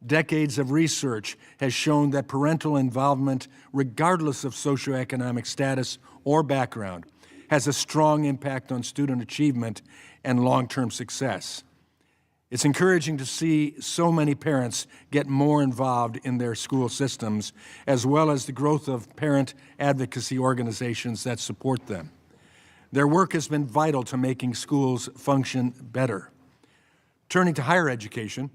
Decades of research has shown that parental involvement, regardless of socioeconomic status or background, has a strong impact on student achievement and long-term success. It's encouraging to see so many parents get more involved in their school systems, as well as the growth of parent advocacy organizations that support them. Their work has been vital to making schools function better. Turning to higher education,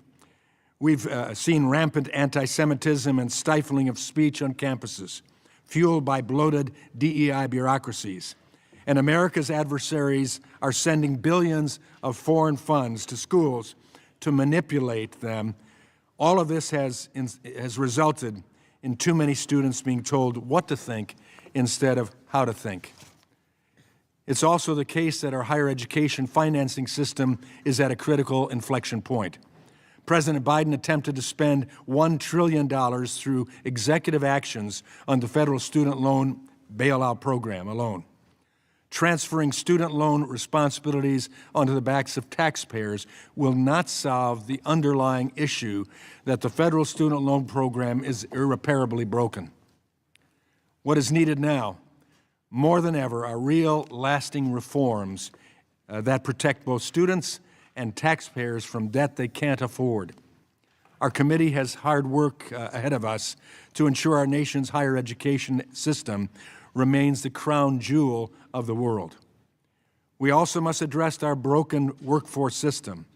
we've seen rampant anti-Semitism and stifling of speech on campuses, fueled by bloated DEI bureaucracies. And America's adversaries are sending billions of foreign funds to schools to manipulate them. All of this has resulted in too many students being told what to think instead of how to think. It's also the case that our higher education financing system is at a critical inflection point. President Biden attempted to spend $1 trillion through executive actions on the federal student loan bailout program alone. Transferring student loan responsibilities onto the backs of taxpayers will not solve the underlying issue that the federal student loan program is irreparably broken. What is needed now, more than ever, are real, lasting reforms that protect both students and taxpayers from debt they can't afford. Our committee has hard work ahead of us to ensure our nation's higher education system remains the crown jewel of the world. We also must address our broken workforce system.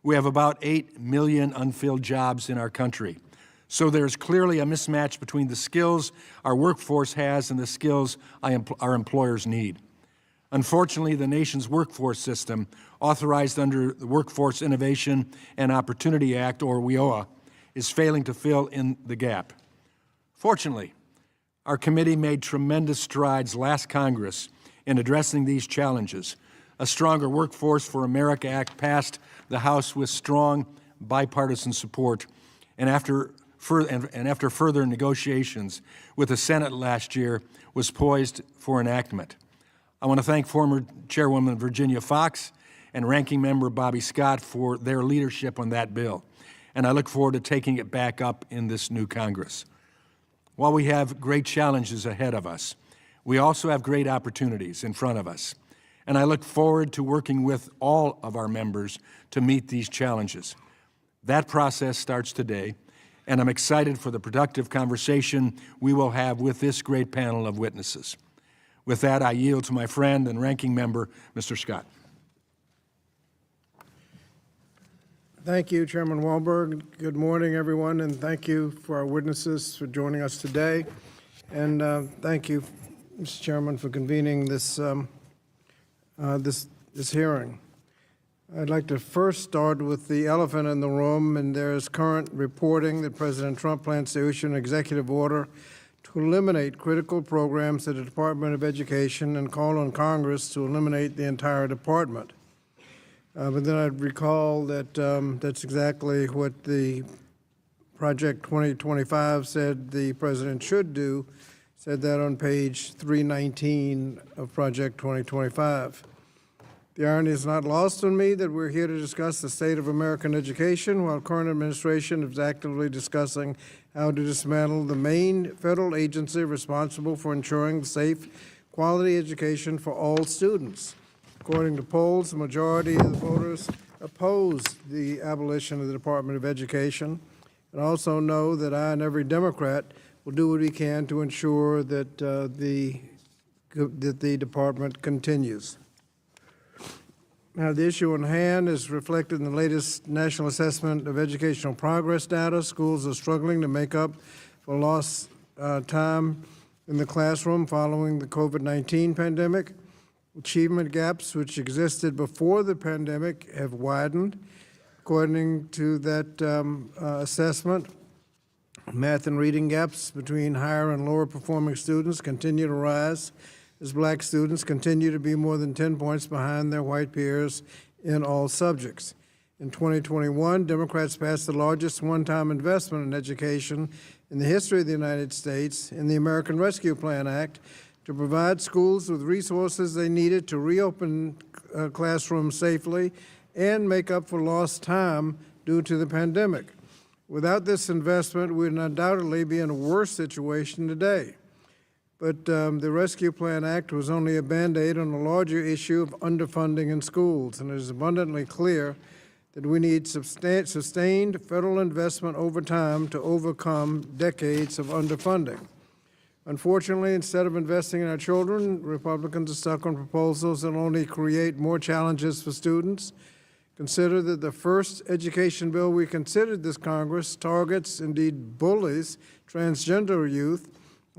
We have about 8 million unfilled jobs in our country. So there's clearly a mismatch between the skills our workforce has and the skills our employers need. Unfortunately, the nation's workforce system, authorized under the Workforce Innovation and Opportunity Act, or WIOA, is failing to fill in the gap. Fortunately, our committee made tremendous strides last Congress in addressing these challenges. A Stronger Workforce for America Act passed the House with strong bipartisan support, and after further negotiations with the Senate last year, was poised for enactment. I want to thank former Chairwoman Virginia Foxx and Ranking Member Bobby Scott for their leadership on that bill, and I look forward to taking it back up in this new Congress. While we have great challenges ahead of us, we also have great opportunities in front of us, and I look forward to working with all of our members to meet these challenges. That process starts today, and I'm excited for the productive conversation we will have with this great panel of witnesses. With that, I yield to my friend and ranking member, Mr. Scott. Thank you, Chairman Walberg. Good morning, everyone, and thank you for our witnesses for joining us today. And thank you, Mr. Chairman, for convening this hearing. I'd like to first start with the elephant in the room, and there is current reporting that President Trump plans to issue an executive order to eliminate critical programs at the Department of Education and call on Congress to eliminate the entire department. But then I'd recall that that's exactly what the Project 2025 said the President should do, said that on page 319 of Project 2025. The irony is not lost on me that we're here to discuss the state of American education while current administration is actively discussing how to dismantle the main federal agency responsible for ensuring safe, quality education for all students. According to polls, the majority of the voters oppose the abolition of the Department of Education, and also know that I and every Democrat will do what we can to ensure that the department continues. Now, the issue on hand is reflected in the latest National Assessment of Educational Progress data. Schools are struggling to make up for lost time in the classroom following the COVID-19 pandemic. Achievement gaps which existed before the pandemic have widened. According to that assessment, math and reading gaps between higher and lower performing students continue to rise as black students continue to be more than 10 points behind their white peers in all subjects. In 2021, Democrats passed the largest one-time investment in education in the history of the United States in the American Rescue Plan Act to provide schools with resources they needed to reopen classrooms safely and make up for lost time due to the pandemic. Without this investment, we'd undoubtedly be in a worse situation today. But the Rescue Plan Act was only a Band-Aid on a larger issue of underfunding in schools, and it is abundantly clear that we need sustained federal investment over time to overcome decades of underfunding. Unfortunately, instead of investing in our children, Republicans are stuck on proposals that only create more challenges for students. Consider that the first education bill we considered this Congress targets, indeed bullies, transgender youth.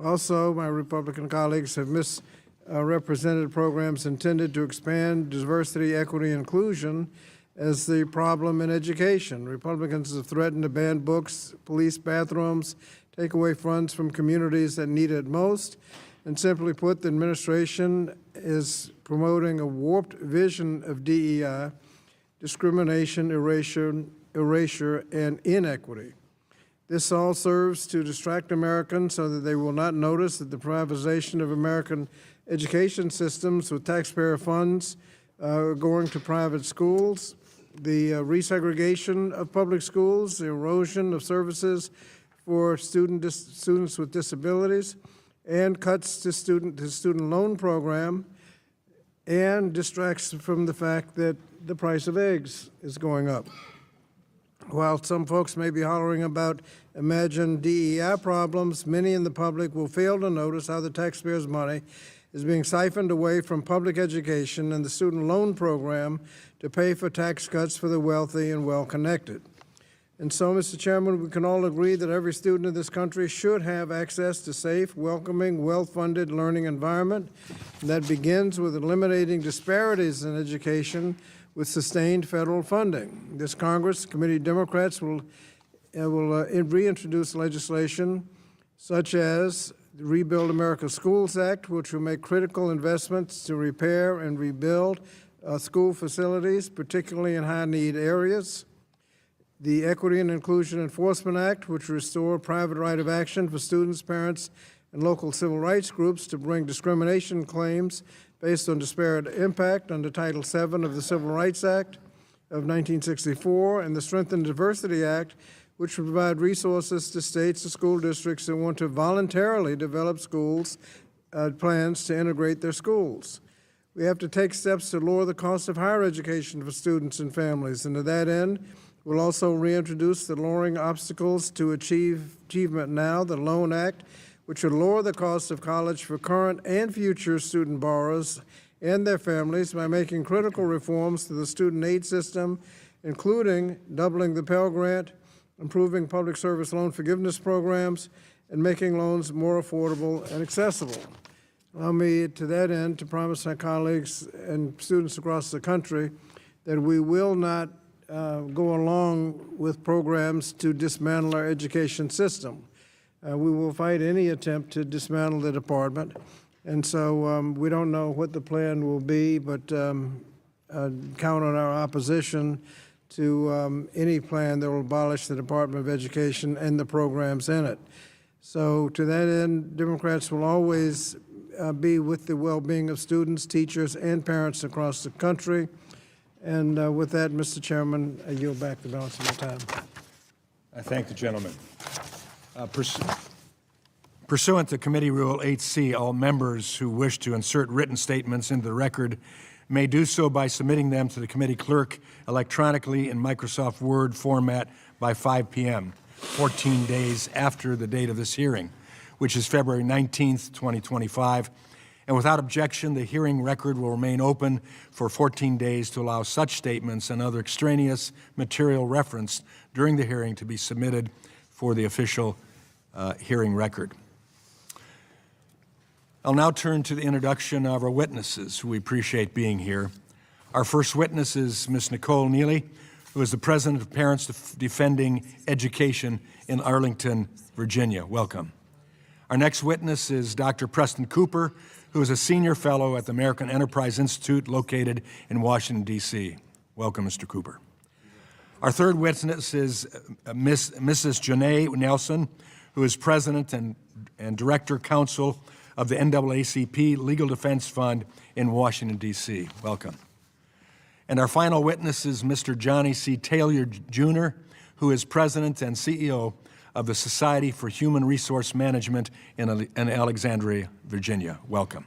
Also, my Republican colleagues have misrepresented programs intended to expand diversity, equity, and inclusion as the problem in education. Republicans have threatened to ban books, police bathrooms, take away funds from communities that need it most, and simply put, the administration is promoting a warped vision of DEI, discrimination, erasure, and inequity. This all serves to distract Americans so that they will not notice that the privatization of American education systems with taxpayer funds going to private schools, the resegregation of public schools, the erosion of services for students with disabilities, and cuts to student loan program, and distracts from the fact that the price of eggs is going up. While some folks may be hollering about imagined DEI problems, many in the public will fail to notice how the taxpayers' money is being siphoned away from public education and the student loan program to pay for tax cuts for the wealthy and well-connected. And so, Mr. Chairman, we can all agree that every student in this country should have access to safe, welcoming, well-funded learning environment. And that begins with eliminating disparities in education with sustained federal funding. This Congress, committee Democrats will reintroduce legislation such as the Rebuild America Schools Act, which will make critical investments to repair and rebuild school facilities, particularly in high-need areas. The Equity and Inclusion Enforcement Act, which will restore private right of action for students, parents, and local civil rights groups to bring discrimination claims based on disparate impact under Title VII of the Civil Rights Act of 1964, and the Strengthened Diversity Act, which will provide resources to states and school districts that want to voluntarily develop schools plans to integrate their schools. We have to take steps to lower the cost of higher education for students and families, and to that end, we'll also reintroduce the Lowering Obstacles to Achievement Now, the LOAN Act, which would lower the cost of college for current and future student borrowers and their families by making critical reforms to the student aid system, including doubling the Pell Grant, improving public service loan forgiveness programs, and making loans more affordable and accessible. Allow me, to that end, to promise my colleagues and students across the country that we will not go along with programs to dismantle our education system. We will fight any attempt to dismantle the department, and so we don't know what the plan will be, but count on our opposition to any plan that will abolish the Department of Education and the programs in it. So to that end, Democrats will always be with the well-being of students, teachers, and parents across the country. And with that, Mr. Chairman, I yield back the balance of my time. I thank the gentleman. Pursuant to Committee Rule 8C, all members who wish to insert written statements into the record may do so by submitting them to the committee clerk electronically in Microsoft Word format by 5 p.m., 14 days after the date of this hearing, which is February 19th, 2025. And without objection, the hearing record will remain open for 14 days to allow such statements and other extraneous material referenced during the hearing to be submitted for the official hearing record. I'll now turn to the introduction of our witnesses, who we appreciate being here. Our first witness is Ms. Nicole Neely, who is the president of Parents Defending Education in Arlington, Virginia. Welcome. Our next witness is Dr. Preston Cooper, who is a senior fellow at the American Enterprise Institute located in Washington, D.C. Welcome, Mr. Cooper. Our third witness is Mrs. Janae Nelson, who is president and director counsel of the NAACP Legal Defense Fund in Washington, D.C. Welcome. And our final witness is Mr. Johnny C. Taylor, Jr., who is President and CEO of the Society for Human Resource Management in Alexandria, Virginia. Welcome.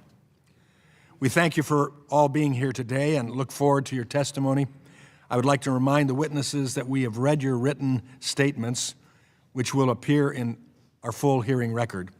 We thank you for all being here today and look forward to your testimony. I would like to remind the witnesses that we have read your written statements, which will appear in our full hearing record.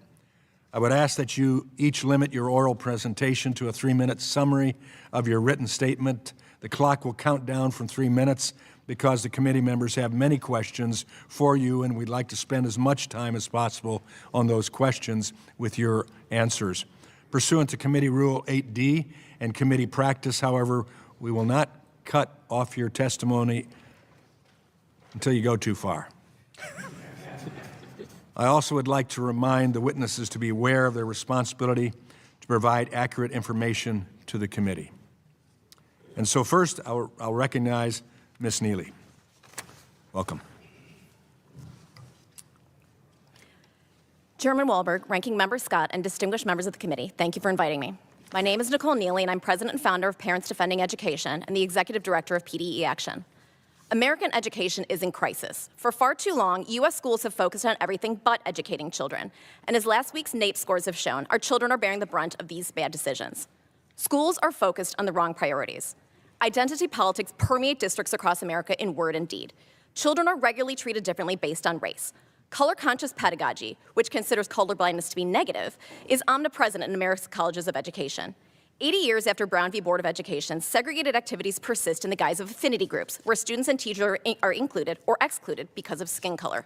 I would ask that you each limit your oral presentation to a 3-minute summary of your written statement. The clock will count down from 3 minutes because the committee members have many questions for you, and we'd like to spend as much time as possible on those questions with your answers. Pursuant to Committee Rule 8D and committee practice, however, we will not cut off your testimony until you go too far. I also would like to remind the witnesses to be aware of their responsibility to provide accurate information to the committee. And so first, I'll recognize Ms. Neely. Welcome. Chairman Wahlberg, Ranking Member Scott, and distinguished members of the committee, thank you for inviting me. My name is Nicole Neely, and I'm president and founder of Parents Defending Education and the executive director of PDE Action. American education is in crisis. For far too long, U.S. schools have focused on everything but educating children. And as last week's NAEP scores have shown, our children are bearing the brunt of these bad decisions. Schools are focused on the wrong priorities. Identity politics permeate districts across America in word and deed. Children are regularly treated differently based on race. Color-conscious pedagogy, which considers colorblindness to be negative, is omnipresent in America's colleges of education. 80 years after Brown v. Board of Education, segregated activities persist in the guise of affinity groups, where students and teachers are included or excluded because of skin color.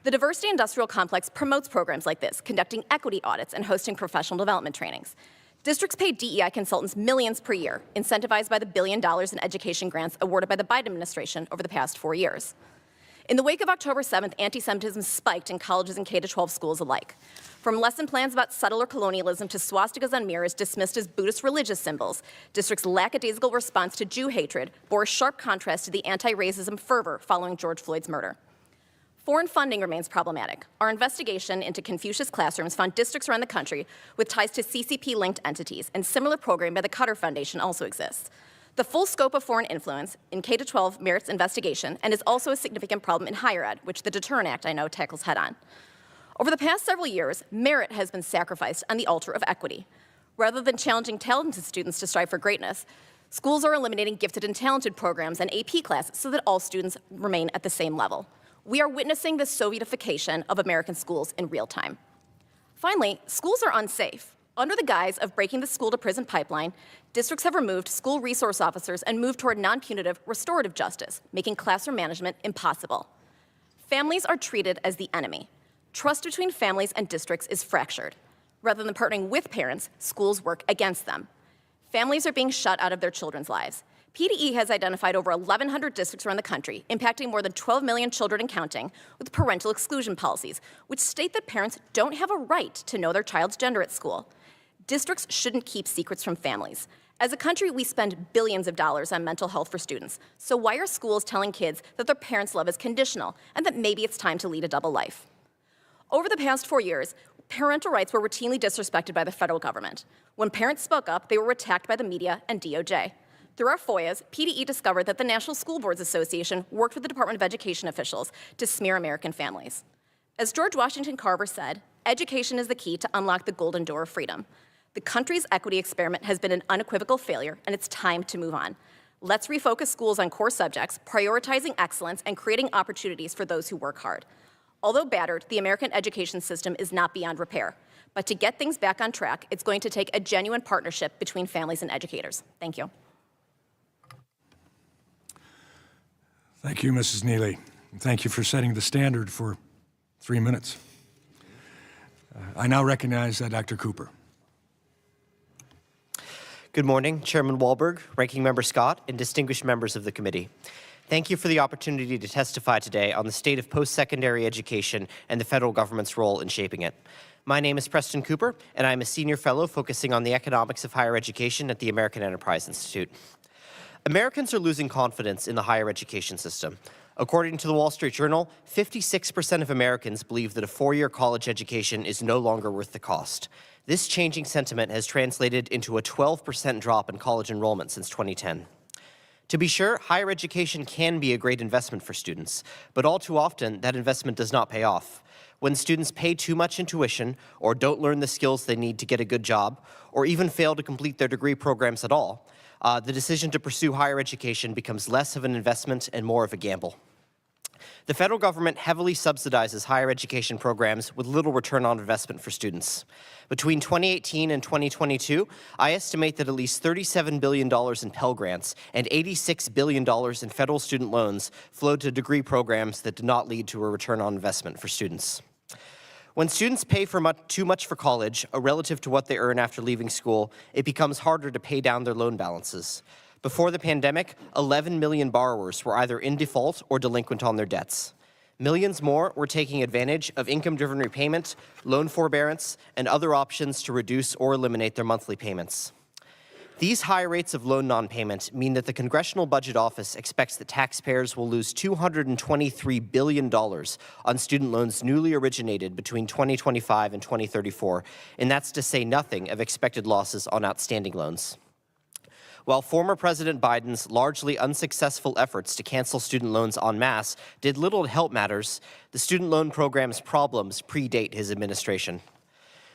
The diversity industrial complex promotes programs like this, conducting equity audits and hosting professional development trainings. Districts pay DEI consultants millions per year, incentivized by the $1 billion in education grants awarded by the Biden administration over the past 4 years. In the wake of October 7th, anti-Semitism spiked in colleges and K-12 schools alike. From lesson plans about settler colonialism to swastikas on mirrors dismissed as Buddhist religious symbols, districts' lackadaisical response to Jew hatred bore a sharp contrast to the anti-racism fervor following George Floyd's murder. Foreign funding remains problematic. Our investigation into Confucius classrooms found districts around the country with ties to CCP-linked entities, and similar programming by the Qatar Foundation also exists. The full scope of foreign influence in K-12 merits investigation and is also a significant problem in higher ed, which the Deterrent Act, I know, tackles head-on. Over the past several years, merit has been sacrificed on the altar of equity. Rather than challenging talented students to strive for greatness, schools are eliminating gifted and talented programs and AP classes so that all students remain at the same level. We are witnessing the Sovietification of American schools in real time. Finally, schools are unsafe. Under the guise of breaking the school-to-prison pipeline, districts have removed school resource officers and moved toward non-punitive restorative justice, making classroom management impossible. Families are treated as the enemy. Trust between families and districts is fractured. Rather than partnering with parents, schools work against them. Families are being shut out of their children's lives. PDE has identified over 1,100 districts around the country, impacting more than 12 million children and counting, with parental exclusion policies, which state that parents don't have a right to know their child's gender at school. Districts shouldn't keep secrets from families. As a country, we spend billions of dollars on mental health for students. So why are schools telling kids that their parents' love is conditional and that maybe it's time to lead a double life? Over the past 4 years, parental rights were routinely disrespected by the federal government. When parents spoke up, they were attacked by the media and DOJ. Through our FOIAs, PDE discovered that the National School Boards Association worked with the Department of Education officials to smear American families. As George Washington Carver said, education is the key to unlock the golden door of freedom. The country's equity experiment has been an unequivocal failure, and it's time to move on. Let's refocus schools on core subjects, prioritizing excellence and creating opportunities for those who work hard. Although battered, the American education system is not beyond repair. But to get things back on track, it's going to take a genuine partnership between families and educators. Thank you. Thank you, Mrs. Neely. And thank you for setting the standard for 3 minutes. I now recognize Dr. Cooper. Good morning, Chairman Wahlberg, Ranking Member Scott, and distinguished members of the committee. Thank you for the opportunity to testify today on the state of post-secondary education and the federal government's role in shaping it. My name is Preston Cooper, and I'm a senior fellow focusing on the economics of higher education at the American Enterprise Institute. Americans are losing confidence in the higher education system. According to the Wall Street Journal, 56% of Americans believe that a four-year college education is no longer worth the cost. This changing sentiment has translated into a 12% drop in college enrollment since 2010. To be sure, higher education can be a great investment for students, but all too often that investment does not pay off. When students pay too much in tuition or don't learn the skills they need to get a good job, or even fail to complete their degree programs at all, the decision to pursue higher education becomes less of an investment and more of a gamble. The federal government heavily subsidizes higher education programs with little return on investment for students. Between 2018 and 2022, I estimate that at least $37 billion in Pell Grants and $86 billion in federal student loans flowed to degree programs that did not lead to a return on investment for students. When students pay for too much for college, relative to what they earn after leaving school, it becomes harder to pay down their loan balances. Before the pandemic, 11 million borrowers were either in default or delinquent on their debts. Millions more were taking advantage of income-driven repayment, loan forbearance, and other options to reduce or eliminate their monthly payments. These high rates of loan non-payment mean that the Congressional Budget Office expects that taxpayers will lose $223 billion on student loans newly originated between 2025 and 2034, and that's to say nothing of expected losses on outstanding loans. While former President Biden's largely unsuccessful efforts to cancel student loans en masse did little to help matters, the student loan program's problems predate his administration.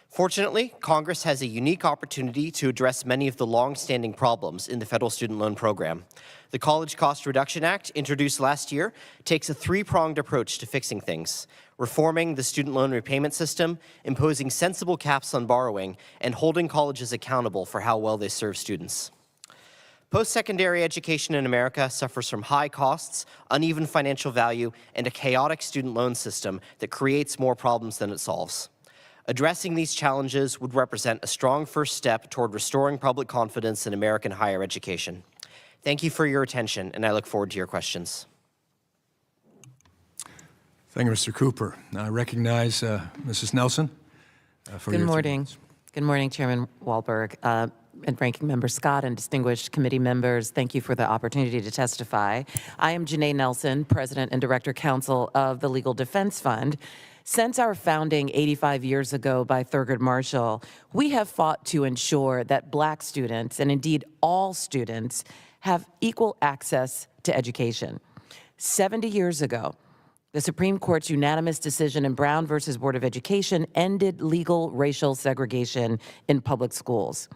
Fortunately, Congress has a unique opportunity to address many of the long-standing problems in the federal student loan program. The College Cost Reduction Act, introduced last year, takes a three-pronged approach to fixing things: reforming the student loan repayment system, imposing sensible caps on borrowing, and holding colleges accountable for how well they serve students. Post-secondary education in America suffers from high costs, uneven financial value, and a chaotic student loan system that creates more problems than it solves. Addressing these challenges would represent a strong first step toward restoring public confidence in American higher education. Thank you for your attention, and I look forward to your questions. Thank you, Mr. Cooper. I recognize Mrs. Nelson for your 3 minutes. Good morning, Chairman Wahlberg. And Ranking Member Scott and distinguished committee members, thank you for the opportunity to testify. I am Janae Nelson, President and Director Counsel of the Legal Defense Fund. Since our founding 85 years ago by Thurgood Marshall, we have fought to ensure that Black students, and indeed all students, have equal access to education. 70 years ago, the Supreme Court's unanimous decision in Brown versus Board of Education ended legal racial segregation in public schools.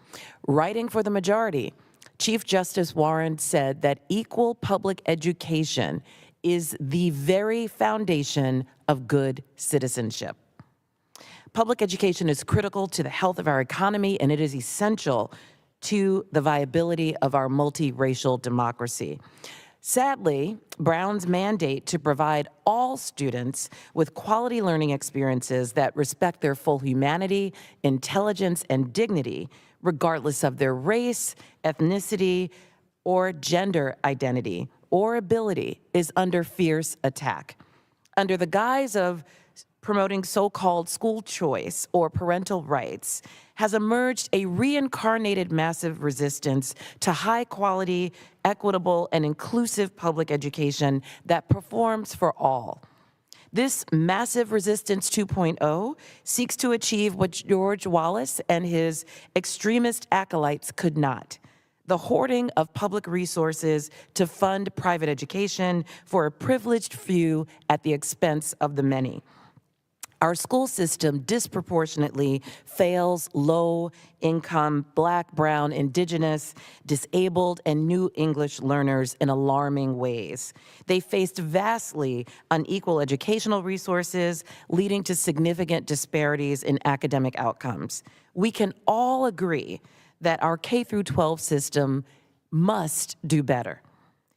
Writing for the majority, Chief Justice Warren said that equal public education is the very foundation of good citizenship. Public education is critical to the health of our economy, and it is essential to the viability of our multiracial democracy. Sadly, Brown's mandate to provide all students with quality learning experiences that respect their full humanity, intelligence, and dignity, regardless of their race, ethnicity, or gender identity or ability, is under fierce attack. Under the guise of promoting so-called school choice or parental rights, has emerged a reincarnated massive resistance to high-quality, equitable, and inclusive public education that performs for all. This massive resistance 2.0 seeks to achieve what George Wallace and his extremist acolytes could not: the hoarding of public resources to fund private education for a privileged few at the expense of the many. Our school system disproportionately fails low-income Black, Brown, Indigenous, disabled, and New English learners in alarming ways. They faced vastly unequal educational resources, leading to significant disparities in academic outcomes. We can all agree that our K-12 system must do better.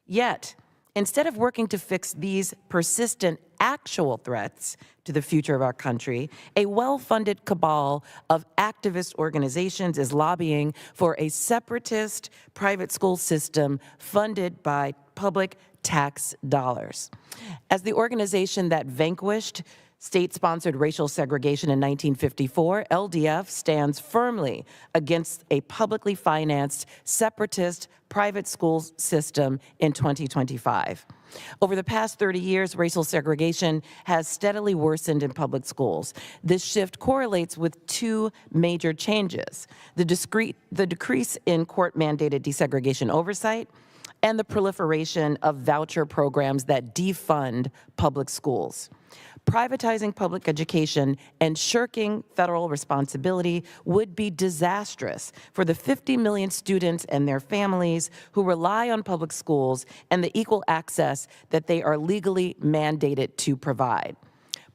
Yet, instead of working to fix these persistent actual threats to the future of our country, a well-funded cabal of activist organizations is lobbying for a separatist private school system funded by public tax dollars. As the organization that vanquished state-sponsored racial segregation in 1954, LDF stands firmly against a publicly financed separatist private school system in 2025. Over the past 30 years, racial segregation has steadily worsened in public schools. This shift correlates with two major changes: the decrease in court-mandated desegregation oversight, and the proliferation of voucher programs that defund public schools. Privatizing public education and shirking federal responsibility would be disastrous for the 50 million students and their families who rely on public schools and the equal access that they are legally mandated to provide.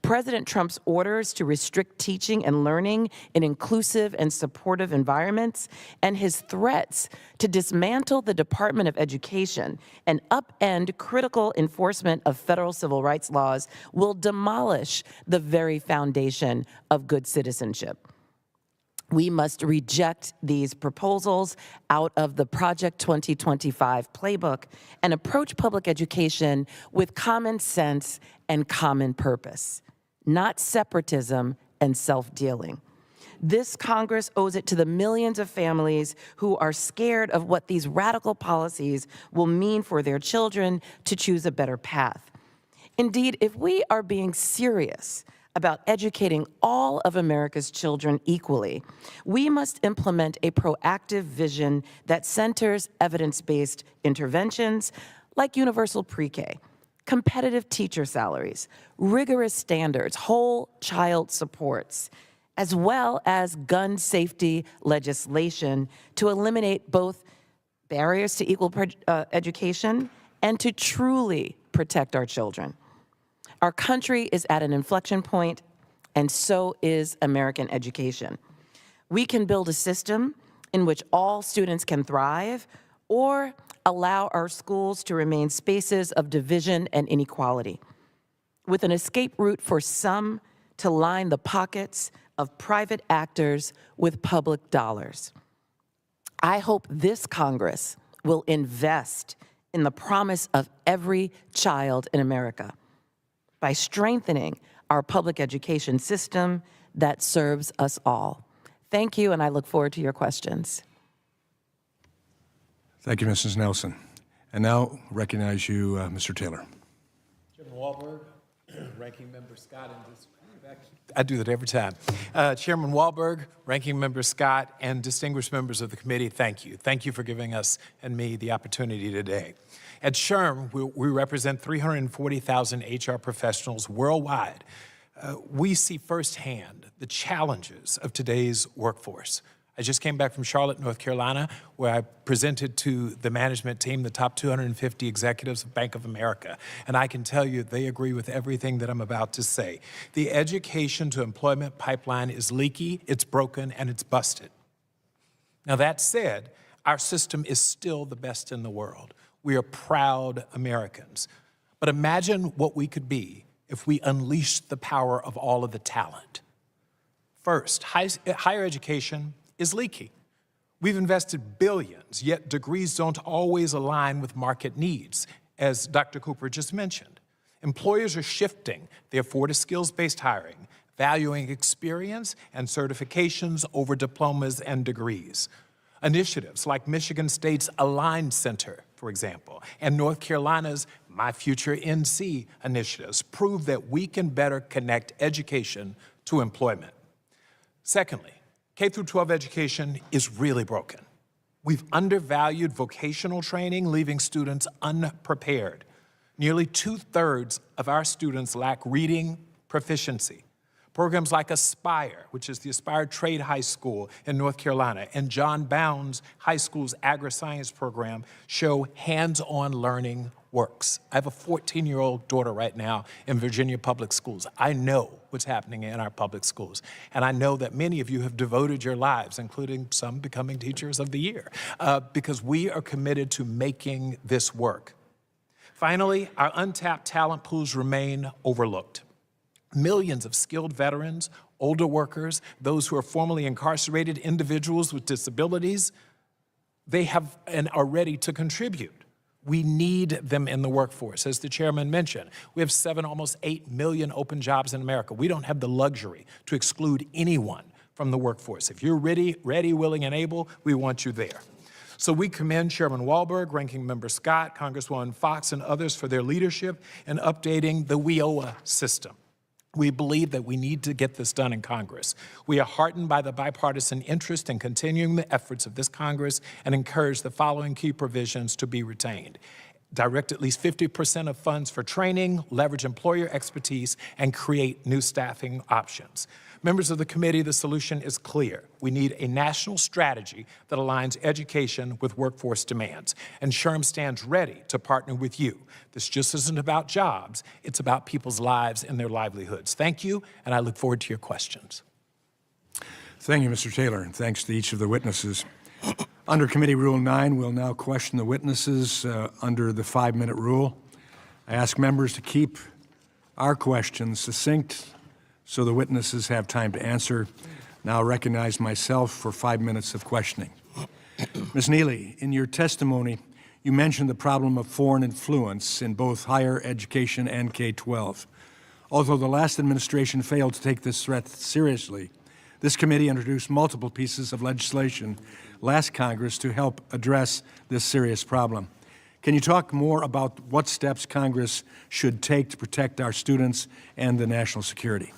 President Trump's orders to restrict teaching and learning in inclusive and supportive environments, and his threats to dismantle the Department of Education and upend critical enforcement of federal civil rights laws will demolish the very foundation of good citizenship. We must reject these proposals out of the Project 2025 playbook and approach public education with common sense and common purpose, not separatism and self-dealing. This Congress owes it to the millions of families who are scared of what these radical policies will mean for their children to choose a better path. Indeed, if we are being serious about educating all of America's children equally, we must implement a proactive vision that centers evidence-based interventions like universal pre-K, competitive teacher salaries, rigorous standards, whole child supports, as well as gun safety legislation to eliminate both barriers to equal education and to truly protect our children. Our country is at an inflection point, and so is American education. We can build a system in which all students can thrive, or allow our schools to remain spaces of division and inequality, with an escape route for some to line the pockets of private actors with public dollars. I hope this Congress will invest in the promise of every child in America by strengthening our public education system that serves us all. Thank you, and I look forward to your questions. Thank you, Mrs. Nelson. And now recognize you, Mr. Taylor. Chairman Walberg, Ranking Member Scott, I do that every time. Chairman Walberg, Ranking Member Scott, and distinguished members of the committee, thank you. Thank you for giving us and me the opportunity today. At SHRM, we represent 340,000 HR professionals worldwide. We see firsthand the challenges of today's workforce. I just came back from Charlotte, North Carolina, where I presented to the management team the top 250 executives of Bank of America. And I can tell you they agree with everything that I'm about to say. The education to employment pipeline is leaky, it's broken, and it's busted. Now that said, our system is still the best in the world. We are proud Americans. But imagine what we could be if we unleashed the power of all of the talent. First, higher education is leaky. We've invested billions, yet degrees don't always align with market needs, as Dr. Cooper just mentioned. Employers are shifting their skills-based hiring, valuing experience and certifications over diplomas and degrees. Initiatives like Michigan State's Align Center, for example, and North Carolina's My Future NC initiatives prove that we can better connect education to employment. Secondly, K-12 education is really broken. We've undervalued vocational training, leaving students unprepared. Nearly 2/3 of our students lack reading proficiency. Programs like Aspire, which is the Aspire Trade High School in North Carolina, and John Bounds High School's agri-science program show hands-on learning works. I have a 14-year-old daughter right now in Virginia public schools. I know what's happening in our public schools. And I know that many of you have devoted your lives, including some becoming teachers of the year, because we are committed to making this work. Finally, our untapped talent pools remain overlooked. Millions of skilled veterans, older workers, those who are formerly incarcerated, individuals with disabilities, they have and are ready to contribute. We need them in the workforce. As the chairman mentioned, we have almost 8 million open jobs in America. We don't have the luxury to exclude anyone from the workforce. If you're ready, willing, and able, we want you there. So we commend Chairman Walberg, Ranking Member Scott, Congresswoman Fox, and others for their leadership in updating the WIOA system. We believe that we need to get this done in Congress. We are heartened by the bipartisan interest in continuing the efforts of this Congress and encourage the following key provisions to be retained. Direct at least 50% of funds for training, leverage employer expertise, and create new staffing options. Members of the committee, the solution is clear. We need a national strategy that aligns education with workforce demands. And SHRM stands ready to partner with you. This just isn't about jobs, it's about people's lives and their livelihoods. Thank you, and I look forward to your questions. Thank you, Mr. Taylor, and thanks to each of the witnesses. Under Committee Rule 9, we'll now question the witnesses under the 5-minute rule. I ask members to keep our questions succinct so the witnesses have time to answer. Now I recognize myself for 5 minutes of questioning. Ms. Neely, in your testimony, you mentioned the problem of foreign influence in both higher education and K-12. Although the last administration failed to take this threat seriously, this committee introduced multiple pieces of legislation last Congress to help address this serious problem. Can you talk more about what steps Congress should take to protect our students and the national security?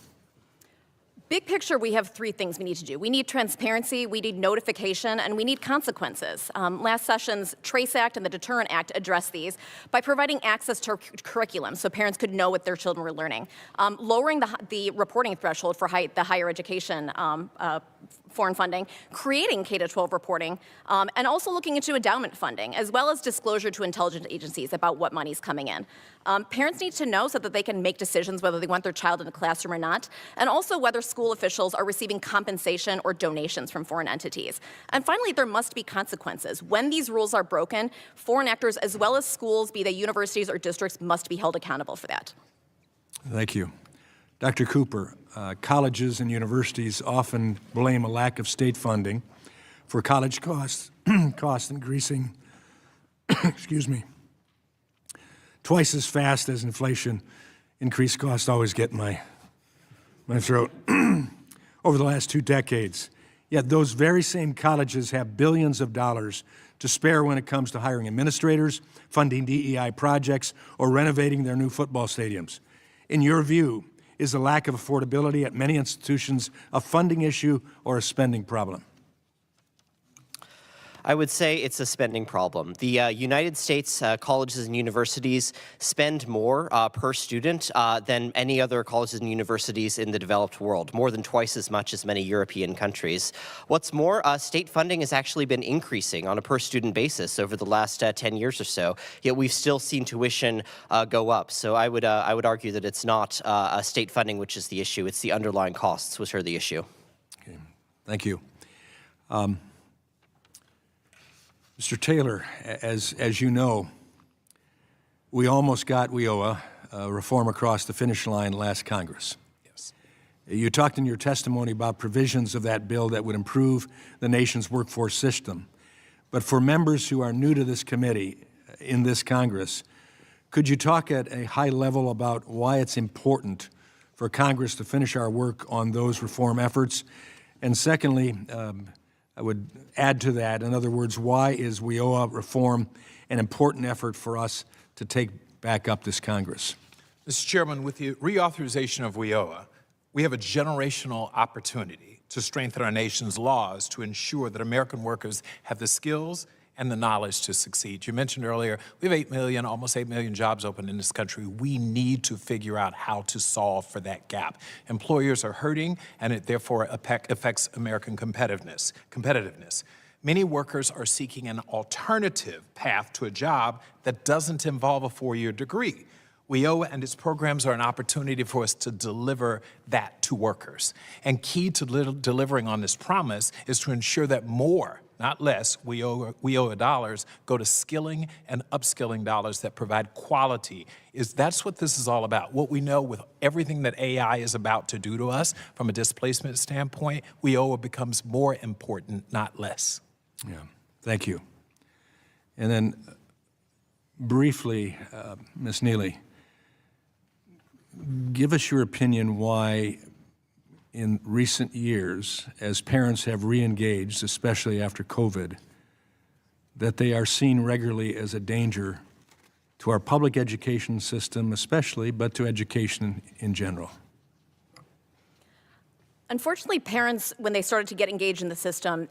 Big picture, we have 3 things we need to do. We need transparency, we need notification, and we need consequences. Last session's TRACE Act and the Deterrent Act addressed these by providing access to curriculum so parents could know what their children were learning. Lowering the reporting threshold for the higher education foreign funding, creating K-12 reporting, and also looking into endowment funding, as well as disclosure to intelligence agencies about what money's coming in. Parents need to know so that they can make decisions whether they want their child in a classroom or not, and also whether school officials are receiving compensation or donations from foreign entities. And finally, there must be consequences. When these rules are broken, foreign actors, as well as schools, be they universities or districts, must be held accountable for that. Thank you. Dr. Cooper, colleges and universities often blame a lack of state funding for college costs, costs increasing, excuse me, twice as fast as inflation. Increased costs always get my throat. Over the last 2 decades. Yet those very same colleges have billions of dollars to spare when it comes to hiring administrators, funding DEI projects, or renovating their new football stadiums. In your view, is the lack of affordability at many institutions a funding issue or a spending problem? I would say it's a spending problem. The United States colleges and universities spend more per student than any other colleges and universities in the developed world, more than twice as much as many European countries. What's more, state funding has actually been increasing on a per student basis over the last 10 years or so, yet we've still seen tuition go up. So I would argue that it's not state funding which is the issue, it's the underlying costs which are the issue. Okay. Thank you. Mr. Taylor, as you know, we almost got WIOA reform across the finish line last Congress. Yes. You talked in your testimony about provisions of that bill that would improve the nation's workforce system. But for members who are new to this committee in this Congress, could you talk at a high level about why it's important for Congress to finish our work on those reform efforts? And secondly, I would add to that, in other words, why is WIOA reform an important effort for us to take back up this Congress? Mr. Chairman, with the reauthorization of WIOA, we have a generational opportunity to strengthen our nation's laws to ensure that American workers have the skills and the knowledge to succeed. You mentioned earlier, we have 8 million, almost 8 million jobs open in this country. We need to figure out how to solve for that gap. Employers are hurting, and it therefore affects American competitiveness. Many workers are seeking an alternative path to a job that doesn't involve a 4-year degree. WIOA and its programs are an opportunity for us to deliver that to workers. And key to delivering on this promise is to ensure that more, not less, WIOA dollars go to skilling and upskilling dollars that provide quality. That's what this is all about. What we know with everything that AI is about to do to us from a displacement standpoint, WIOA becomes more important, not less. Yeah, thank you. And then briefly, Ms. Neely, give us your opinion why in recent years, as parents have re-engaged, especially after COVID, that they are seen regularly as a danger to our public education system especially, but to education in general. Unfortunately, parents, when they started to get engaged in the system,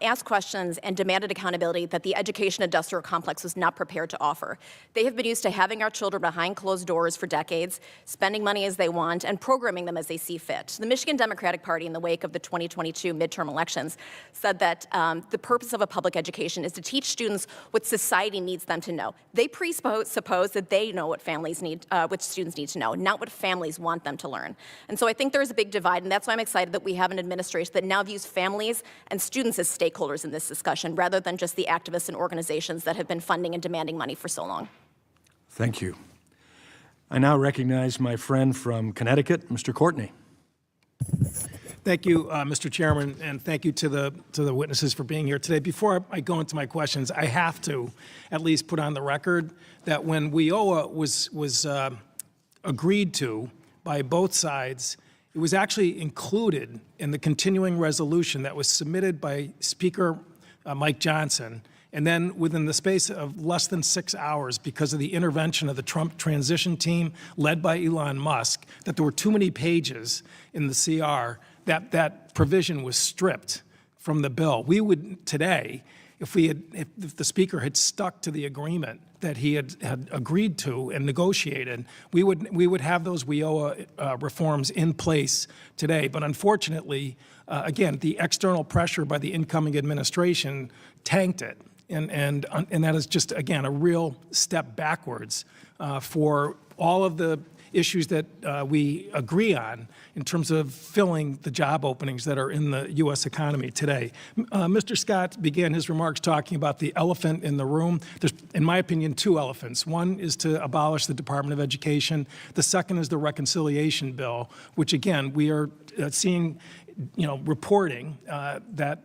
asked questions and demanded accountability that the education industrial complex was not prepared to offer. They have been used to having our children behind closed doors for decades, spending money as they want, and programming them as they see fit. The Michigan Democratic Party, in the wake of the 2022 midterm elections, said that the purpose of a public education is to teach students what society needs them to know. They presuppose that they know what families need, what students need to know, not what families want them to learn. And so I think there's a big divide, and that's why I'm excited that we have an administration that now views families and students as stakeholders in this discussion, rather than just the activists and organizations that have been funding and demanding money for so long. Thank you. I now recognize my friend from Connecticut, Mr. Courtney. Thank you, Mr. Chairman, and thank you to the witnesses for being here today. Before I go into my questions, I have to at least put on the record that when WIOA was agreed to by both sides, it was actually included in the continuing resolution that was submitted by Speaker Mike Johnson, and then within the space of less than 6 hours, because of the intervention of the Trump transition team led by Elon Musk, that there were too many pages in the CR, that provision was stripped from the bill. We would today, if the Speaker had stuck to the agreement that he had agreed to and negotiated, we would have those WIOA reforms in place today. But unfortunately, again, the external pressure by the incoming administration tanked it. And that is just, again, a real step backwards for all of the issues that we agree on in terms of filling the job openings that are in the U.S. economy today. Mr. Scott began his remarks talking about the elephant in the room. There's, in my opinion, two elephants. One is to abolish the Department of Education. The second is the reconciliation bill, which, again, we are seeing, reporting that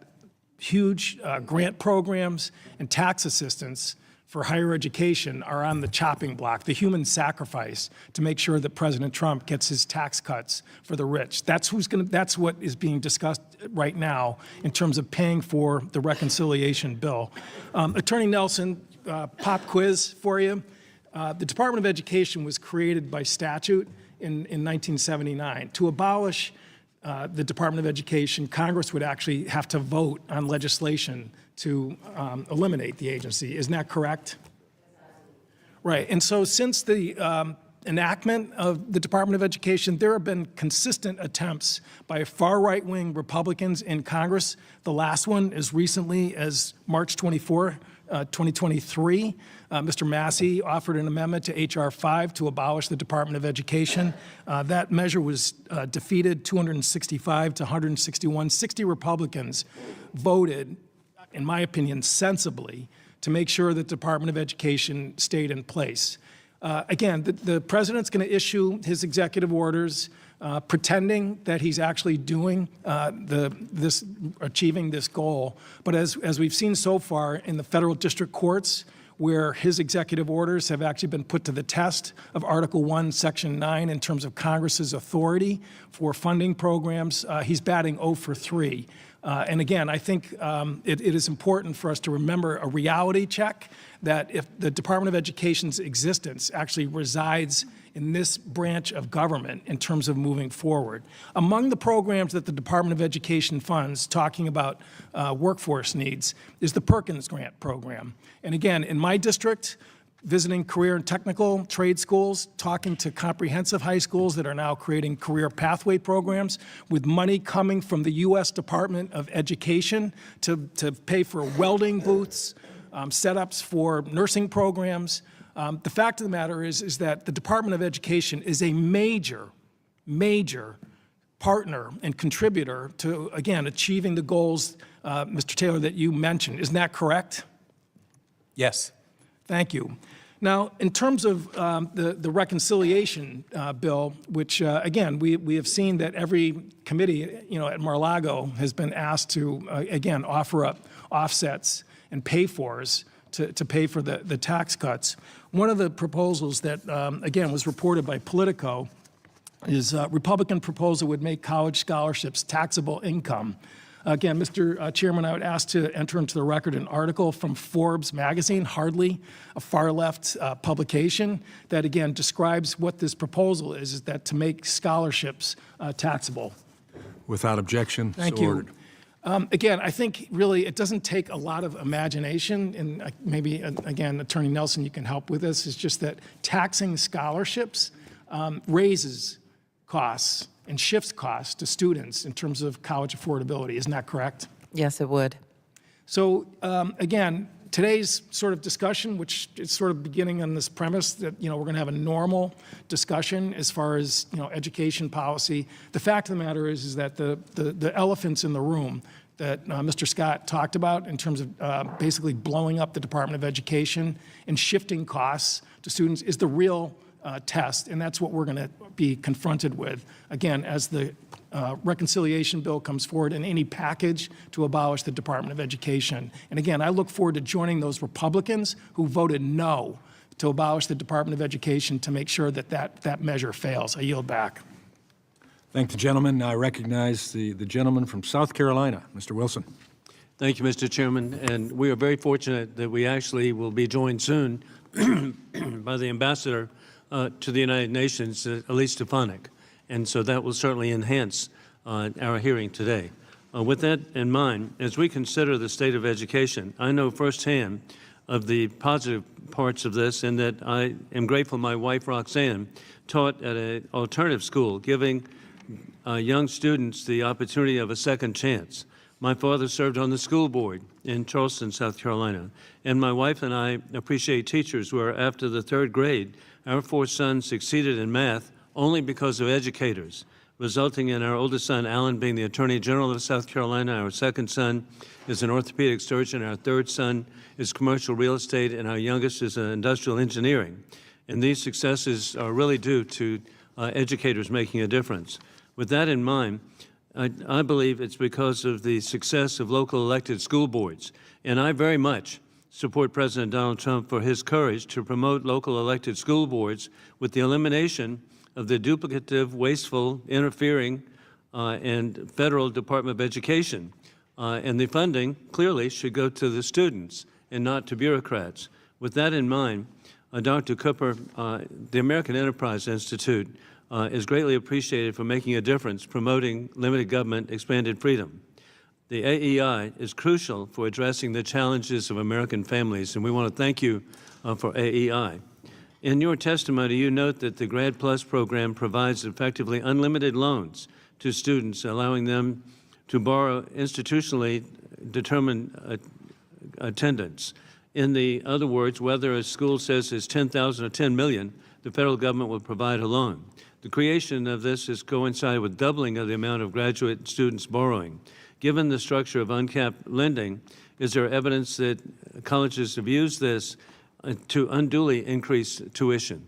huge grant programs and tax assistance for higher education are on the chopping block, the human sacrifice to make sure that President Trump gets his tax cuts for the rich. That's what is being discussed right now in terms of paying for the reconciliation bill. Attorney Nelson, pop quiz for you. The Department of Education was created by statute in 1979. To abolish the Department of Education, Congress would actually have to vote on legislation to eliminate the agency. Isn't that correct? Right. And so since the enactment of the Department of Education, there have been consistent attempts by far right-wing Republicans in Congress. The last one as recently as March 24, 2023. Mr. Massey offered an amendment to H.R. 5 to abolish the Department of Education. That measure was defeated 265 to 161. 60 Republicans voted, in my opinion, sensibly to make sure that the Department of Education stayed in place. Again, the president's going to issue his executive orders pretending that he's actually doing achieving this goal. But as we've seen so far in the federal district courts, where his executive orders have actually been put to the test of Article 1, Section 9 in terms of Congress's authority for funding programs, he's batting 0 for 3. And again, I think it is important for us to remember a reality check that if the Department of Education's existence actually resides in this branch of government in terms of moving forward. Among the programs that the Department of Education funds, talking about workforce needs, is the Perkins Grant Program. And again, in my district, visiting career and technical trade schools, talking to comprehensive high schools that are now creating career pathway programs with money coming from the U.S. Department of Education to pay for welding booths, setups for nursing programs. The fact of the matter is that the Department of Education is a major partner and contributor to, again, achieving the goals, Mr. Taylor, that you mentioned. Isn't that correct? Yes. Thank you. Now, in terms of the reconciliation bill, which, again, we have seen that every committee, at Mar-a-Lago has been asked to, again, offer up offsets and pay-fors to pay for the tax cuts. One of the proposals that, again, was reported by Politico is a Republican proposal would make college scholarships taxable income. Again, Mr. Chairman, I would ask to enter into the record an article from Forbes magazine, hardly a far-left publication, that, again, describes what this proposal is that to make scholarships taxable. Without objection, Thank so you. ordered. Again, I think really it doesn't take a lot of imagination, and maybe, again, Attorney Nelson, you can help with this. It's just that taxing scholarships raises costs and shifts costs to students in terms of college affordability. Isn't that correct? Yes, it would. So again, today's sort of discussion, which is sort of beginning on this premise that, we're going to have a normal discussion as far as, education policy. The fact of the matter is that the elephants in the room that Mr. Scott talked about in terms of basically blowing up the Department of Education and shifting costs to students is the real test, and that's what we're going to be confronted with, again, as the reconciliation bill comes forward in any package to abolish the Department of Education. And again, I look forward to joining those Republicans who voted no to abolish the Department of Education to make sure that that measure fails. I yield back. Thank the gentleman. Now I recognize the gentleman from South Carolina, Mr. Wilson. Thank you, Mr. Chairman. And we are very fortunate that we actually will be joined soon by the ambassador to the United Nations, Elise Stefanik. And so that will certainly enhance our hearing today. With that in mind, as we consider the state of education, I know firsthand of the positive parts of this, in that I am grateful my wife, Roxanne, taught at an alternative school, giving young students the opportunity of a second chance. My father served on the school board in Charleston, South Carolina, and my wife and I appreciate teachers where after the third grade, our four sons succeeded in math only because of educators, resulting in our oldest son, Alan, being the Attorney General of South Carolina. Our second son is an orthopedic surgeon. Our third son is commercial real estate, and our youngest is industrial engineering. And these successes are really due to educators making a difference. With that in mind, I believe it's because of the success of local elected school boards. And I very much support President Donald Trump for his courage to promote local elected school boards with the elimination of the duplicative, wasteful, interfering, and federal Department of Education. And the funding clearly should go to the students and not to bureaucrats. With that in mind, Dr. Cooper, the American Enterprise Institute is greatly appreciated for making a difference promoting limited government, expanded freedom. The AEI is crucial for addressing the challenges of American families, and we want to thank you for AEI. In your testimony, you note that the Grad Plus program provides effectively unlimited loans to students, allowing them to borrow institutionally determined attendance. In other words, whether a school says it's $10,000 or $10 million, the federal government will provide a loan. The creation of this has coincided with doubling of the amount of graduate students borrowing. Given the structure of uncapped lending, is there evidence that colleges have used this to unduly increase tuition?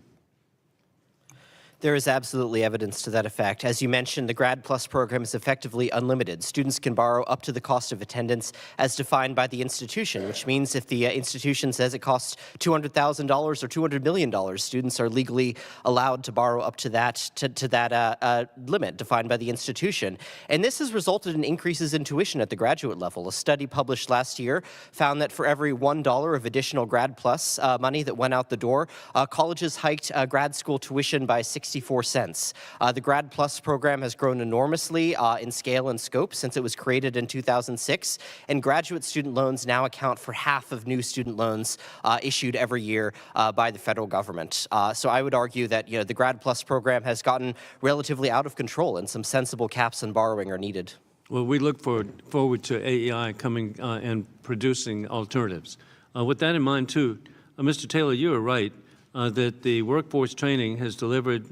There is absolutely evidence to that effect. As you mentioned, the Grad Plus program is effectively unlimited. Students can borrow up to the cost of attendance as defined by the institution, which means if the institution says it costs $200,000 or $200 million, students are legally allowed to borrow up to that limit defined by the institution. And this has resulted in increases in tuition at the graduate level. A study published last year found that for every $1 of additional Grad Plus money that went out the door, colleges hiked grad school tuition by 64 cents. The Grad Plus program has grown enormously in scale and scope since it was created in 2006, and graduate student loans now account for half of new student loans issued every year by the federal government. So I would argue that the Grad Plus program has gotten relatively out of control, and some sensible caps on borrowing are needed. Well, we look forward to AEI coming and producing alternatives. With that in mind, too, Mr. Taylor, you are right. That the workforce training has delivered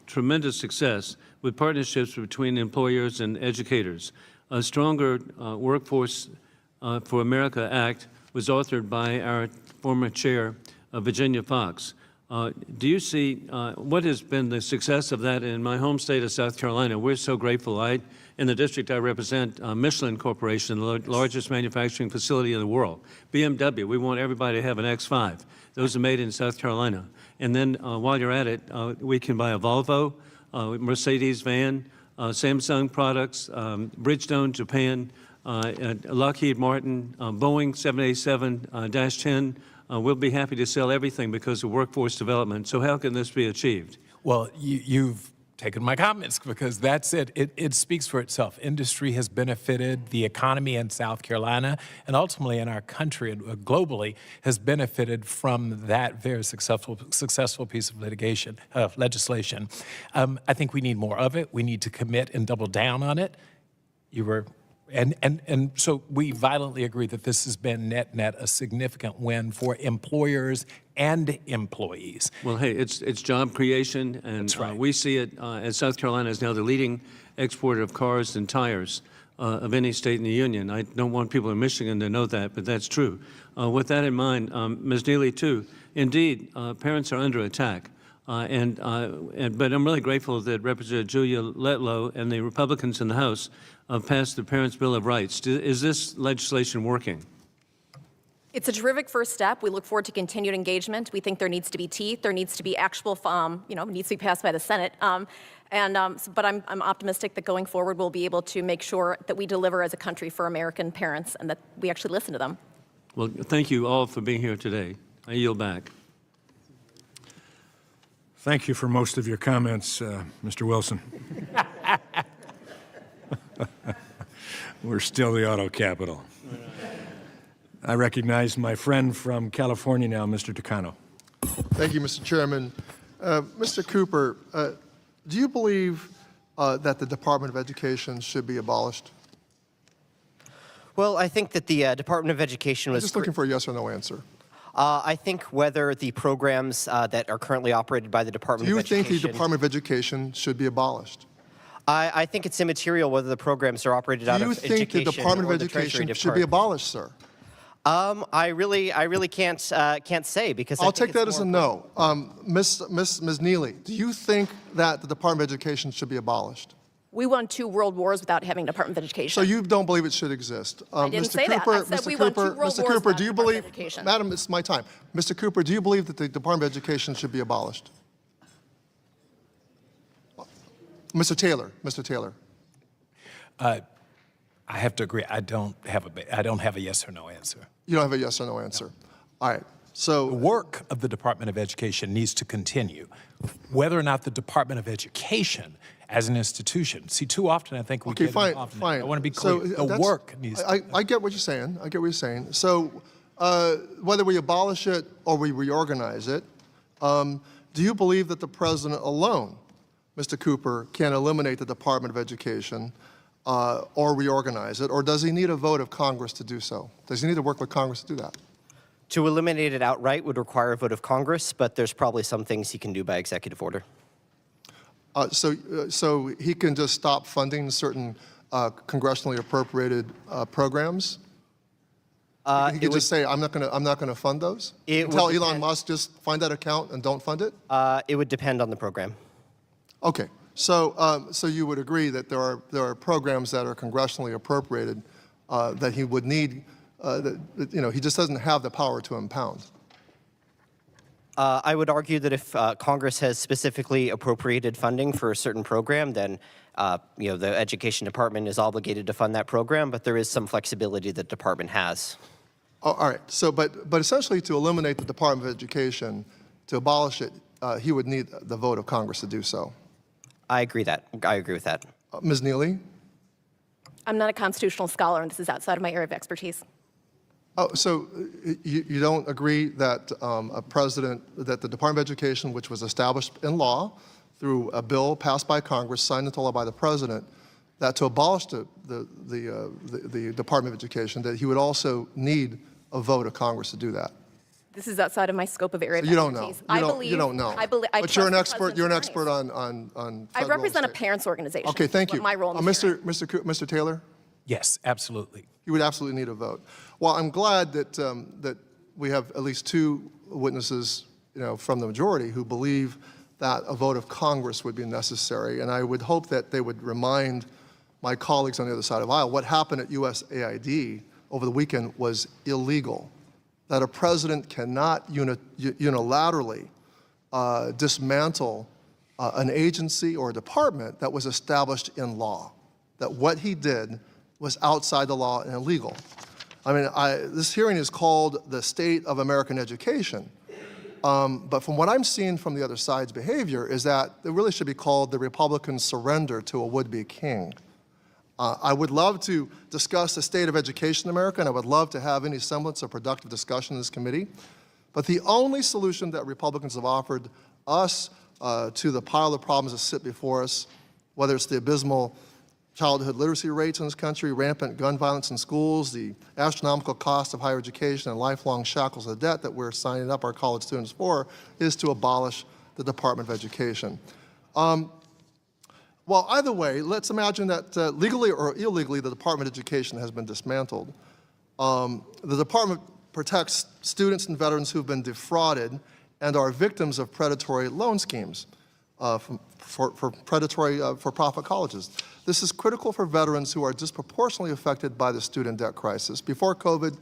tremendous success with partnerships between employers and educators. A stronger Workforce for America Act was authored by our former chair, Virginia Fox. Do you see what has been the success of that in my home state of South Carolina? We're so grateful. In the district I represent, Michelin Corporation, the largest manufacturing facility in the world. BMW, we want everybody to have an X5. Those are made in South Carolina. And then while you're at it, we can buy a Volvo, Mercedes van, Samsung products, Bridgestone, Japan, Lockheed Martin, Boeing 787-10. We'll be happy to sell everything because of workforce development. So how can this be achieved? Well, you've taken my comments because that's it. It speaks for itself. Industry has benefited, the economy in South Carolina, and ultimately in our country and globally has benefited from that very successful piece of legislation. I think we need more of it. We need to commit and double down on it. And so we violently agree that this has been net a significant win for employers and employees. Well, hey, it's job creation, and That's right. we see it as South Carolina is now the leading exporter of cars and tires of any state in the union. I don't want people in Michigan to know that, but that's true. With that in mind, Ms. Neely, too, indeed, parents are under attack. But I'm really grateful that Representative Julia Letlow and the Republicans in the House passed the Parents' Bill of Rights. Is this legislation working? It's a terrific first step. We look forward to continued engagement. We think there needs to be teeth. There needs to be actual, needs to be passed by the Senate. But I'm optimistic that going forward we'll be able to make sure that we deliver as a country for American parents and that we actually listen to them. Well, thank you all for being here today. I yield back. Thank you for most of your comments, Mr. Wilson. We're still the auto capital. I recognize my friend from California now, Mr. Tucano. Thank you, Mr. Chairman. Mr. Cooper, do you believe that the Department of Education should be abolished? Well, I think that the Department of Education was Just looking for a yes or no answer. I think whether the programs that are currently operated by the Department of Education... Do you think the Department of Education should be abolished? I think it's immaterial whether the programs are operated out of education or the Do you think the Department of Education should be abolished, sir? I really can't say because I'll take that as a no. Ms. Neely, do you think that the Department of Education should be abolished? We won 2 world wars without having a Department of Education. So you don't believe it should exist? I didn't say that. I said we won 2 world wars Mr. Cooper, without do you a Department believe, of Education. Madam, it's my time. Mr. Cooper, do you believe that the Department of Education should be abolished? Mr. Taylor. I have to agree. I don't have a yes or no answer. You don't have a yes or no answer. No. All right. So the work of the Department of Education needs to continue. Whether or not the Department of Education as an institution, see, too often I think we get involved in it. I want to be clear. So the work needs to I get what you're saying. I get what you're saying. So whether we abolish it or we reorganize it, do you believe that the president alone, Mr. Cooper, can eliminate the Department of Education or reorganize it, or does he need a vote of Congress to do so? Does he need to work with Congress to do that? To eliminate it outright would require a vote of Congress, but there's probably some things he can do by executive order. So he can just stop funding certain congressionally appropriated programs? He could just say, I'm not going to fund those? Tell Elon Musk, just find that account and don't fund it? It would depend on the program. Okay. So you would agree that there are programs that are congressionally appropriated that he would need, he just doesn't have the power to impound. I would argue that if Congress has specifically appropriated funding for a certain program, then the Education Department is obligated to fund that program, but there is some flexibility that the department has. Oh, all right. So, but essentially, to eliminate the Department of Education, to abolish it, he would need the vote of Congress to do so. I agree with that. Ms. Neely? I'm not a constitutional scholar, and this is outside of my area of expertise. Oh, so you don't agree that that the Department of Education, which was established in law through a bill passed by Congress, signed into law by the president, that to abolish the Department of Education, that he would also need a vote of Congress to do that? This is outside of my scope of area of You don't know. expertise. You don't know. But you're an expert. You're an expert on. I represent a parents' organization. Okay, thank you. My role in this hearing. Mr. Taylor. Yes, absolutely. You would absolutely need a vote. Well, I'm glad that that we have at least 2 witnesses, from the majority who believe that a vote of Congress would be necessary, and I would hope that they would remind my colleagues on the other side of the aisle what happened at USAID over the weekend was illegal. That a president cannot unilaterally dismantle an agency or a department that was established in law. That what he did was outside the law and illegal. I mean, this hearing is called the State of American Education. But from what I'm seeing from the other side's behavior is that it really should be called the Republican surrender to a would-be king. I would love to discuss the state of education in America, and I would love to have any semblance of productive discussion in this committee. But the only solution that Republicans have offered us to the pile of problems that sit before us, whether it's the abysmal childhood literacy rates in this country, rampant gun violence in schools, the astronomical cost of higher education, and lifelong shackles of debt that we're signing up our college students for, is to abolish the Department of Education. Well, either way, let's imagine that legally or illegally the Department of Education has been dismantled. The department protects students and veterans who've been defrauded and are victims of predatory loan schemes for predatory for-profit colleges. This is critical for veterans who are disproportionately affected by the student debt crisis. Before COVID,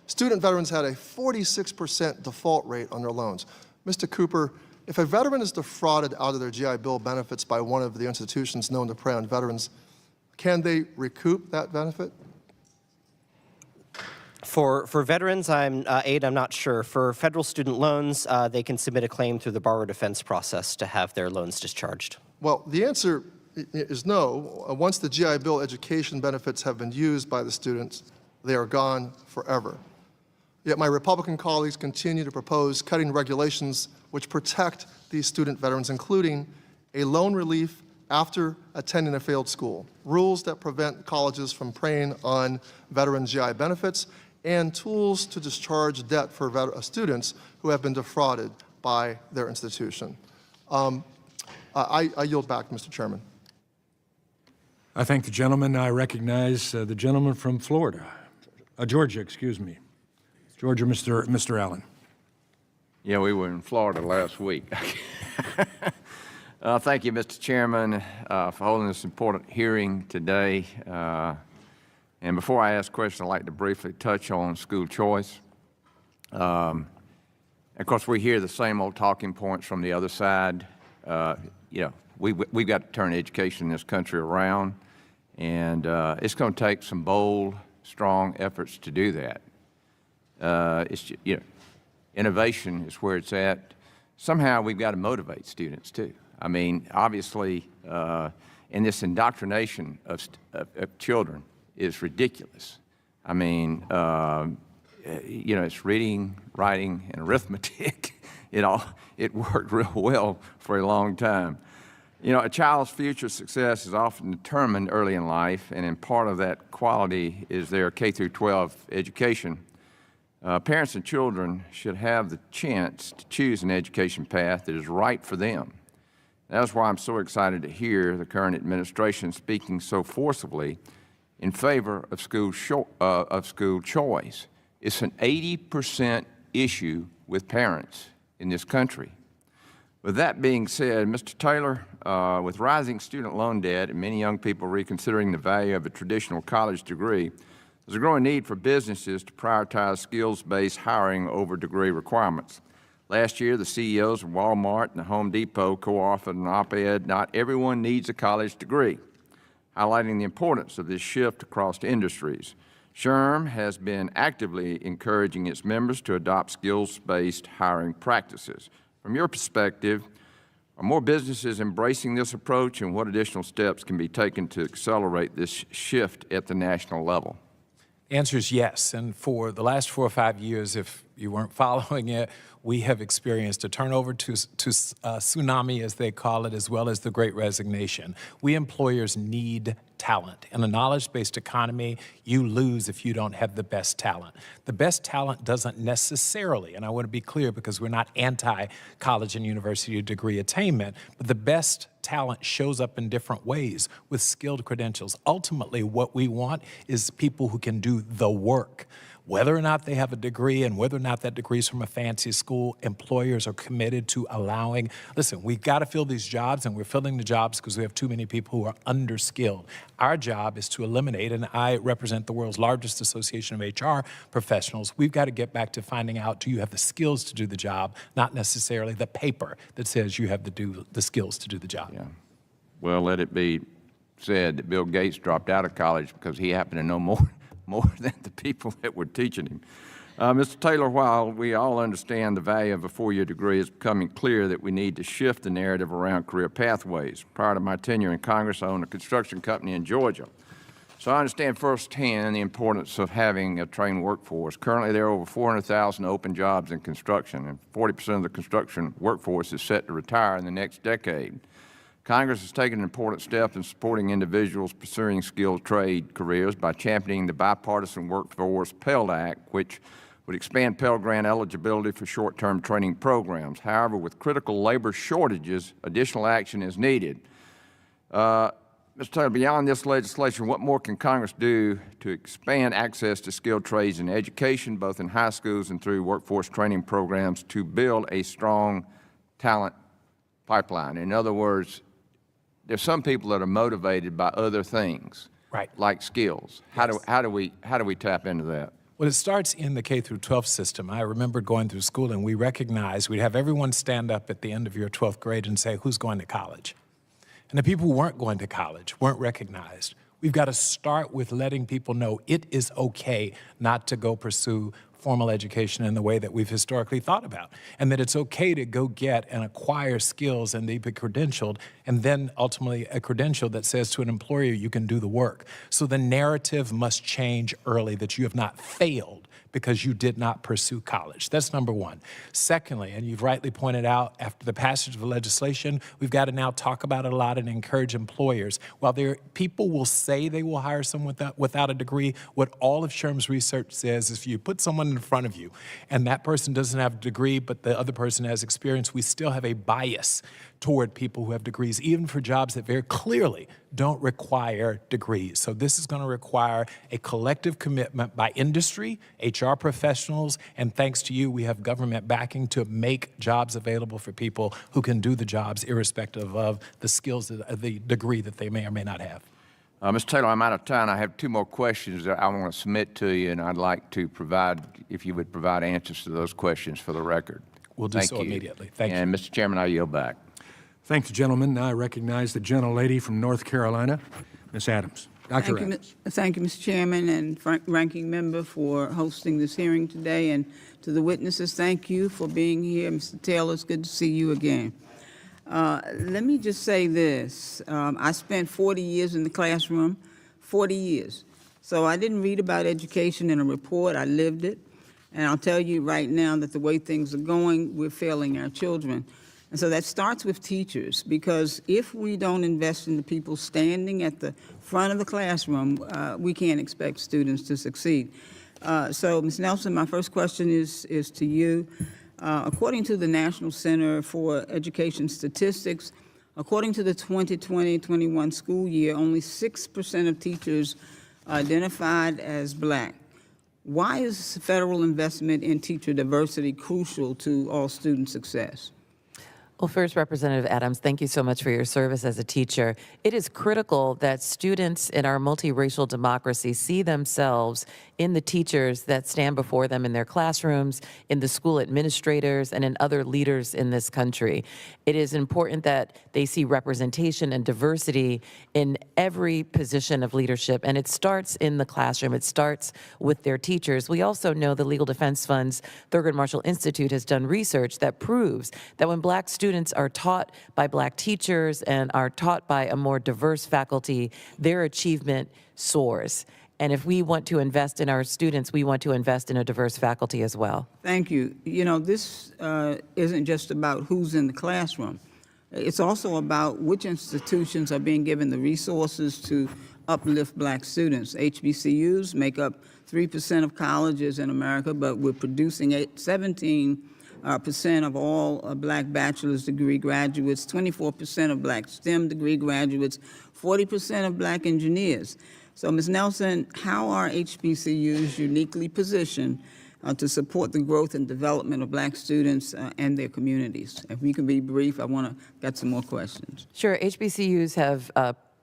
student veterans had a 46% default rate on their loans. Mr. Cooper, if a veteran is defrauded out of their GI Bill benefits by one of the institutions known to prey on veterans, can they recoup that benefit? For veterans, I'm not sure. For federal student loans, they can submit a claim through the borrower defense process to have their loans discharged. Well, the answer is no. Once the GI Bill education benefits have been used by the students, they are gone forever. Yet my Republican colleagues continue to propose cutting regulations which protect these student veterans, including a loan relief after attending a failed school, rules that prevent colleges from preying on veteran GI benefits, and tools to discharge debt for students who have been defrauded by their institution. I yield back, Mr. Chairman. I thank the gentleman. I recognize the gentleman from Florida, Georgia, excuse me. Georgia, Mr. Allen. Yeah, we were in Florida last week. Thank you, Mr. Chairman, for holding this important hearing today. And before I ask questions, I'd like to briefly touch on school choice. Of course, we hear the same old talking points from the other side. We've got to turn education in this country around, and it's going to take some bold, strong efforts to do that. Innovation is where it's at. Somehow we've got to motivate students too. I mean, obviously, in this indoctrination of children is ridiculous. I mean, it's reading, writing, and arithmetic. It worked real well for a long time. A child's future success is often determined early in life, and in part of that quality is their K through 12 education. Parents and children should have the chance to choose an education path that is right for them. That's why I'm so excited to hear the current administration speaking so forcibly in favor of school choice. It's an 80% issue with parents in this country. With that being said, Mr. Taylor, with rising student loan debt and many young people reconsidering the value of a traditional college degree, there's a growing need for businesses to prioritize skills-based hiring over degree requirements. Last year, the CEOs of Walmart and the Home Depot co-authored an op-ed, "Not Everyone Needs a College Degree," highlighting the importance of this shift across industries. SHRM has been actively encouraging its members to adopt skills-based hiring practices. From your perspective, are more businesses embracing this approach, and what additional steps can be taken to accelerate this shift at the national level? The answer is yes, and for the last 4 or 5 years, if you weren't following it, we have experienced a turnover to tsunami, as they call it, as well as the Great Resignation. We employers need talent. In a knowledge-based economy, you lose if you don't have the best talent. The best talent doesn't necessarily, and I want to be clear because we're not anti-college and university degree attainment, but the best talent shows up in different ways with skilled credentials. Ultimately, what we want is people who can do the work. Whether or not they have a degree and whether or not that degree is from a fancy school, employers are committed to allowing. Listen, we've got to fill these jobs, and we're filling the jobs because we have too many people who are underskilled. Our job is to eliminate, and I represent the world's largest association of HR professionals. We've got to get back to finding out, do you have the skills to do the job, not necessarily the paper that says you have the skills to do the job. Yeah. Well, let it be said that Bill Gates dropped out of college because he happened to know more than the people that were teaching him. Mr. Taylor, while we all understand the value of a four-year degree, it's becoming clear that we need to shift the narrative around career pathways. Prior to my tenure in Congress, I owned a construction company in Georgia. So I understand firsthand the importance of having a trained workforce. Currently, there are over 400,000 open jobs in construction, and 40% of the construction workforce is set to retire in the next decade. Congress has taken an important step in supporting individuals pursuing skilled trade careers by championing the bipartisan Workforce Pell Act, which would expand Pell Grant eligibility for short-term training programs. However, with critical labor shortages, additional action is needed. Mr. Taylor, beyond this legislation, what more can Congress do to expand access to skilled trades in education, both in high schools and through workforce training programs, to build a strong talent pipeline? In other words, there's some people that are motivated by other things, Right. like skills. Yes. How do we tap into that? Well, it starts in the K through 12 system. I remember going through school and we recognized we'd have everyone stand up at the end of your 12th grade and say, who's going to college? And the people who weren't going to college weren't recognized. We've got to start with letting people know it is okay not to go pursue formal education in the way that we've historically thought about, and that it's okay to go get and acquire skills and they be credentialed, and then ultimately a credential that says to an employer you can do the work. So the narrative must change early that you have not failed because you did not pursue college. That's number one. Secondly, and you've rightly pointed out, after the passage of the legislation, we've got to now talk about it a lot and encourage employers. While people will say they will hire someone without a degree, what all of SHRM's research says is if you put someone in front of you and that person doesn't have a degree but the other person has experience, we still have a bias toward people who have degrees, even for jobs that very clearly don't require degrees. So this is going to require a collective commitment by industry, HR professionals, and thanks to you, we have government backing to make jobs available for people who can do the jobs irrespective of the skills, the degree that they may or may not have. Mr. Taylor, I'm out of time. I have two more questions that I want to submit to you, and I'd like to provide, if you would provide answers to those questions for the record. We'll do Thank so you. immediately. Thank you. And Mr. Chairman, I yield back. Thank you, gentlemen. Now I recognize the gentlelady from North Carolina, Ms. Adams. Dr. Adams. Thank you, Mr. Chairman and Ranking Member, for hosting this hearing today. And to the witnesses, thank you for being here. Mr. Taylor, it's good to see you again. Let me just say this. I spent 40 years in the classroom, 40 years. So I didn't read about education in a report. I lived it. And I'll tell you right now that the way things are going, we're failing our children. And so that starts with teachers, because if we don't invest in the people standing at the front of the classroom, we can't expect students to succeed. So, Ms. Nelson, my first question is to you. According to the National Center for Education Statistics, according to the 2020-21 school year, only 6% of teachers identified as Black. Why is federal investment in teacher diversity crucial to all student success? Well, first, Representative Adams, thank you so much for your service as a teacher. It is critical that students in our multiracial democracy see themselves in the teachers that stand before them in their classrooms, in the school administrators, and in other leaders in this country. It is important that they see representation and diversity in every position of leadership, and it starts in the classroom. It starts with their teachers. We also know the Legal Defense Fund's Thurgood Marshall Institute has done research that proves that when Black students are taught by Black teachers and are taught by a more diverse faculty, their achievement soars. And if we want to invest in our students, we want to invest in a diverse faculty as well. Thank you. You know, this isn't just about who's in the classroom. It's also about which institutions are being given the resources to uplift Black students. HBCUs make up 3% of colleges in America, but we're producing 17% of all Black bachelor's degree graduates, 24% of Black STEM degree graduates, 40% of Black engineers. So, Ms. Nelson, how are HBCUs uniquely positioned to support the growth and development of Black students and their communities? If we can be brief, I want to get some more questions. Sure, HBCUs have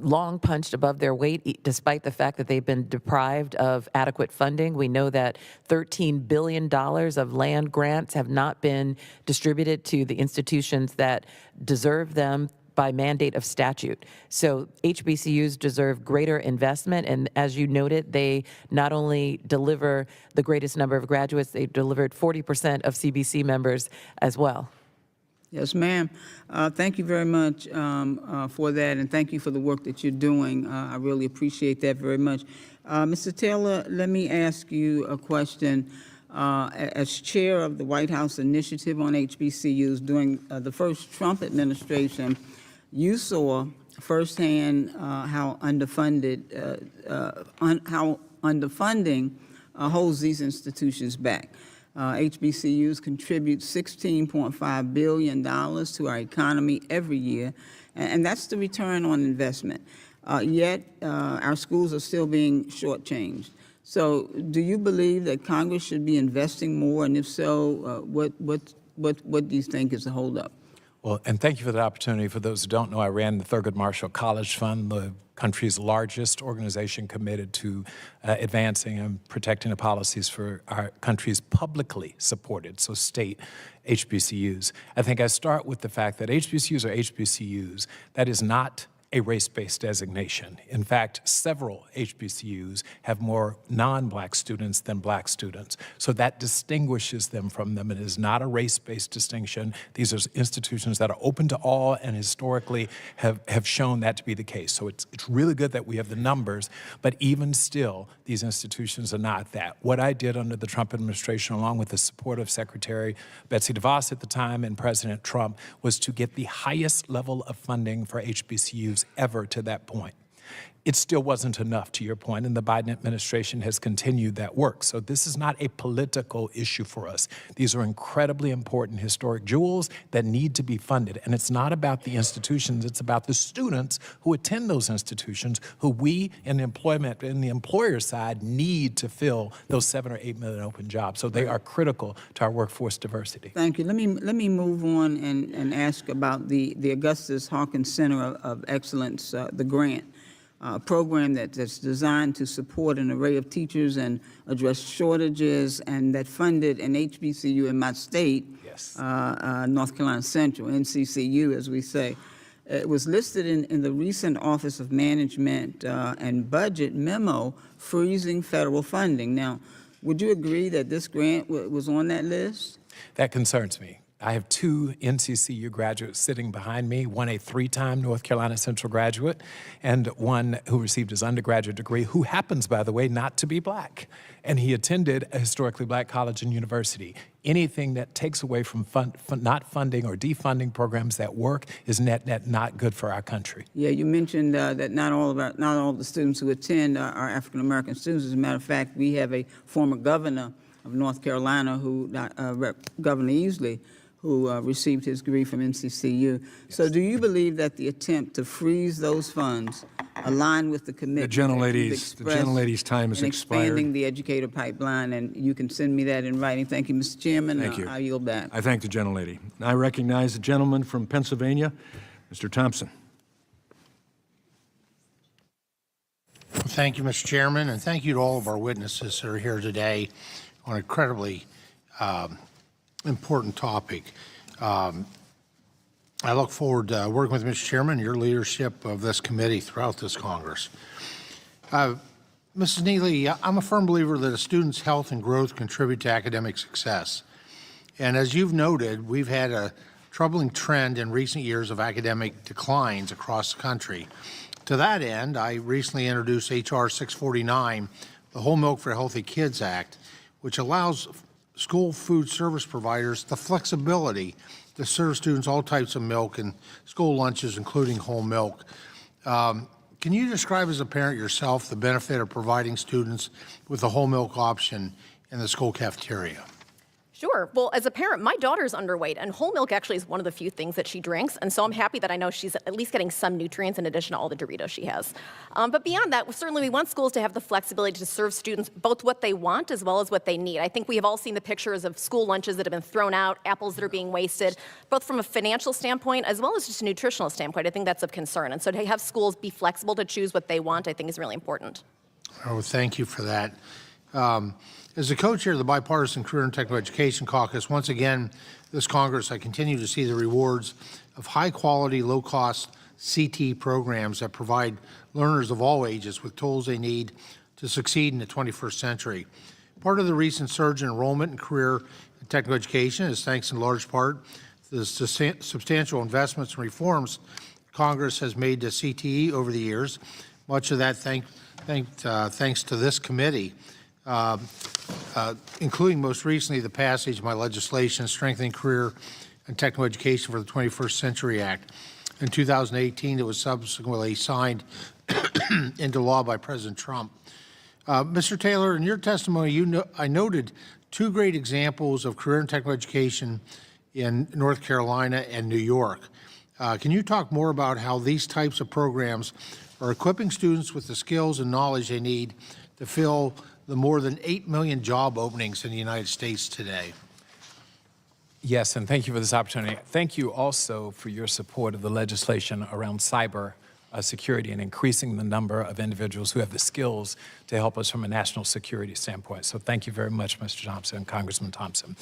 long punched above their weight, despite the fact that they've been deprived of adequate funding. We know that $13 billion of land grants have not been distributed to the institutions that deserve them. by mandate of statute. So HBCUs deserve greater investment, and as you noted, they not only deliver the greatest number of graduates, they delivered 40% of CBC members as well. Yes, ma'am. Thank you very much for that, and thank you for the work that you're doing. I really appreciate that very much. Mr. Taylor, let me ask you a question. As chair of the White House Initiative on HBCUs during the first Trump administration, you saw firsthand how underfunding holds these institutions back. HBCUs contribute $16.5 billion to our economy every year, and that's the return on investment. Yet, our schools are still being shortchanged. So, do you believe that Congress should be investing more, and if so, what do you think is the holdup? Well, and thank you for the opportunity. For those who don't know, I ran the Thurgood Marshall College Fund, the country's largest organization committed to advancing and protecting the policies for our country's publicly supported, so state HBCUs. I think I start with the fact that HBCUs are HBCUs. That is not a race-based designation. In fact, several HBCUs have more non-black students than black students. So that distinguishes them from them. It is not a race-based distinction. These are institutions that are open to all and historically have shown that to be the case. So it's really good that we have the numbers, but even still, these institutions are not that. What I did under the Trump administration, along with the support of Secretary Betsy DeVos at the time and President Trump, was to get the highest level of funding for HBCUs ever to that point. It still wasn't enough, to your point, and the Biden administration has continued that work. So this is not a political issue for us. These are incredibly important historic jewels that need to be funded. And it's not about the institutions, it's about the students who attend those institutions, who we in employment, in the employer side, need to fill those 7 or 8 million open jobs. So they are critical to our workforce diversity. Thank you. Let me move on and ask about the Augustus Hawkins Center of Excellence, the grant. A program that's designed to support an array of teachers and address shortages, and that funded an HBCU in my state, Yes. North Carolina Central, NCCU, as we say. It was listed in the recent Office of Management and Budget memo freezing federal funding. Now, would you agree that this grant was on that list? That concerns me. I have 2 NCCU graduates sitting behind me, one a 3-time North Carolina Central graduate, and one who received his undergraduate degree, who happens, by the way, not to be black. And he attended a historically black college and university. Anything that takes away from not funding or defunding programs that work is net not good for our country. Yeah, you mentioned that not all the students who attend are African American students. As a matter of fact, we have a former governor of North Carolina, Governor Easley, who received his degree from NCCU. Yes. So do you believe that the attempt to freeze those funds align with the commitment The gentlelady's time has expired. Expanding the educator pipeline? And you can send me that in writing. Thank you, Mr. Chairman. Thank you. I yield back. I thank the gentlelady. I recognize the gentleman from Pennsylvania, Mr. Thompson. Thank you, Mr. Chairman, and thank you to all of our witnesses that are here today on an incredibly important topic. I look forward to working with Mr. Chairman, your leadership of this committee throughout this Congress. Mrs. Neely, I'm a firm believer that a student's health and growth contribute to academic success. And as you've noted, we've had a troubling trend in recent years of academic declines across the country. To that end, I recently introduced H.R. 649, the Whole Milk for Healthy Kids Act, which allows school food service providers the flexibility to serve students all types of milk and school lunches, including whole milk. Can you describe as a parent yourself the benefit of providing students with a whole milk option in the school cafeteria? Sure. Well, as a parent, my daughter's underweight, and whole milk actually is one of the few things that she drinks, and so I'm happy that I know she's at least getting some nutrients in addition to all the Doritos she has. But beyond that, certainly we want schools to have the flexibility to serve students both what they want as well as what they need. I think we have all seen the pictures of school lunches that have been thrown out, apples that are being wasted, both from a financial standpoint as well as just a nutritional standpoint. I think that's of concern, and so to have schools be flexible to choose what they want, I think is really important. Oh, thank you for that. As the co-chair of the Bipartisan Career and Technical Education Caucus, once again, this Congress, I continue to see the rewards of high-quality, low-cost CT programs that provide learners of all ages with tools they need to succeed in the 21st century. Part of the recent surge in enrollment in career and technical education is thanks in large part to the substantial investments and reforms Congress has made to CTE over the years, much of that thanks to this committee, including most recently the passage of my legislation strengthening career and technical education for the 21st Century Act. In 2018, it was subsequently signed into law by President Trump. Mr. Taylor, in your testimony, I noted two great examples of career and technical education in North Carolina and New York. Can you talk more about how these types of programs are equipping students with the skills and knowledge they need to fill the more than 8 million job openings in the United States today? Yes, and thank you for this opportunity. Thank you also for your support of the legislation around cyber security and increasing the number of individuals who have the skills to help us from a national security standpoint. So thank you very much, Mr. Thompson, Congressman Thompson.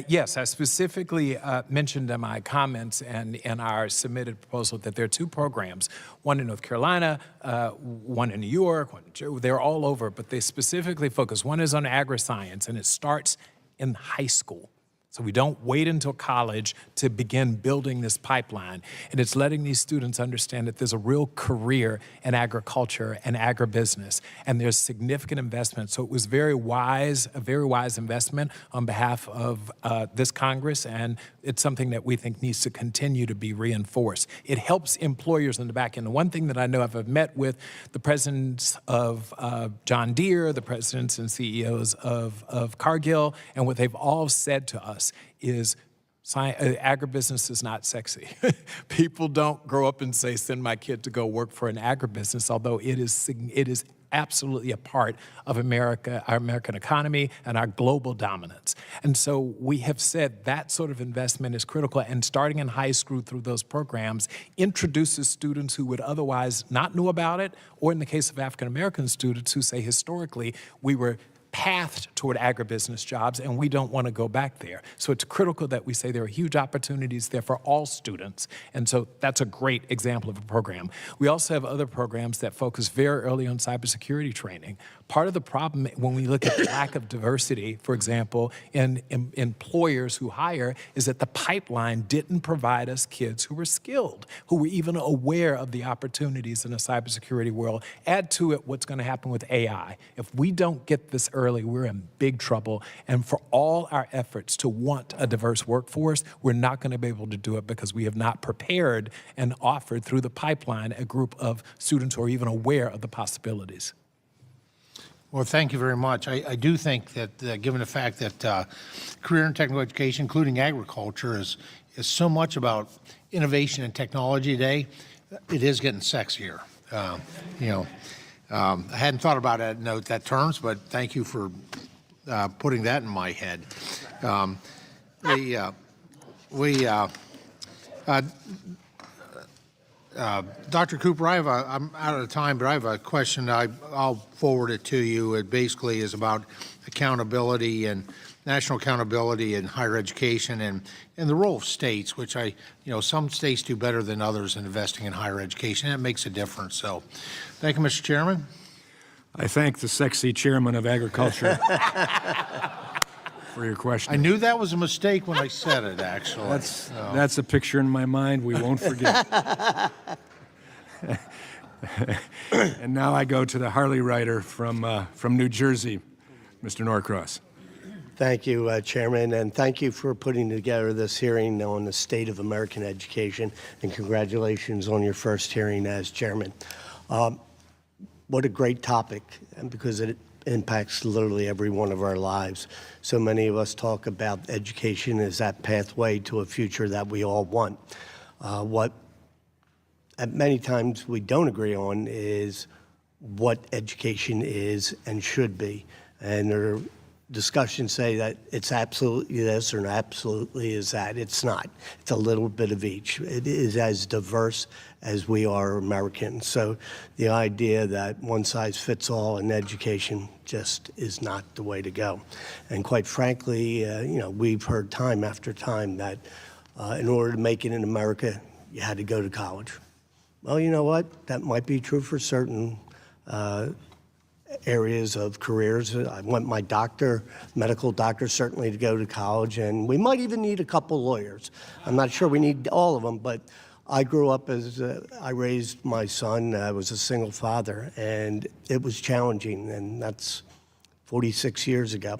Yes, I specifically mentioned in my comments and in our submitted proposal that there are two programs, one in North Carolina, one in New York, they're all over, but they specifically focus. One is on agri-science, and it starts in high school. So we don't wait until college to begin building this pipeline. And it's letting these students understand that there's a real career in agriculture and agribusiness, and there's significant investment. So it was a very wise investment on behalf of this Congress, and it's something that we think needs to continue to be reinforced. It helps employers in the back end. The one thing that I know I've met with the presidents of John Deere, the presidents and CEOs of Cargill, and what they've all said to us is agribusiness is not sexy. People don't grow up and say, send my kid to go work for an agribusiness, although it is absolutely a part of America, our American economy, and our global dominance. And so we have said that sort of investment is critical, and starting in high school through those programs introduces students who would otherwise not know about it, or in the case of African-American students who say historically we were pathed toward agribusiness jobs, and we don't want to go back there. So it's critical that we say there are huge opportunities there for all students, and so that's a great example of a program. We also have other programs that focus very early on cybersecurity training. Part of the problem when we look at the lack of diversity, for example, in employers who hire, is that the pipeline didn't provide us kids who were skilled, who were even aware of the opportunities in a cybersecurity world. Add to it what's going to happen with AI. If we don't get this early, we're in big trouble. And for all our efforts to want a diverse workforce, we're not going to be able to do it because we have not prepared and offered through the pipeline a group of students who are even aware of the possibilities. Well, thank you very much. I do think that given the fact that career and technical education, including agriculture, is so much about innovation and technology today, it is getting sexier. I hadn't thought about it in that terms, but thank you for putting that in my head. Dr. Cooper, I'm out of time, but I have a question. I'll forward it to you. It basically is about accountability and national accountability in higher education and the role of states, which some states do better than others in investing in higher education. That makes a difference. So thank you, Mr. Chairman. I thank the sexy chairman of agriculture for your question. I knew that was a mistake when I said it, actually. That's a picture in my mind we won't forget. And now I go to the Harley rider from New Jersey, Mr. Norcross. Thank you, Chairman, and thank you for putting together this hearing on the state of American education, and congratulations on your first hearing as chairman. What a great topic, and because it impacts literally every one of our lives. So many of us talk about education as that pathway to a future that we all want. What many times we don't agree on is what education is and should be. And there are discussions say that it's absolutely this or absolutely is that. It's not. It's a little bit of each. It is as diverse as we are Americans. So the idea that one size fits all in education just is not the way to go. And quite frankly, we've heard time after time that in order to make it in America, you had to go to college. Well, you know what? That might be true for certain areas of careers. I want my medical doctor, certainly to go to college, and we might even need a couple lawyers. I'm not sure we need all of them, but I grew up as, I raised my son, I was a single father, and it was challenging, and that's 46 years ago.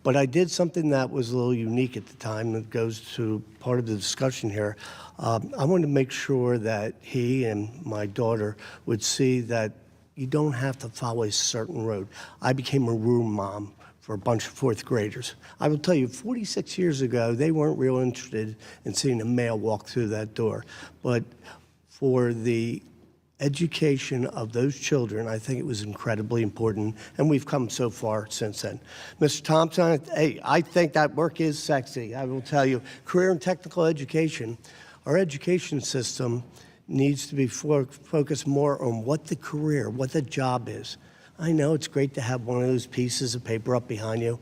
But I did something that was a little unique at the time that goes to part of the discussion here. I wanted to make sure that he and my daughter would see that you don't have to follow a certain road. I became a room mom for a bunch of fourth graders. I will tell you, 46 years ago, they weren't real interested in seeing a male walk through that door. But for the education of those children, I think it was incredibly important, and we've come so far since then. Mr. Thompson, hey, I think that work is sexy. I will tell you, career and technical education, our education system needs to be focused more on what the career, what the job is. I know it's great to have one of those pieces of paper up behind you,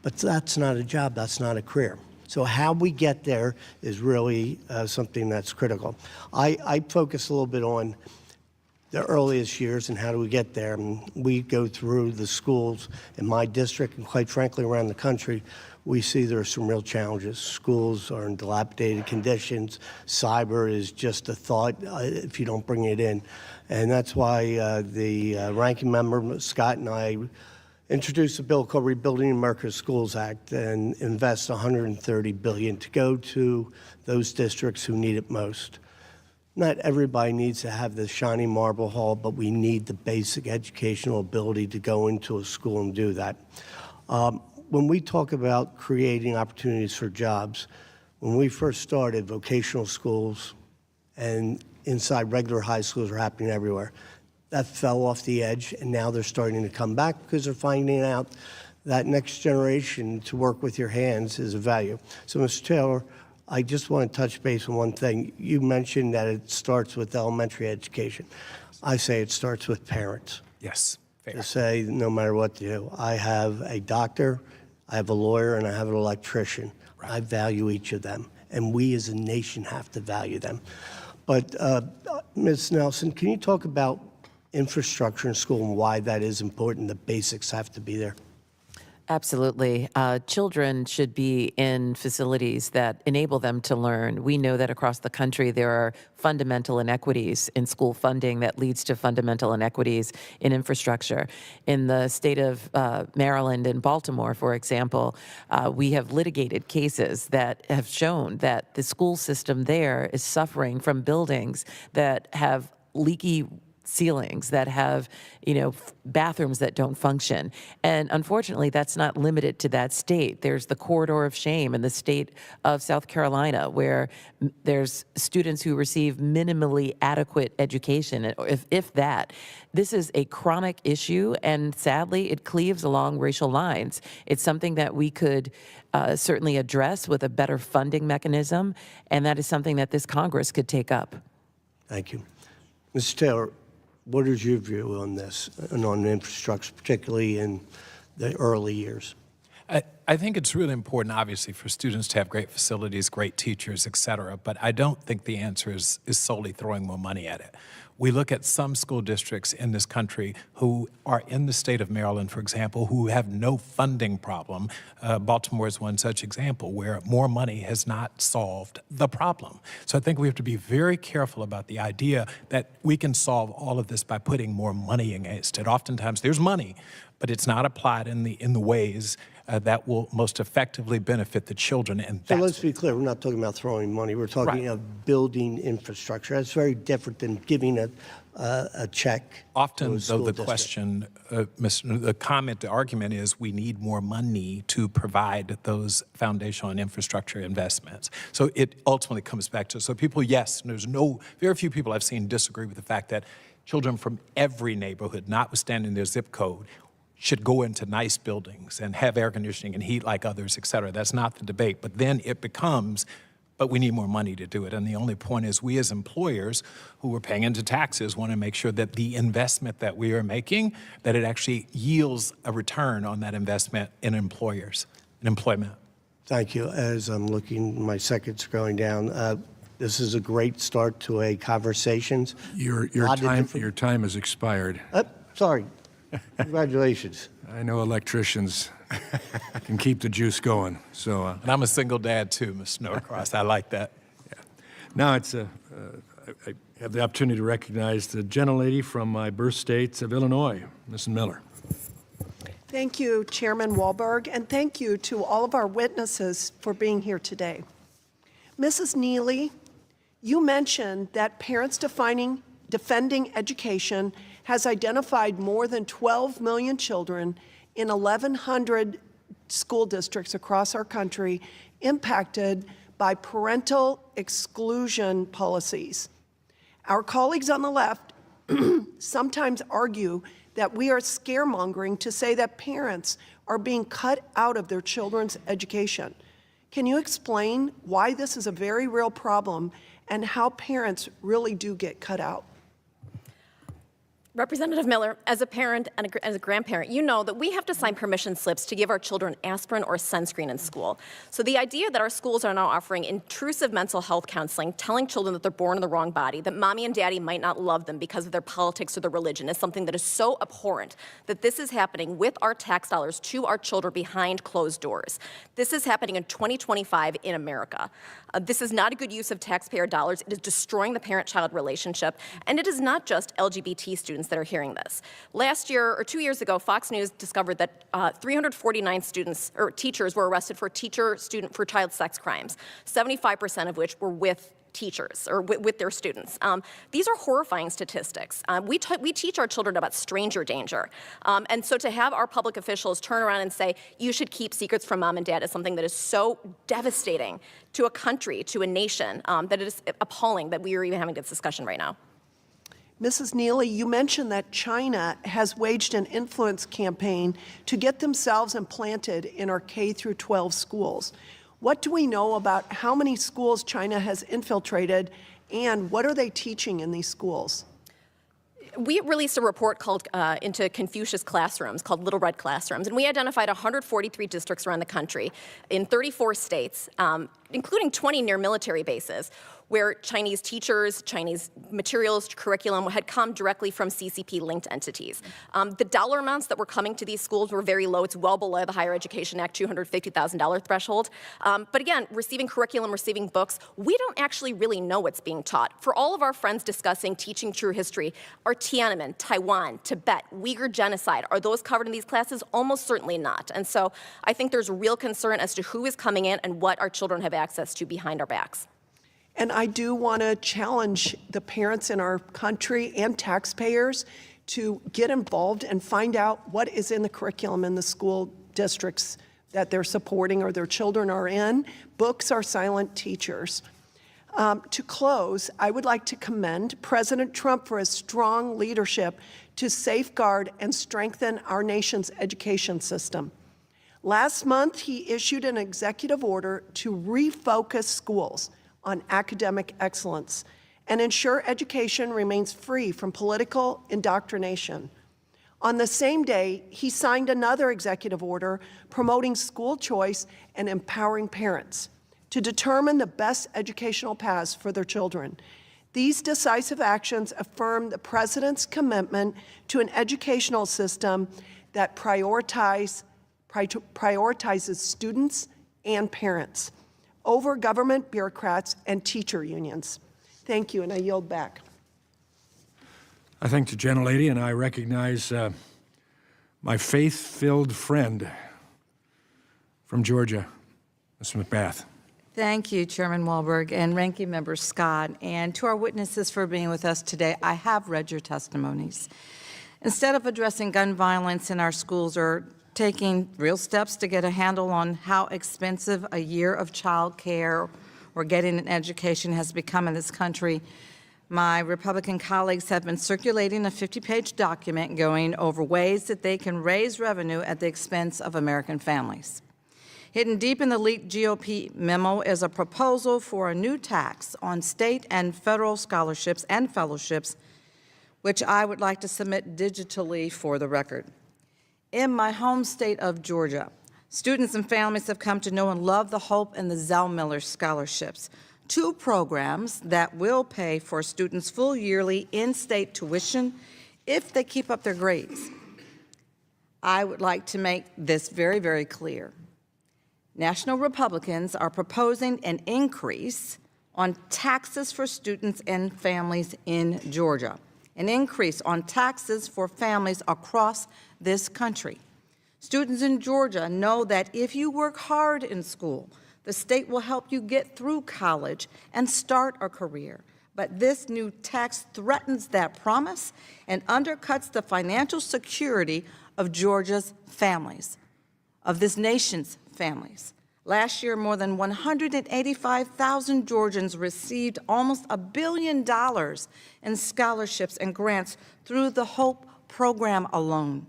but that's not a job, that's not a career. So how we get there is really something that's critical. I focus a little bit on the earliest years and how do we get there. And we go through the schools in my district and quite frankly around the country. We see there are some real challenges. Schools are in dilapidated conditions. Cyber is just a thought if you don't bring it in. And that's why the ranking member, Scott, and I introduced a bill called Rebuilding America's Schools Act and invest $130 billion to go to those districts who need it most. Not everybody needs to have the shiny marble hall, but we need the basic educational ability to go into a school and do that. When we talk about creating opportunities for jobs, when we first started, vocational schools and inside regular high schools are happening everywhere. That fell off the edge, and now they're starting to come back because they're finding out that next generation to work with your hands is a value. So, Mr. Taylor, I just want to touch base on one thing. You mentioned that it starts with elementary education. I say it starts with parents. Yes, fair. To say no matter what to do. I have a doctor, I have a lawyer, and I have an electrician. Right. I value each of them, and we as a nation have to value them. But Ms. Nelson, can you talk about infrastructure in school and why that is important? The basics have to be there. Absolutely. Children should be in facilities that enable them to learn. We know that across the country there are fundamental inequities in school funding that leads to fundamental inequities in infrastructure. In the state of Maryland and Baltimore, for example, we have litigated cases that have shown that the school system there is suffering from buildings that have leaky ceilings, that have, bathrooms that don't function. And unfortunately, that's not limited to that state. There's the corridor of shame in the state of South Carolina, where there's students who receive minimally adequate education, if that. This is a chronic issue, and sadly, it cleaves along racial lines. It's something that we could certainly address with a better funding mechanism, and that is something that this Congress could take up. Thank you. Mr. Taylor, what is your view on this and on infrastructure, particularly in the early years? I think it's really important, obviously, for students to have great facilities, great teachers, et cetera, but I don't think the answer is solely throwing more money at it. We look at some school districts in this country who are in the state of Maryland, for example, who have no funding problem. Baltimore is one such example where more money has not solved the problem. So I think we have to be very careful about the idea that we can solve all of this by putting more money against it. Oftentimes there's money, but it's not applied in the ways that will most effectively benefit the children. And so let's be clear, we're not talking about throwing money. We're talking about building infrastructure. That's very different than giving a check. Often, though, the question, the comment, the argument is we need more money to provide those foundational and infrastructure investments. So it ultimately comes back to, so people, yes, there's very few people I've seen disagree with the fact that children from every neighborhood, notwithstanding their zip code, should go into nice buildings and have air conditioning and heat like others, et cetera. That's not the debate. But then it becomes, but we need more money to do it. And the only point is we as employers who are paying into taxes want to make sure that the investment that we are making, that it actually yields a return on that investment in employers, in employment. Thank you. As I'm looking, my seconds are going down. This is a great start to a conversations. Your time has expired. Sorry. Congratulations. I know electricians can keep the juice going. So, And I'm a single dad too, Ms. Norcross. I like that. now I have the opportunity to recognize the gentlelady from my birth state of Illinois, Mrs. Miller. Thank you, Chairman Walberg, and thank you to all of our witnesses for being here today. Mrs. Neely, you mentioned that Parents Defending Education has identified more than 12 million children in 1,100 school districts across our country impacted by parental exclusion policies. Our colleagues on the left sometimes argue that we are scaremongering to say that parents are being cut out of their children's education. Can you explain why this is a very real problem and how parents really do get cut out? Representative Miller, as a parent and as a grandparent, you know that we have to sign permission slips to give our children aspirin or sunscreen in school. So the idea that our schools are now offering intrusive mental health counseling, telling children that they're born in the wrong body, that mommy and daddy might not love them because of their politics or their religion, is something that is so abhorrent that this is happening with our tax dollars to our children behind closed doors. This is happening in 2025 in America. This is not a good use of taxpayer dollars. It is destroying the parent-child relationship, and it is not just LGBT students that are hearing this. Last year, or 2 years ago, Fox News discovered that 349 students or teachers were arrested for child sex crimes, 75% of which were with teachers or with their students. These are horrifying statistics. We teach our children about stranger danger. And so to have our public officials turn around and say, you should keep secrets from mom and dad is something that is so devastating to a country, to a nation, that it is appalling that we are even having this discussion right now. Mrs. Neely, you mentioned that China has waged an influence campaign to get themselves implanted in our K through 12 schools. What do we know about how many schools China has infiltrated, and what are they teaching in these schools? We released a report called Into Confucius Classrooms, called Little Red Classrooms, and we identified 143 districts around the country in 34 states, including 20 near military bases, where Chinese teachers, Chinese materials, curriculum had come directly from CCP-linked entities. The dollar amounts that were coming to these schools were very low. It's well below the Higher Education Act $250,000 threshold. But again, receiving curriculum, receiving books, we don't actually really know what's being taught. For all of our friends discussing teaching true history, are Tiananmen, Taiwan, Tibet, Uyghur genocide, are those covered in these classes? Almost certainly not. And so I think there's real concern as to who is coming in and what our children have access to behind our backs. And I do want to challenge the parents in our country and taxpayers to get involved and find out what is in the curriculum in the school districts that they're supporting or their children are in. Books are silent teachers. To close, I would like to commend President Trump for his strong leadership to safeguard and strengthen our nation's education system. Last month, he issued an executive order to refocus schools on academic excellence and ensure education remains free from political indoctrination. On the same day, he signed another executive order promoting school choice and empowering parents to determine the best educational paths for their children. These decisive actions affirm the President's commitment to an educational system that prioritizes students and parents over government bureaucrats and teacher unions. Thank you, and I yield back. I thank the gentlelady, and I recognize my faith-filled friend from Georgia, Ms. McBath. Thank you, Chairman Walberg and Ranking Member Scott, and to our witnesses for being with us today. I have read your testimonies. Instead of addressing gun violence in our schools or taking real steps to get a handle on how expensive a year of child care or getting an education has become in this country, my Republican colleagues have been circulating a 50-page document going over ways that they can raise revenue at the expense of American families. Hidden deep in the leaked GOP memo is a proposal for a new tax on state and federal scholarships and fellowships, which I would like to submit digitally for the record. In my home state of Georgia, students and families have come to know and love the Hope and the Zell Miller scholarships. 2 programs that will pay for students' full yearly in-state tuition if they keep up their grades. I would like to make this very, very clear. National Republicans are proposing an increase on taxes for students and families in Georgia, an increase on taxes for families across this country. Students in Georgia know that if you work hard in school, the state will help you get through college and start a career. But this new tax threatens that promise and undercuts the financial security of Georgia's families, of this nation's families. Last year, more than 185,000 Georgians received almost $1 billion in scholarships and grants through the HOPE program alone.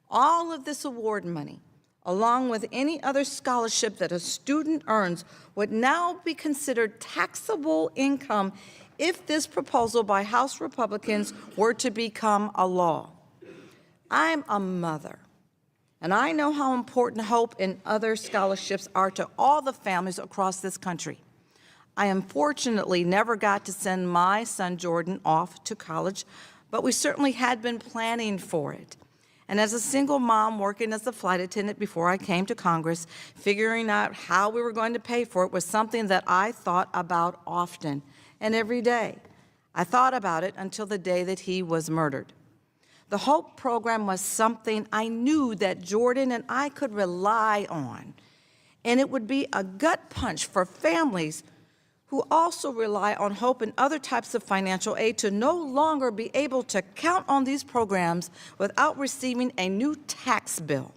All of this award money, along with any other scholarship that a student earns, would now be considered taxable income if this proposal by House Republicans were to become a law. I'm a mother, and I know how important HOPE and other scholarships are to all the families across this country. I unfortunately never got to send my son Jordan off to college, but we certainly had been planning for it. And as a single mom working as a flight attendant before I came to Congress, figuring out how we were going to pay for it was something that I thought about often and every day. I thought about it until the day that he was murdered. The HOPE program was something I knew that Jordan and I could rely on, and it would be a gut punch for families who also rely on HOPE and other types of financial aid to no longer be able to count on these programs without receiving a new tax bill.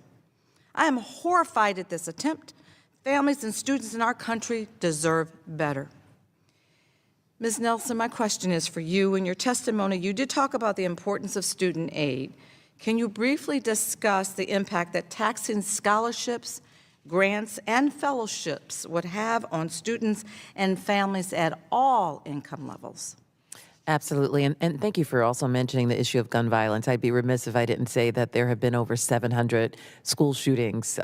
I am horrified at this attempt. Families and students in our country deserve better. Ms. Nelson, my question is for you. In your testimony, you did talk about the importance of student aid. Can you briefly discuss the impact that taxing scholarships, grants, and fellowships would have on students and families at all income levels? Absolutely, and thank you for also mentioning the issue of gun violence. I'd be remiss if I didn't say that there have been over 700 school shootings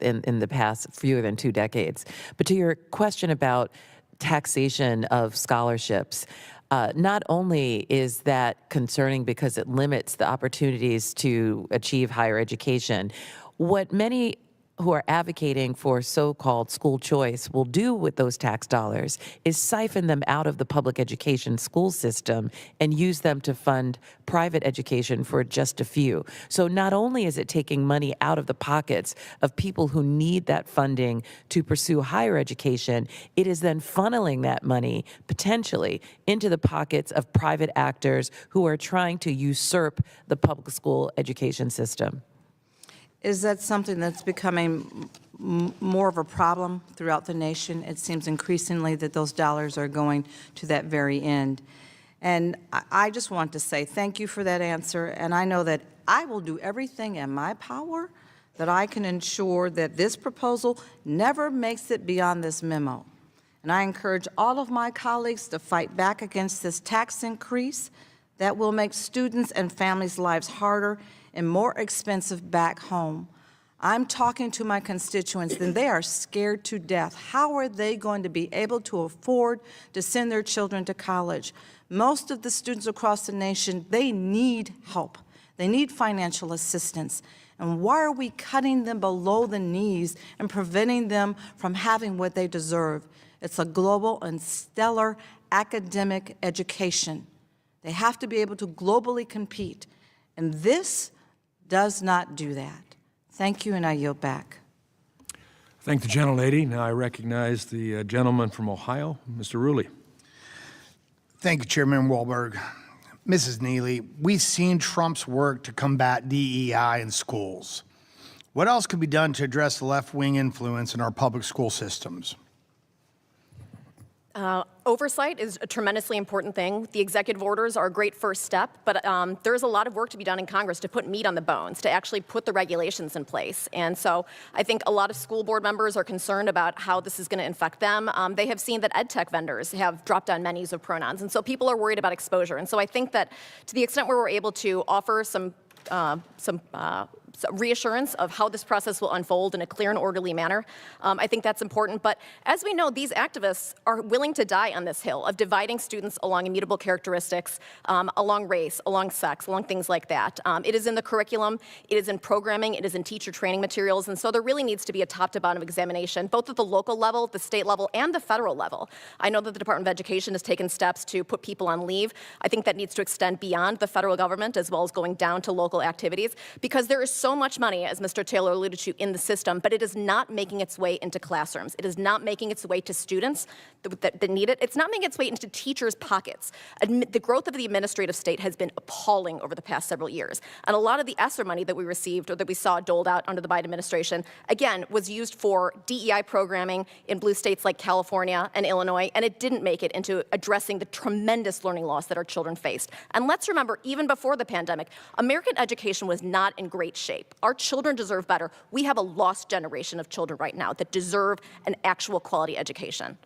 in the past fewer than 2 decades. But to your question about taxation of scholarships, not only is that concerning because it limits the opportunities to achieve higher education, what many who are advocating for so-called school choice will do with those tax dollars is siphon them out of the public education school system and use them to fund private education for just a few. So not only is it taking money out of the pockets of people who need that funding to pursue higher education, it is then funneling that money potentially into the pockets of private actors who are trying to usurp the public school education system. Is that something that's becoming more of a problem throughout the nation? It seems increasingly that those dollars are going to that very end. And I just want to say thank you for that answer, and I know that I will do everything in my power that I can ensure that this proposal never makes it beyond this memo. And I encourage all of my colleagues to fight back against this tax increase that will make students and families' lives harder and more expensive back home. I'm talking to my constituents, and they are scared to death. How are they going to be able to afford to send their children to college? Most of the students across the nation, they need help. They need financial assistance. And why are we cutting them below the knees and preventing them from having what they deserve? It's a global and stellar academic education. They have to be able to globally compete. And this does not do that. Thank you, and I yield back. Thank the gentlelady. Now I recognize the gentleman from Ohio, Mr. Rulli. Thank you, Chairman Wahlberg. Mrs. Neely, we've seen Trump's work to combat DEI in schools. What else could be done to address the left-wing influence in our public school systems? Oversight is a tremendously important thing. The executive orders are a great first step, but there's a lot of work to be done in Congress to put meat on the bones, to actually put the regulations in place. And so I think a lot of school board members are concerned about how this is going to affect them. They have seen that ed tech vendors have dropped down menus of pronouns, and so people are worried about exposure. And so I think that to the extent where we're able to offer some reassurance of how this process will unfold in a clear and orderly manner. I think that's important. But as we know, these activists are willing to die on this hill of dividing students along immutable characteristics, along race, along sex, along things like that. It is in the curriculum, it is in programming, it is in teacher training materials, and so there really needs to be a top-to-bottom examination, both at the local level, the state level, and the federal level. I know that the Department of Education has taken steps to put people on leave. I think that needs to extend beyond the federal government as well as going down to local activities, because there is so much money, as Mr. Taylor alluded to, in the system, but it is not making its way into classrooms. It is not making its way to students that need it. It's not making its way into teachers' pockets. The growth of the administrative state has been appalling over the past several years. And a lot of the ESSER money that we received or that we saw doled out under the Biden administration, again, was used for DEI programming in blue states like California and Illinois, and it didn't make it into addressing the tremendous learning loss that our children faced. And let's remember, even before the pandemic, American education was not in great shape. Our children deserve better. We have a lost generation of children right now that deserve an actual quality education.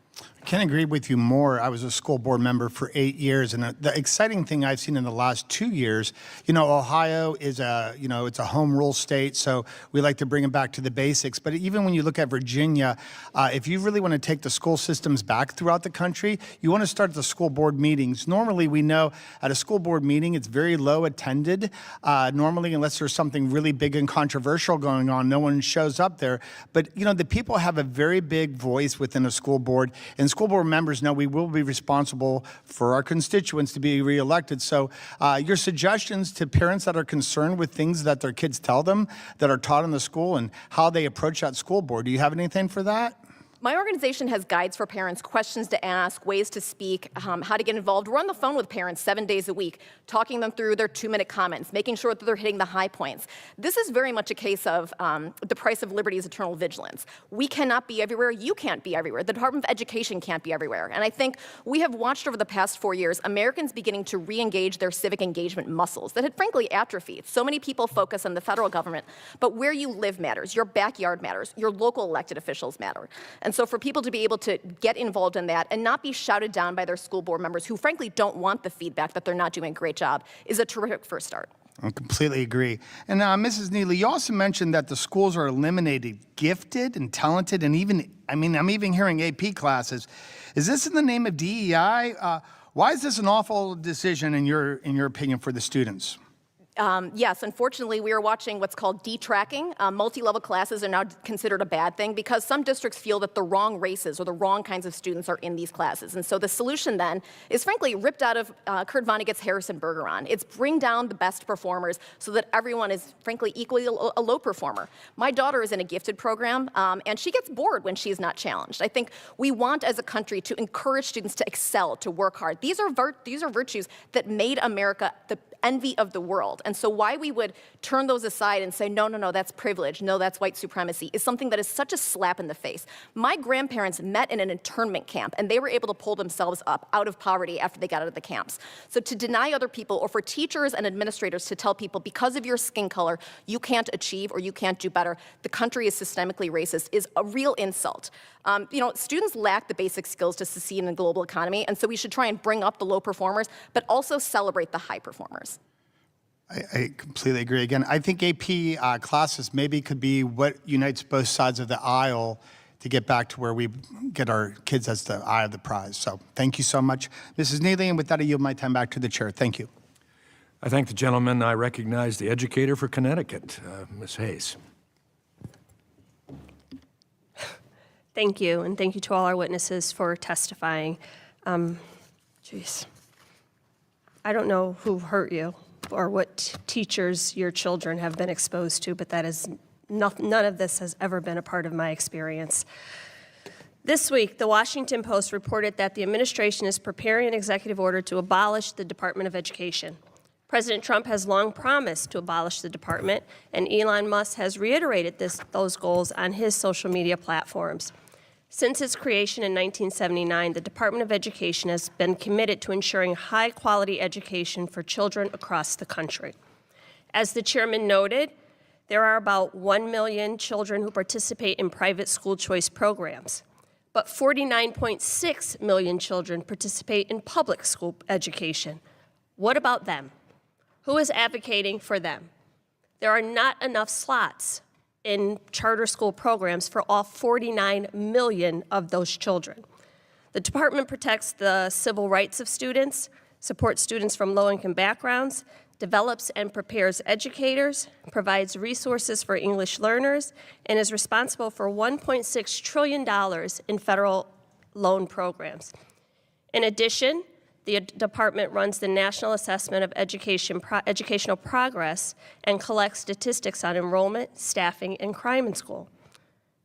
I can't agree with you more. I was a school board member for 8 years, and the exciting thing I've seen in the last 2 years, Ohio is it's a home rule state, so we like to bring it back to the basics. But even when you look at Virginia, if you really want to take the school systems back throughout the country, you want to start at the school board meetings. Normally, we know at a school board meeting, it's very low attended. Normally, unless there's something really big and controversial going on, no one shows up there. But, the people have a very big voice within a school board. And school board members know we will be responsible for our constituents to be reelected. So your suggestions to parents that are concerned with things that their kids tell them that are taught in the school and how they approach that school board, do you have anything for that? My organization has guides for parents, questions to ask, ways to speak, how to get involved. We're on the phone with parents 7 days a week, talking them through their 2-minute comments, making sure that they're hitting the high points. This is very much a case of the price of liberty is eternal vigilance. We cannot be everywhere. You can't be everywhere. The Department of Education can't be everywhere. And I think we have watched over the past 4 years Americans beginning to re-engage their civic engagement muscles that had frankly atrophied. So many people focus on the federal government, but where you live matters. Your backyard matters. Your local elected officials matter. And so for people to be able to get involved in that and not be shouted down by their school board members who frankly don't want the feedback that they're not doing a great job is a terrific first start. I completely agree. And Mrs. Neely, you also mentioned that the schools are eliminating gifted and talented and even, I'm even hearing AP classes. Is this in the name of DEI? Why is this an awful decision in your opinion for the students? Yes, unfortunately, we are watching what's called detracking. Multi-level classes are now considered a bad thing because some districts feel that the wrong races or the wrong kinds of students are in these classes. And so the solution then is frankly ripped out of Kurt Vonnegut's Harrison Bergeron. It's bring down the best performers so that everyone is frankly equally a low performer. My daughter is in a gifted program, and she gets bored when she's not challenged. I think we want as a country to encourage students to excel, to work hard. These are virtues that made America the envy of the world. And so why we would turn those aside and say, no, that's privilege, no, that's white supremacy, is something that is such a slap in the face. My grandparents met in an internment camp, and they were able to pull themselves up out of poverty after they got out of the camps. So to deny other people, or for teachers and administrators to tell people, because of your skin color, you can't achieve or you can't do better, the country is systemically racist, is a real insult. Students lack the basic skills to succeed in a global economy, and so we should try and bring up the low performers, but also celebrate the high performers. I completely agree. Again, I think AP classes maybe could be what unites both sides of the aisle to get back to where we get our kids as the eye of the prize. So thank you so much, Mrs. Neely, and with that, I yield my time back to the chair. Thank you. I thank the gentleman. I recognize the educator for Connecticut, Ms. Hayes. Thank you, and thank you to all our witnesses for testifying. I don't know who hurt you or what teachers your children have been exposed to, but that is none of this has ever been a part of my experience. This week, the Washington Post reported that the administration is preparing an executive order to abolish the Department of Education. President Trump has long promised to abolish the department, and Elon Musk has reiterated those goals on his social media platforms. Since its creation in 1979, the Department of Education has been committed to ensuring high-quality education for children across the country. As the chairman noted, there are about 1 million children who participate in private school choice programs, but 49.6 million children participate in public school education. What about them? Who is advocating for them? There are not enough slots in charter school programs for all 49 million of those children. The department protects the civil rights of students, supports students from low-income backgrounds, develops and prepares educators, provides resources for English learners, and is responsible for $1.6 trillion in federal loan programs. In addition, the department runs the National Assessment of Educational Progress and collects statistics on enrollment, staffing, and crime in school.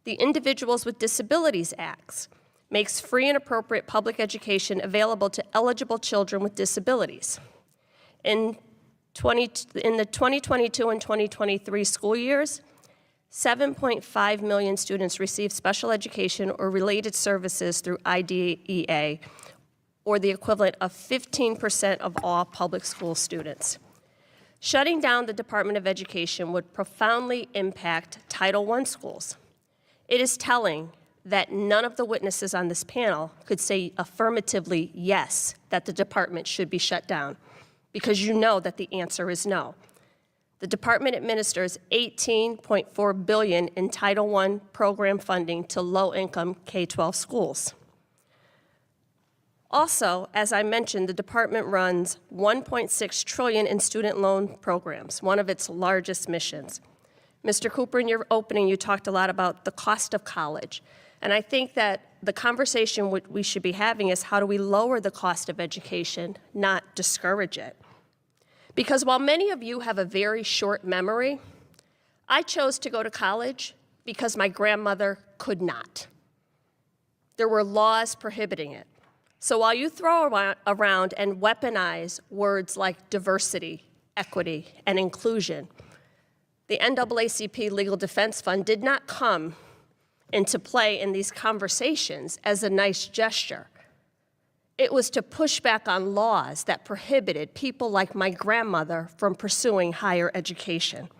The Individuals with Disabilities Act makes free and appropriate public education available to eligible children with disabilities. In the 2022 and 2023 school years, 7.5 million students received special education or related services through IDEA, or the equivalent of 15% of all public school students. Shutting down the Department of Education would profoundly impact Title I schools. It is telling that none of the witnesses on this panel could say affirmatively yes, that the department should be shut down, because you know that the answer is no. The department administers $18.4 billion in Title I program funding to low-income K-12 schools. Also, as I mentioned, the department runs $1.6 trillion in student loan programs, one of its largest missions. Mr. Cooper, in your opening, you talked a lot about the cost of college. And I think that the conversation we should be having is how do we lower the cost of education, not discourage it. Because while many of you have a very short memory, I chose to go to college because my grandmother could not. There were laws prohibiting it. So while you throw around and weaponize words like diversity, equity, and inclusion, the NAACP Legal Defense Fund did not come into play in these conversations as a nice gesture. It was to push back on laws that prohibited people like my grandmother from pursuing higher education.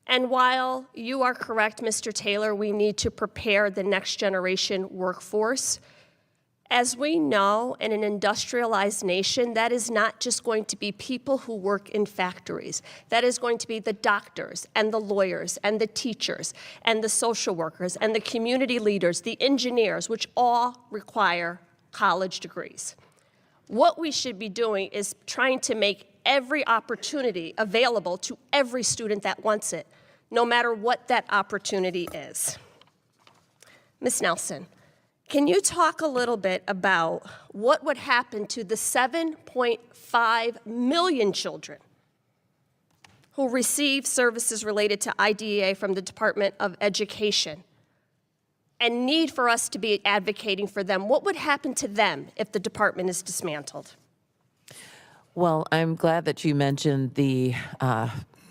And while you are correct, Mr. Taylor, we need to prepare the next generation workforce. As we know, in an industrialized nation, that is not just going to be people who work in factories. That is going to be the doctors and the lawyers and the teachers and the social workers and the community leaders, the engineers, which all require college degrees. What we should be doing is trying to make every opportunity available to every student that wants it, no matter what that opportunity is. Ms. Nelson, can you talk a little bit about what would happen to the 7.5 million children who receive services related to IDEA from the Department of Education and need for us to be advocating for them? What would happen to them if the department is dismantled? Well, I'm glad that you mentioned the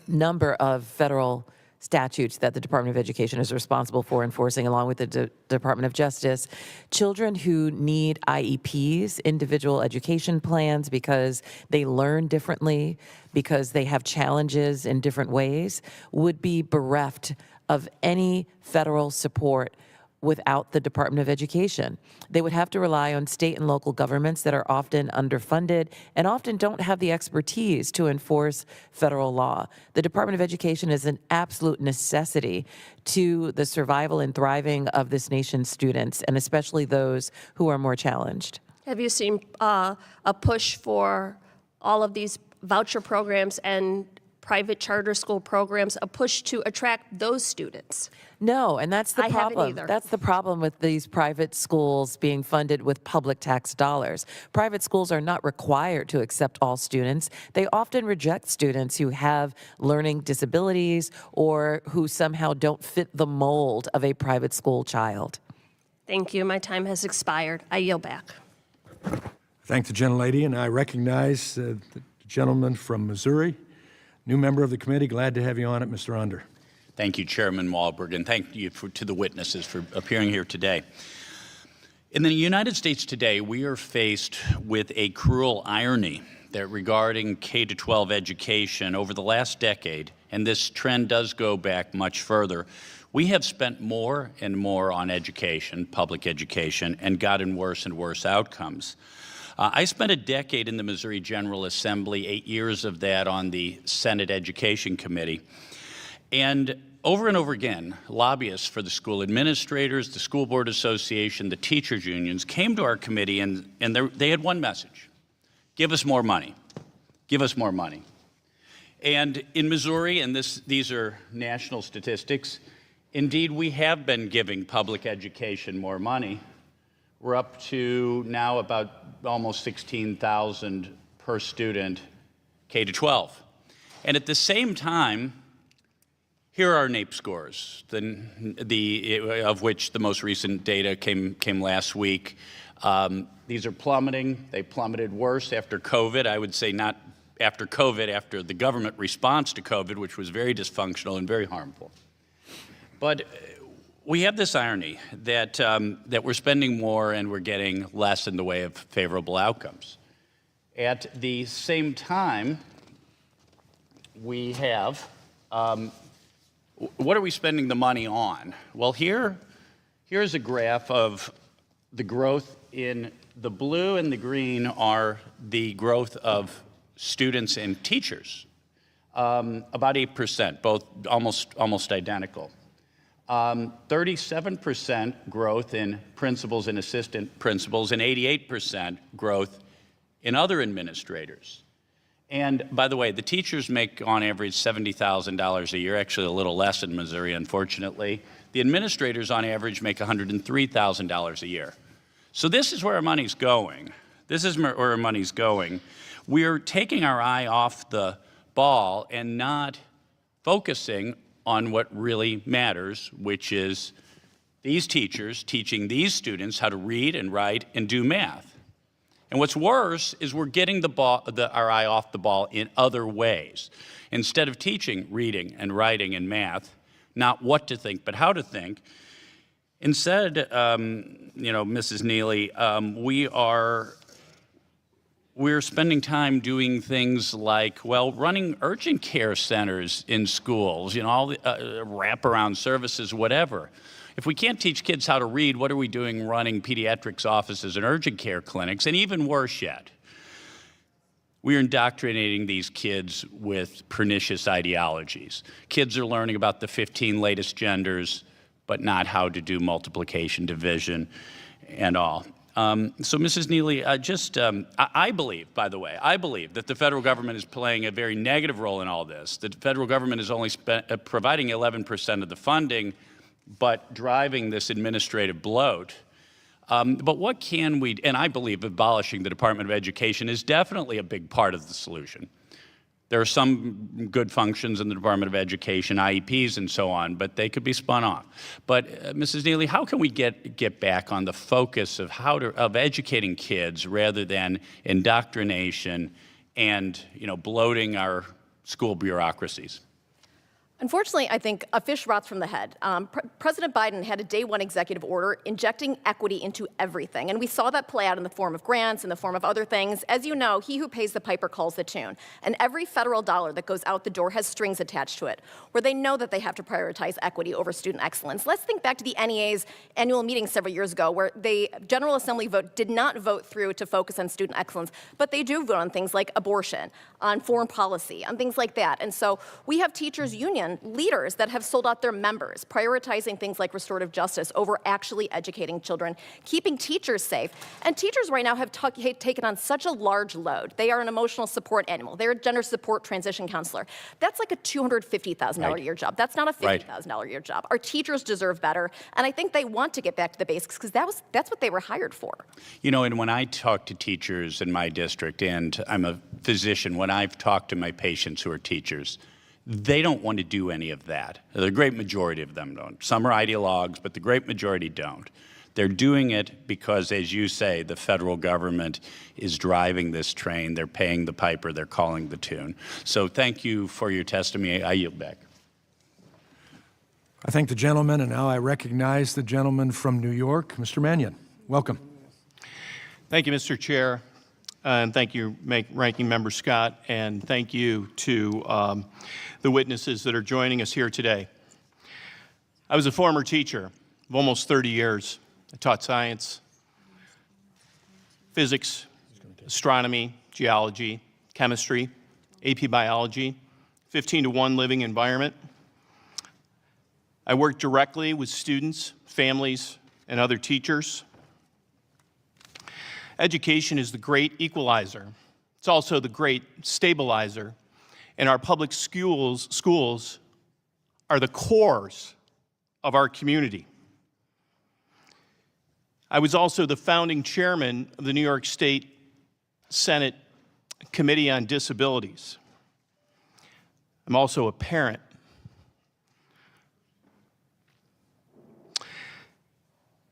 number of federal statutes that the Department of Education is responsible for enforcing, along with the Department of Justice. Children who need IEPs, individual education plans, because they learn differently, because they have challenges in different ways, would be bereft of any federal support without the Department of Education. They would have to rely on state and local governments that are often underfunded and often don't have the expertise to enforce federal law. The Department of Education is an absolute necessity to the survival and thriving of this nation's students, and especially those who are more challenged. Have you seen a push for all of these voucher programs and private charter school programs, a push to attract those students? No, and that's the problem. I haven't either. That's the problem with these private schools being funded with public tax dollars. Private schools are not required to accept all students. They often reject students who have learning disabilities or who somehow don't fit the mold of a private school child. Thank you. My time has expired. I yield back. Thank the gentlelady, and I recognize the gentleman from Missouri, new member of the committee. Glad to have you on it, Mr. Under. Thank you, Chairman Walberg, and thank you to the witnesses for appearing here today. In the United States today, we are faced with a cruel irony that regarding K-12 education over the last decade, and this trend does go back much further, we have spent more and more on education, public education, and gotten worse and worse outcomes. I spent a decade in the Missouri General Assembly, 8 years of that on the Senate Education Committee. And over again, lobbyists for the school administrators, the School Board Association, the teachers unions came to our committee and they had one message: give us more money, give us more money. And in Missouri, and these are national statistics, indeed we have been giving public education more money. We're up to now about almost $16,000 per student, K to 12. And at the same time, here are our NAEP scores, of which the most recent data came last week. These are plummeting. They plummeted worse after COVID. I would say not after COVID, after the government response to COVID, which was very dysfunctional and very harmful. But we have this irony that, that we're spending more and we're getting less in the way of favorable outcomes. At the same time, we have, what are we spending the money on? Well, here's a graph of the growth in the blue and the green are the growth of students and teachers, about 8%, both almost identical. 37% growth in principals and assistant principals, and 88% growth in other administrators. And by the way, the teachers make on average $70,000 a year, actually a little less in Missouri, unfortunately. The administrators on average make $103,000 a year. So this is where our money's going. This is where our money's going. We're taking our eye off the ball and not focusing on what really matters, which is these teachers teaching these students how to read and write and do math. And what's worse is we're getting our eye off the ball in other ways. Instead of teaching reading and writing and math, not what to think, but how to think, instead, Mrs. Neely, we're spending time doing things like, well, running urgent care centers in schools, all the wraparound services, whatever. If we can't teach kids how to read, what are we doing running pediatrics offices and urgent care clinics? And even worse yet, we are indoctrinating these kids with pernicious ideologies. Kids are learning about the 15 latest genders, but not how to do multiplication, division, and all. So, Mrs. Neely, I believe, by the way, that the federal government is playing a very negative role in all this. The federal government is only providing 11% of the funding, but driving this administrative bloat. But what can we, and I believe abolishing the Department of Education is definitely a big part of the solution. There are some good functions in the Department of Education, IEPs and so on, but they could be spun off. But Mrs. Neely, how can we get back on the focus of of educating kids rather than indoctrination and bloating our school bureaucracies? Unfortunately, I think a fish rots from the head. President Biden had a day one executive order injecting equity into everything, and we saw that play out in the form of grants, in the form of other things. As you know, he who pays the piper calls the tune, and every federal dollar that goes out the door has strings attached to it, where they know that they have to prioritize equity over student excellence. Let's think back to the NEA's annual meeting several years ago, where the General Assembly did not vote through to focus on student excellence, but they do vote on things like abortion, on foreign policy, on things like that. And so we have teachers' union leaders that have sold out their members, prioritizing things like restorative justice over actually educating children, keeping teachers safe. And teachers right now have taken on such a large load. They are an emotional support animal. They're a gender support transition counselor. That's like a $250,000 a year job. That's not a $50,000 a year job. Our teachers deserve better, and I think they want to get back to the basics because that's what they were hired for. And when I talk to teachers in my district, and I'm a physician, when I've talked to my patients who are teachers, they don't want to do any of that. The great majority of them don't. Some are ideologues, but the great majority don't. They're doing it because, as you say, the federal government is driving this train. They're paying the piper. They're calling the tune. So thank you for your testimony. I yield back. I thank the gentleman, and now I recognize the gentleman from New York, Mr. Mannion. Welcome. Thank you, Mr. Chair, and thank you, Ranking Member Scott, and thank you to the witnesses that are joining us here today. I was a former teacher of almost 30 years. I taught science, physics, astronomy, geology, chemistry, AP biology, 15-to-1 living environment. I work directly with students, families, and other teachers. Education is the great equalizer. It's also the great stabilizer. And our public schools are the cores of our community. I was also the founding chairman of the New York State Senate Committee on Disabilities. I'm also a parent.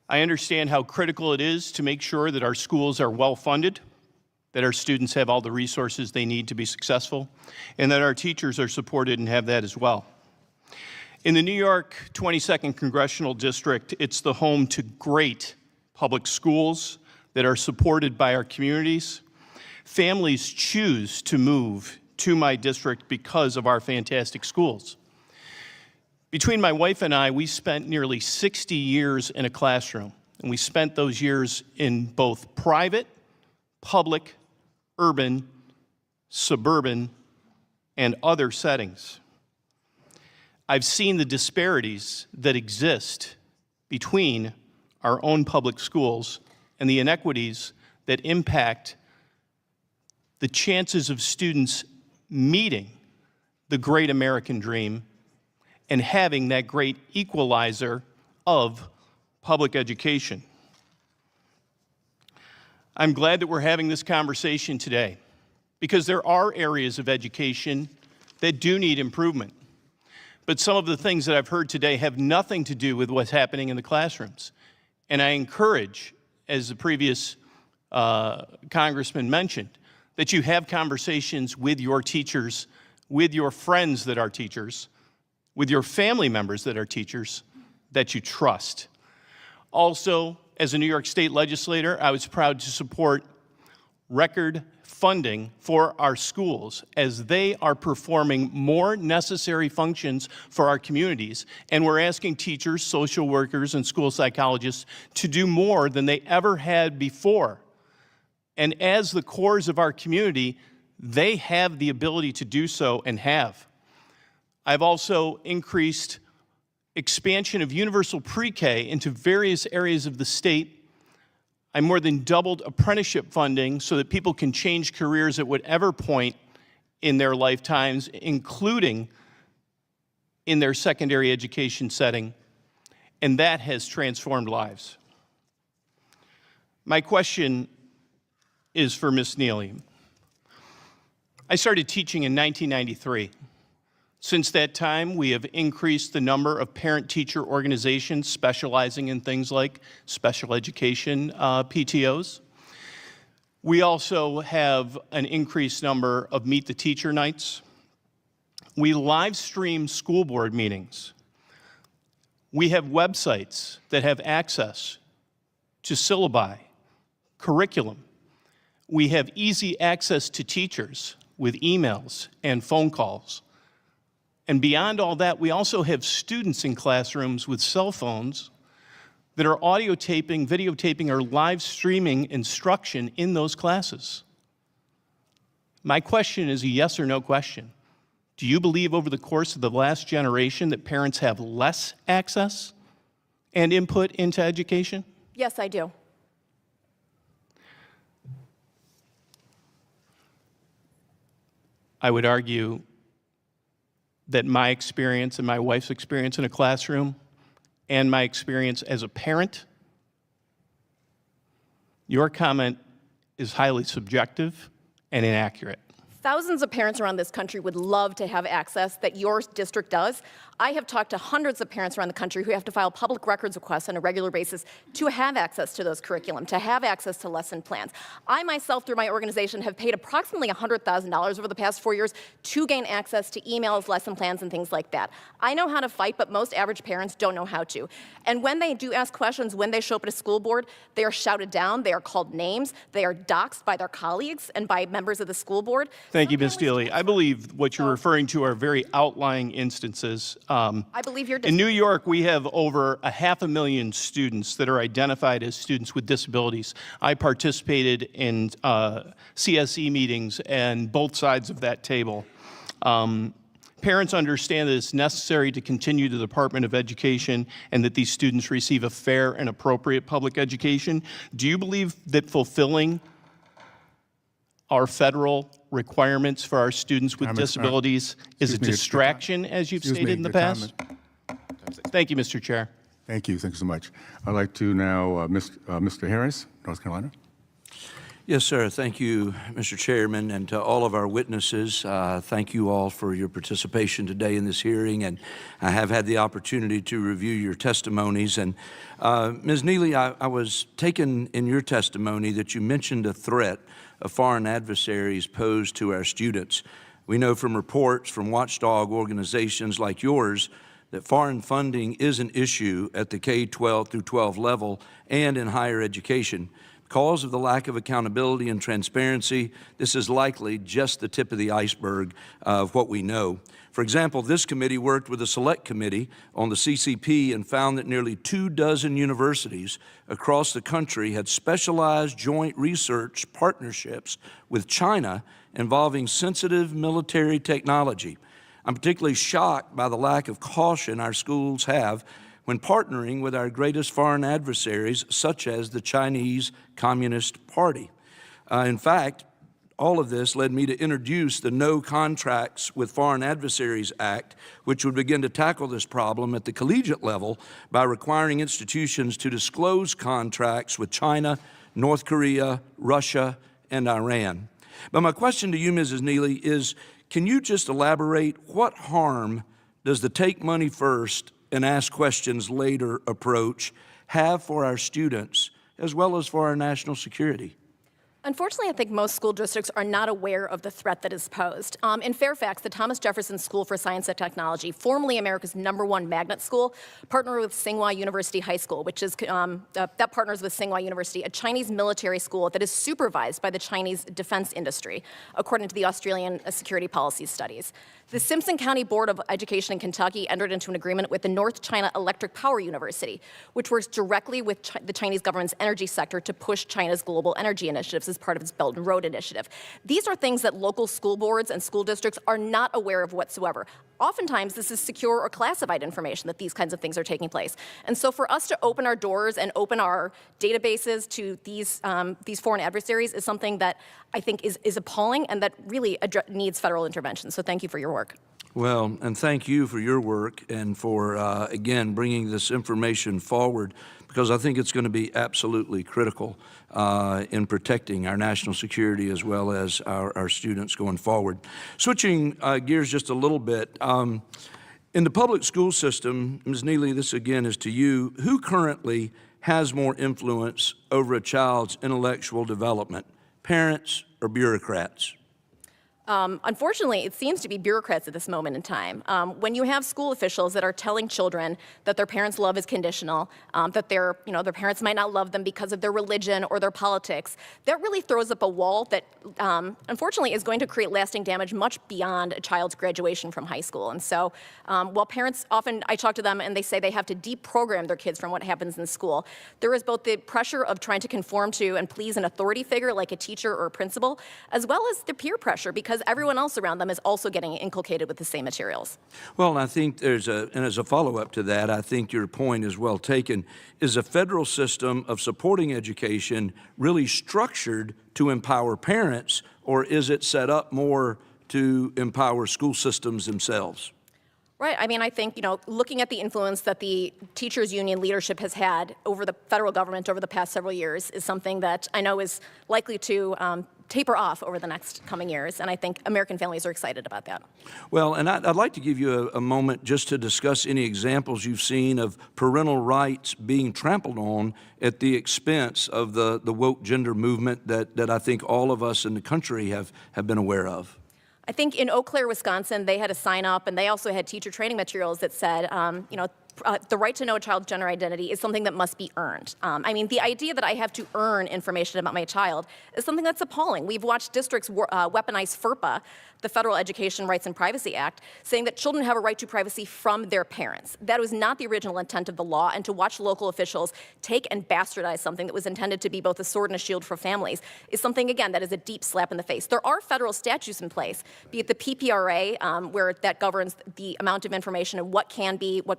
I understand how critical it is to make sure that our schools are well-funded, that our students have all the resources they need to be successful, and that our teachers are supported and have that as well. In the New York 22nd Congressional District, it's the home to great public schools that are supported by our communities. Families choose to move to my district because of our fantastic schools. Between my wife and I, we spent nearly 60 years in a classroom, and we spent those years in both private, public, urban, suburban, and other settings. I've seen the disparities that exist between our own public schools and the inequities that impact the chances of students meeting the great American dream and having that great equalizer of public education. I'm glad that we're having this conversation today because there are areas of education that do need improvement. But some of the things that I've heard today have nothing to do with what's happening in the classrooms. And I encourage, as the previous congressman mentioned, that you have conversations with your teachers, with your friends that are teachers, with your family members that are teachers, that you trust. Also, as a New York State legislator, I was proud to support record funding for our schools as they are performing more necessary functions for our communities. And we're asking teachers, social workers, and school psychologists to do more than they ever had before. And as the cores of our community, they have the ability to do so and have. I've also increased expansion of universal pre-K into various areas of the state. I more than doubled apprenticeship funding so that people can change careers at whatever point in their lifetimes, including in their secondary education setting, and that has transformed lives. My question is for Ms. Neely. I started teaching in 1993. Since that time, we have increased the number of parent-teacher organizations specializing in things like special education PTOs. We also have an increased number of Meet the Teacher nights. We live stream school board meetings. We have websites that have access to syllabi, curriculum. We have easy access to teachers with emails and phone calls. And beyond all that, we also have students in classrooms with cell phones that are audio taping, videotaping, or live streaming instruction in those classes. My question is a yes or no question. Do you believe over the course of the last generation that parents have less access and input into education? Yes, I do. I would argue that my experience and my wife's experience in a classroom and my experience as a parent, your comment is highly subjective and inaccurate. Thousands of parents around this country would love to have access that your district does. I have talked to hundreds of parents around the country who have to file public records requests on a regular basis to have access to those curriculum, to have access to lesson plans. I myself, through my organization, have paid approximately $100,000 over the past 4 years to gain access to emails, lesson plans, and things like that. I know how to fight, but most average parents don't know how to. And when they do ask questions, when they show up at a school board, they are shouted down, they are called names, they are doxxed by their colleagues and by members of the school board. Thank you, Ms. Neely. I believe what you're referring to are very outlying instances. I believe you're In New York, we have over 500,000 students that are identified as students with disabilities. I participated in CSE meetings and both sides of that table. Parents understand that it's necessary to continue the Department of Education and that these students receive a fair and appropriate public education. Do you believe that fulfilling our federal requirements for our students with disabilities is a distraction, as you've stated in the past? Thank you, Mr. Chair. Thank you so much. I'd like to now, Mr. Harris, North Carolina. Yes, sir. Thank you, Mr. Chairman, and to all of our witnesses. Thank you all for your participation today in this hearing, and I have had the opportunity to review your testimonies. And Ms. Neely, I was taken in your testimony that you mentioned a threat of foreign adversaries posed to our students. We know from reports from watchdog organizations like yours that foreign funding is an issue at the K-12 through 12 level and in higher education. Because of the lack of accountability and transparency, this is likely just the tip of the iceberg of what we know. For example, this committee worked with a select committee on the CCP and found that nearly 24 universities across the country had specialized joint research partnerships with China involving sensitive military technology. I'm particularly shocked by the lack of caution our schools have when partnering with our greatest foreign adversaries, such as the Chinese Communist Party. In fact, all of this led me to introduce the No Contracts with Foreign Adversaries Act, which would begin to tackle this problem at the collegiate level by requiring institutions to disclose contracts with China, North Korea, Russia, and Iran. But my question to you, Mrs. Neely, is can you just elaborate what harm does the take money first and ask questions later approach have for our students as well as for our national security? Unfortunately, I think most school districts are not aware of the threat that is posed. In Fairfax, the Thomas Jefferson School for Science and Technology, formerly America's #1 magnet school, partnered with Tsinghua University High School, which is, that partners with Tsinghua University, a Chinese military school that is supervised by the Chinese defense industry, according to the Australian Security Policy Studies. The Simpson County Board of Education in Kentucky entered into an agreement with the North China Electric Power University, which works directly with the Chinese government's energy sector to push China's global energy initiatives as part of its Belt and Road Initiative. These are things that local school boards and school districts are not aware of whatsoever. Oftentimes, this is secure or classified information that these kinds of things are taking place. And so for us to open our doors and open our databases to these foreign adversaries is something that I think is appalling and that really needs federal intervention. So thank you for your work. Well, and thank you for your work and for, again, bringing this information forward, because I think it's going to be absolutely critical in protecting our national security as well as our students going forward. Switching gears just a little bit, in the public school system, Ms. Neely, this again is to you, who currently has more influence over a child's intellectual development, parents or bureaucrats? Unfortunately, it seems to be bureaucrats at this moment in time. When you have school officials that are telling children that their parents' love is conditional, that their parents might not love them because of their religion or their politics, that really throws up a wall that, unfortunately, is going to create lasting damage much beyond a child's graduation from high school. And so, while parents often, I talk to them and they say they have to deprogram their kids from what happens in school, there is both the pressure of trying to conform to and please an authority figure like a teacher or a principal, as well as the peer pressure because everyone else around them is also getting inculcated with the same materials. Well, and I think and as a follow-up to that, I think your point is well taken. Is a federal system of supporting education really structured to empower parents, or is it set up more to empower school systems themselves? Right. I mean, I think, looking at the influence that the teachers' union leadership has had over the federal government over the past several years is something that I know is likely to taper off over the next coming years, and I think American families are excited about that. Well, and I'd like to give you a moment just to discuss any examples you've seen of parental rights being trampled on at the expense of the woke gender movement that I think all of us in the country have been aware of. I think in Eau Claire, Wisconsin, they had a sign up, and they also had teacher training materials that said, the right to know a child's gender identity is something that must be earned. I mean, the idea that I have to earn information about my child is something that's appalling. We've watched districts weaponize FERPA, the Federal Education Rights and Privacy Act, saying that children have a right to privacy from their parents. That was not the original intent of the law, and to watch local officials take and bastardize something that was intended to be both a sword and a shield for families is something, again, that is a deep slap in the face. There are federal statutes in place, be it the PPRA, where that governs the amount of information and what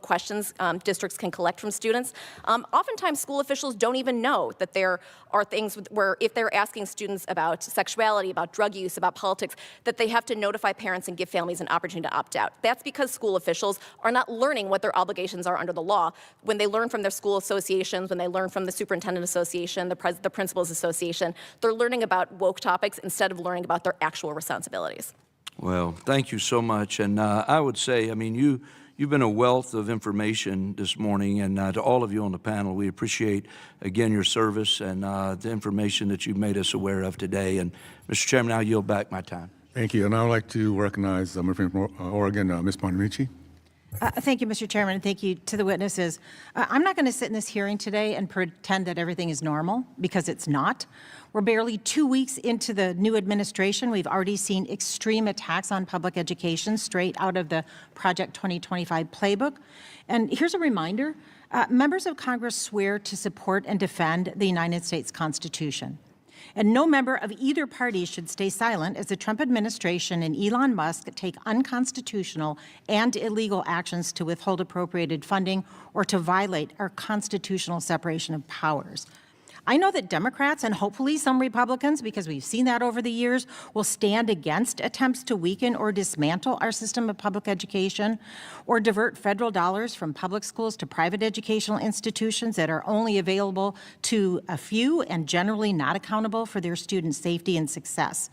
questions districts can collect from students. Oftentimes, school officials don't even know that there are things where if they're asking students about sexuality, about drug use, about politics, that they have to notify parents and give families an opportunity to opt out. That's because school officials are not learning what their obligations are under the law. When they learn from their school associations, when they learn from the superintendent association, the principals association, they're learning about woke topics instead of learning about their actual responsibilities. Well, thank you so much. And I would say, I mean, you've been a wealth of information this morning, and to all of you on the panel, we appreciate, again, your service and the information that you've made us aware of today. And, Mr. Chairman, I'll yield back my time. Thank you. And I would like to recognize my friend from Oregon, Ms. Bonamici. Thank you, Mr. Chairman, and thank you to the witnesses. I'm not going to sit in this hearing today and pretend that everything is normal, because it's not. We're barely 2 weeks into the new administration. We've already seen extreme attacks on public education straight out of the Project 2025 playbook. And here's a reminder. Members of Congress swear to support and defend the United States Constitution. And no member of either party should stay silent as the Trump administration and Elon Musk take unconstitutional and illegal actions to withhold appropriated funding or to violate our constitutional separation of powers. I know that Democrats and hopefully some Republicans, because we've seen that over the years, will stand against attempts to weaken or dismantle our system of public education or divert federal dollars from public schools to private educational institutions that are only available to a few and generally not accountable for their students' safety and success.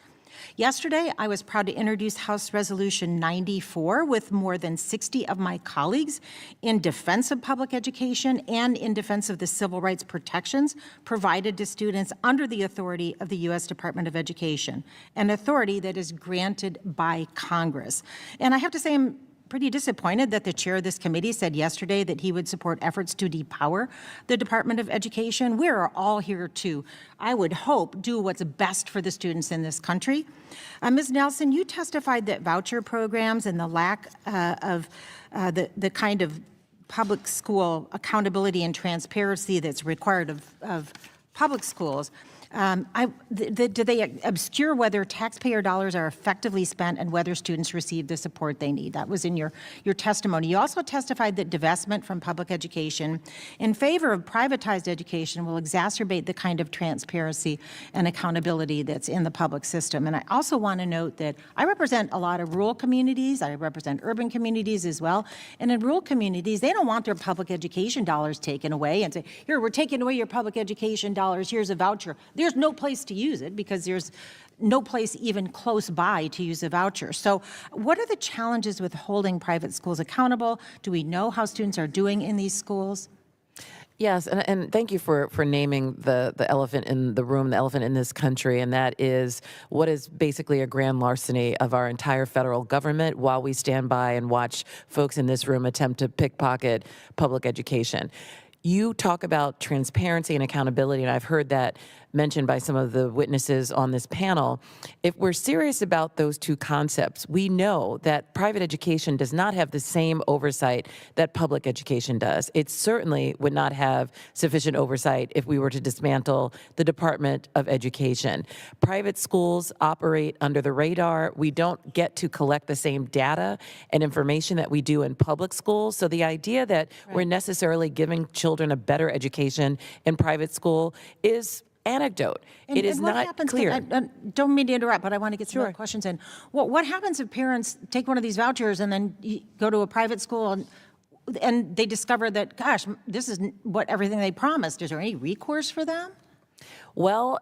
Yesterday, I was proud to introduce House Resolution 94 with more than 60 of my colleagues in defense of public education and in defense of the civil rights protections provided to students under the authority of the U.S. Department of Education, an authority that is granted by Congress. And I have to say, I'm pretty disappointed that the chair of this committee said yesterday that he would support efforts to depower the Department of Education. We are all here to, I would hope, do what's best for the students in this country. Ms. Nelson, you testified that voucher programs and the lack of the kind of public school accountability and transparency that's required of public schools, do they obscure whether taxpayer dollars are effectively spent and whether students receive the support they need? That was in your testimony. You also testified that divestment from public education in favor of privatized education will exacerbate the kind of transparency and accountability that's in the public system. And I also want to note that I represent a lot of rural communities. I represent urban communities as well. And in rural communities, they don't want their public education dollars taken away and say, here, we're taking away your public education dollars. Here's a voucher. There's no place to use it because there's no place even close by to use a voucher. So what are the challenges with holding private schools accountable? Do we know how students are doing in these schools? Yes, and thank you for naming the elephant in the room, the elephant in this country, and that is what is basically a grand larceny of our entire federal government while we stand by and watch folks in this room attempt to pickpocket public education. You talk about transparency and accountability, and I've heard that mentioned by some of the witnesses on this panel. If we're serious about those two concepts, we know that private education does not have the same oversight that public education does. It certainly would not have sufficient oversight if we were to dismantle the Department of Education. Private schools operate under the radar. We don't get to collect the same data and information that we do in public schools. So the idea that we're necessarily giving children a better education in private school is anecdote. It is not clear. Don't mean to interrupt, but I want to get some more questions in. What happens if parents take one of these vouchers and then go to a private school and they discover that, gosh, this isn't what everything they promised? Is there any recourse for them? Well,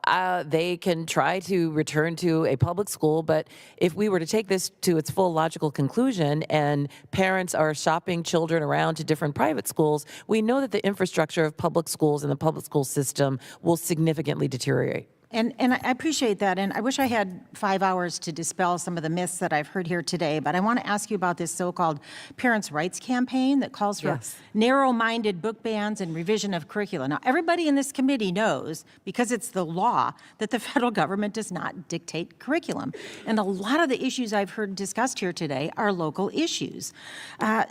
they can try to return to a public school, but if we were to take this to its full logical conclusion and parents are shopping children around to different private schools, we know that the infrastructure of public schools and the public school system will significantly deteriorate. And I appreciate that, and I wish I had 5 hours to dispel some of the myths that I've heard here today, but I want to ask you about this so-called parents' rights campaign that calls for narrow-minded book bans and revision of curricula. Now, everybody in this committee knows, because it's the law, that the federal government does not dictate curriculum. And a lot of the issues I've heard discussed here today are local issues.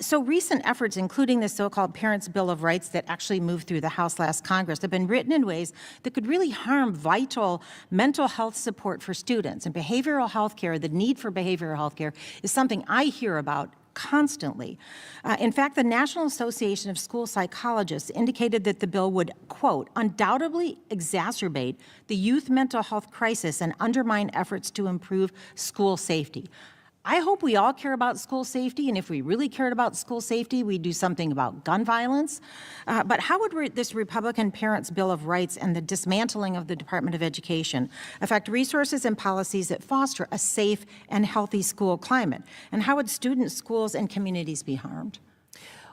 So recent efforts, including the so-called Parents' Bill of Rights that actually moved through the House last Congress, have been written in ways that could really harm vital mental health support for students. And behavioral health care, the need for behavioral health care, is something I hear about constantly. In fact, the National Association of School Psychologists indicated that the bill would, quote, undoubtedly exacerbate the youth mental health crisis and undermine efforts to improve school safety. I hope we all care about school safety, and if we really cared about school safety, we'd do something about gun violence. But how would this Republican Parents' Bill of Rights and the dismantling of the Department of Education affect resources and policies that foster a safe and healthy school climate? And how would students, schools, and communities be harmed?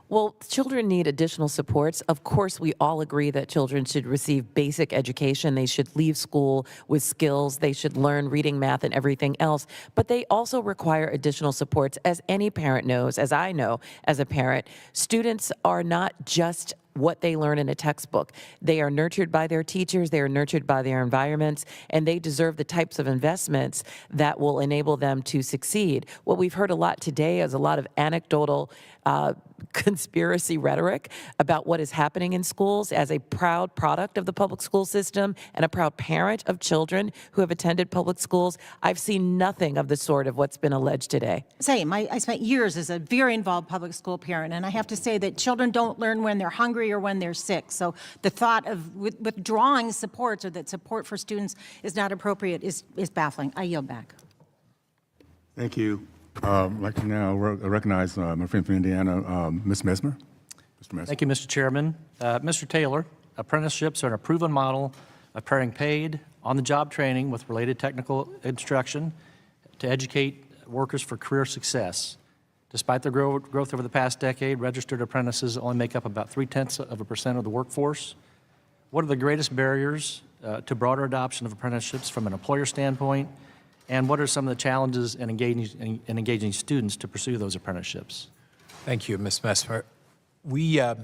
Well, children need additional supports. Of course, we all agree that children should receive basic education. They should leave school with skills. They should learn reading, math, and everything else. But they also require additional supports. As any parent knows, as I know as a parent, students are not just what they learn in a textbook. They are nurtured by their teachers, they are nurtured by their environments, and they deserve the types of investments that will enable them to succeed. What we've heard a lot today is a lot of anecdotal conspiracy rhetoric about what is happening in schools. As a proud product of the public school system and a proud parent of children who have attended public schools, I've seen nothing of the sort of what's been alleged today. Same. I spent years as a very involved public school parent, and I have to say that children don't learn when they're hungry or when they're sick. So the thought of withdrawing supports or that support for students is not appropriate is baffling. I yield back. Thank you. I'd like to now recognize my friend from Indiana, Ms. Mesmer. Mr. Mesmer. Thank you, Mr. Chairman. Mr. Taylor, apprenticeships are an approved model of pairing paid on-the-job training with related technical instruction to educate workers for career success. Despite the growth over the past decade, registered apprentices only make up about 0.3% of the workforce. What are the greatest barriers to broader adoption of apprenticeships from an employer standpoint? And what are some of the challenges in engaging students to pursue those apprenticeships? Thank you, Ms. Mesmer. We're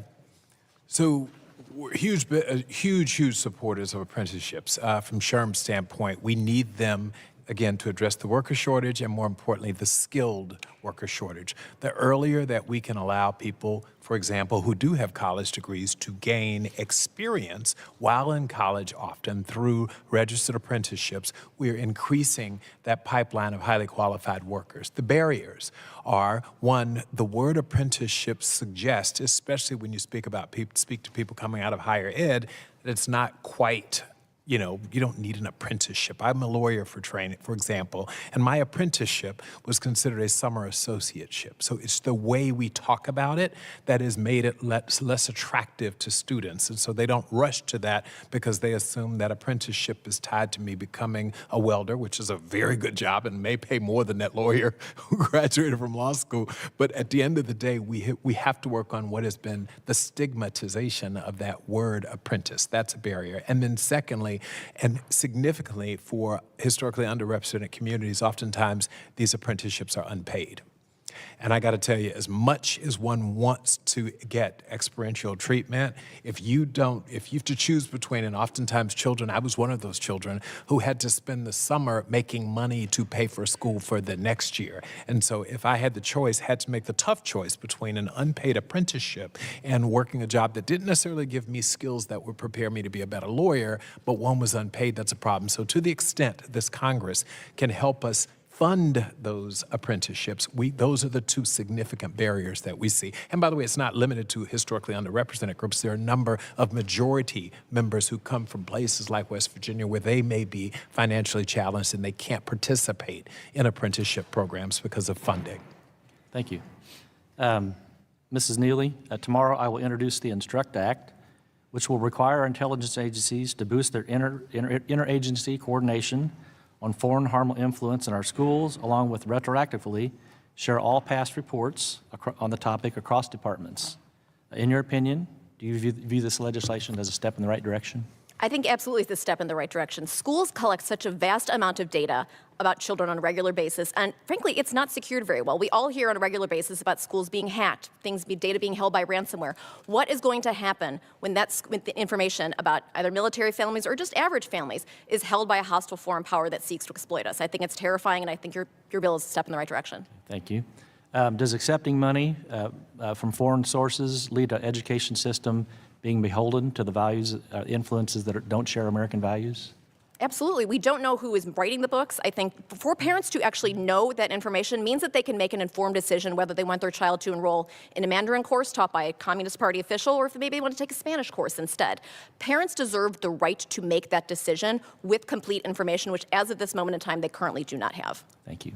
huge supporters of apprenticeships. From SHRM's standpoint, we need them, again, to address the worker shortage and, more importantly, the skilled worker shortage. The earlier that we can allow people, for example, who do have college degrees to gain experience while in college, often through registered apprenticeships, we're increasing that pipeline of highly qualified workers. The barriers are, one, the word apprenticeship suggests, especially when you speak to people coming out of higher ed, that it's not quite, you don't need an apprenticeship. I'm a lawyer for training, for example, and my apprenticeship was considered a summer associateship. So it's the way we talk about it that has made it less attractive to students. And so they don't rush to that because they assume that apprenticeship is tied to me becoming a welder, which is a very good job and may pay more than that lawyer who graduated from law school. But at the end of the day, we have to work on what has been the stigmatization of that word apprentice. That's a barrier. And then secondly, and significantly for historically underrepresented communities, oftentimes these apprenticeships are unpaid. And I got to tell you, as much as one wants to get experiential treatment, if you have to choose between, and oftentimes children, I was one of those children who had to spend the summer making money to pay for school for the next year. And so if I had the choice, had to make the tough choice between an unpaid apprenticeship and working a job that didn't necessarily give me skills that would prepare me to be a better lawyer, but one was unpaid, that's a problem. So to the extent this Congress can help us fund those apprenticeships, those are the two significant barriers that we see. And by the way, it's not limited to historically underrepresented groups. There are a number of majority members who come from places like West Virginia where they may be financially challenged and they can't participate in apprenticeship programs because of funding. Thank you. Mrs. Neely, tomorrow I will introduce the Instruct Act, which will require intelligence agencies to boost their interagency coordination on foreign harmful influence in our schools, along with retroactively share all past reports on the topic across departments. In your opinion, do you view this legislation as a step in the right direction? I think absolutely it's a step in the right direction. Schools collect such a vast amount of data about children on a regular basis, and frankly, it's not secured very well. We all hear on a regular basis about schools being hacked, data being held by ransomware. What is going to happen when the information about either military families or just average families is held by a hostile foreign power that seeks to exploit us? I think it's terrifying, and I think your bill is a step in the right direction. Thank you. Does accepting money from foreign sources lead to an education system being beholden to the values, influences that don't share American values? Absolutely. We don't know who is writing the books. I think for parents to actually know that information means that they can make an informed decision whether they want their child to enroll in a Mandarin course taught by a Communist Party official or if maybe they want to take a Spanish course instead. Parents deserve the right to make that decision with complete information, which as of this moment in time, they currently do not have. Thank you.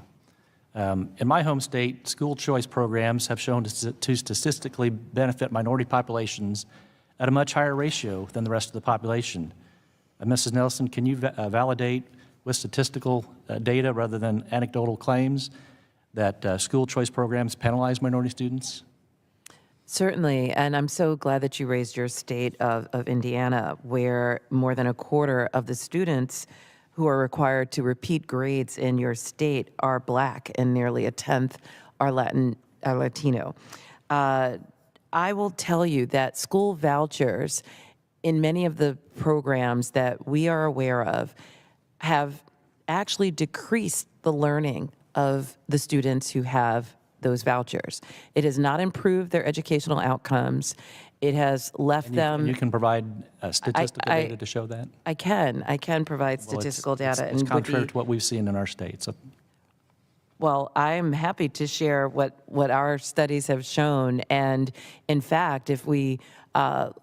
In my home state, school choice programs have shown to statistically benefit minority populations at a much higher ratio than the rest of the population. Mrs. Nelson, can you validate with statistical data rather than anecdotal claims that school choice programs penalize minority students? Certainly, and I'm so glad that you raised your state of Indiana, where more than a quarter of the students who are required to repeat grades in your state are Black, and nearly a tenth are Latino. I will tell you that school vouchers in many of the programs that we are aware of have actually decreased the learning of the students who have those vouchers. It has not improved their educational outcomes. It has left them. You can provide statistical data to show that? I can provide statistical data. It's contrary to what we've seen in our state. So. Well, I'm happy to share what our studies have shown. And in fact, if we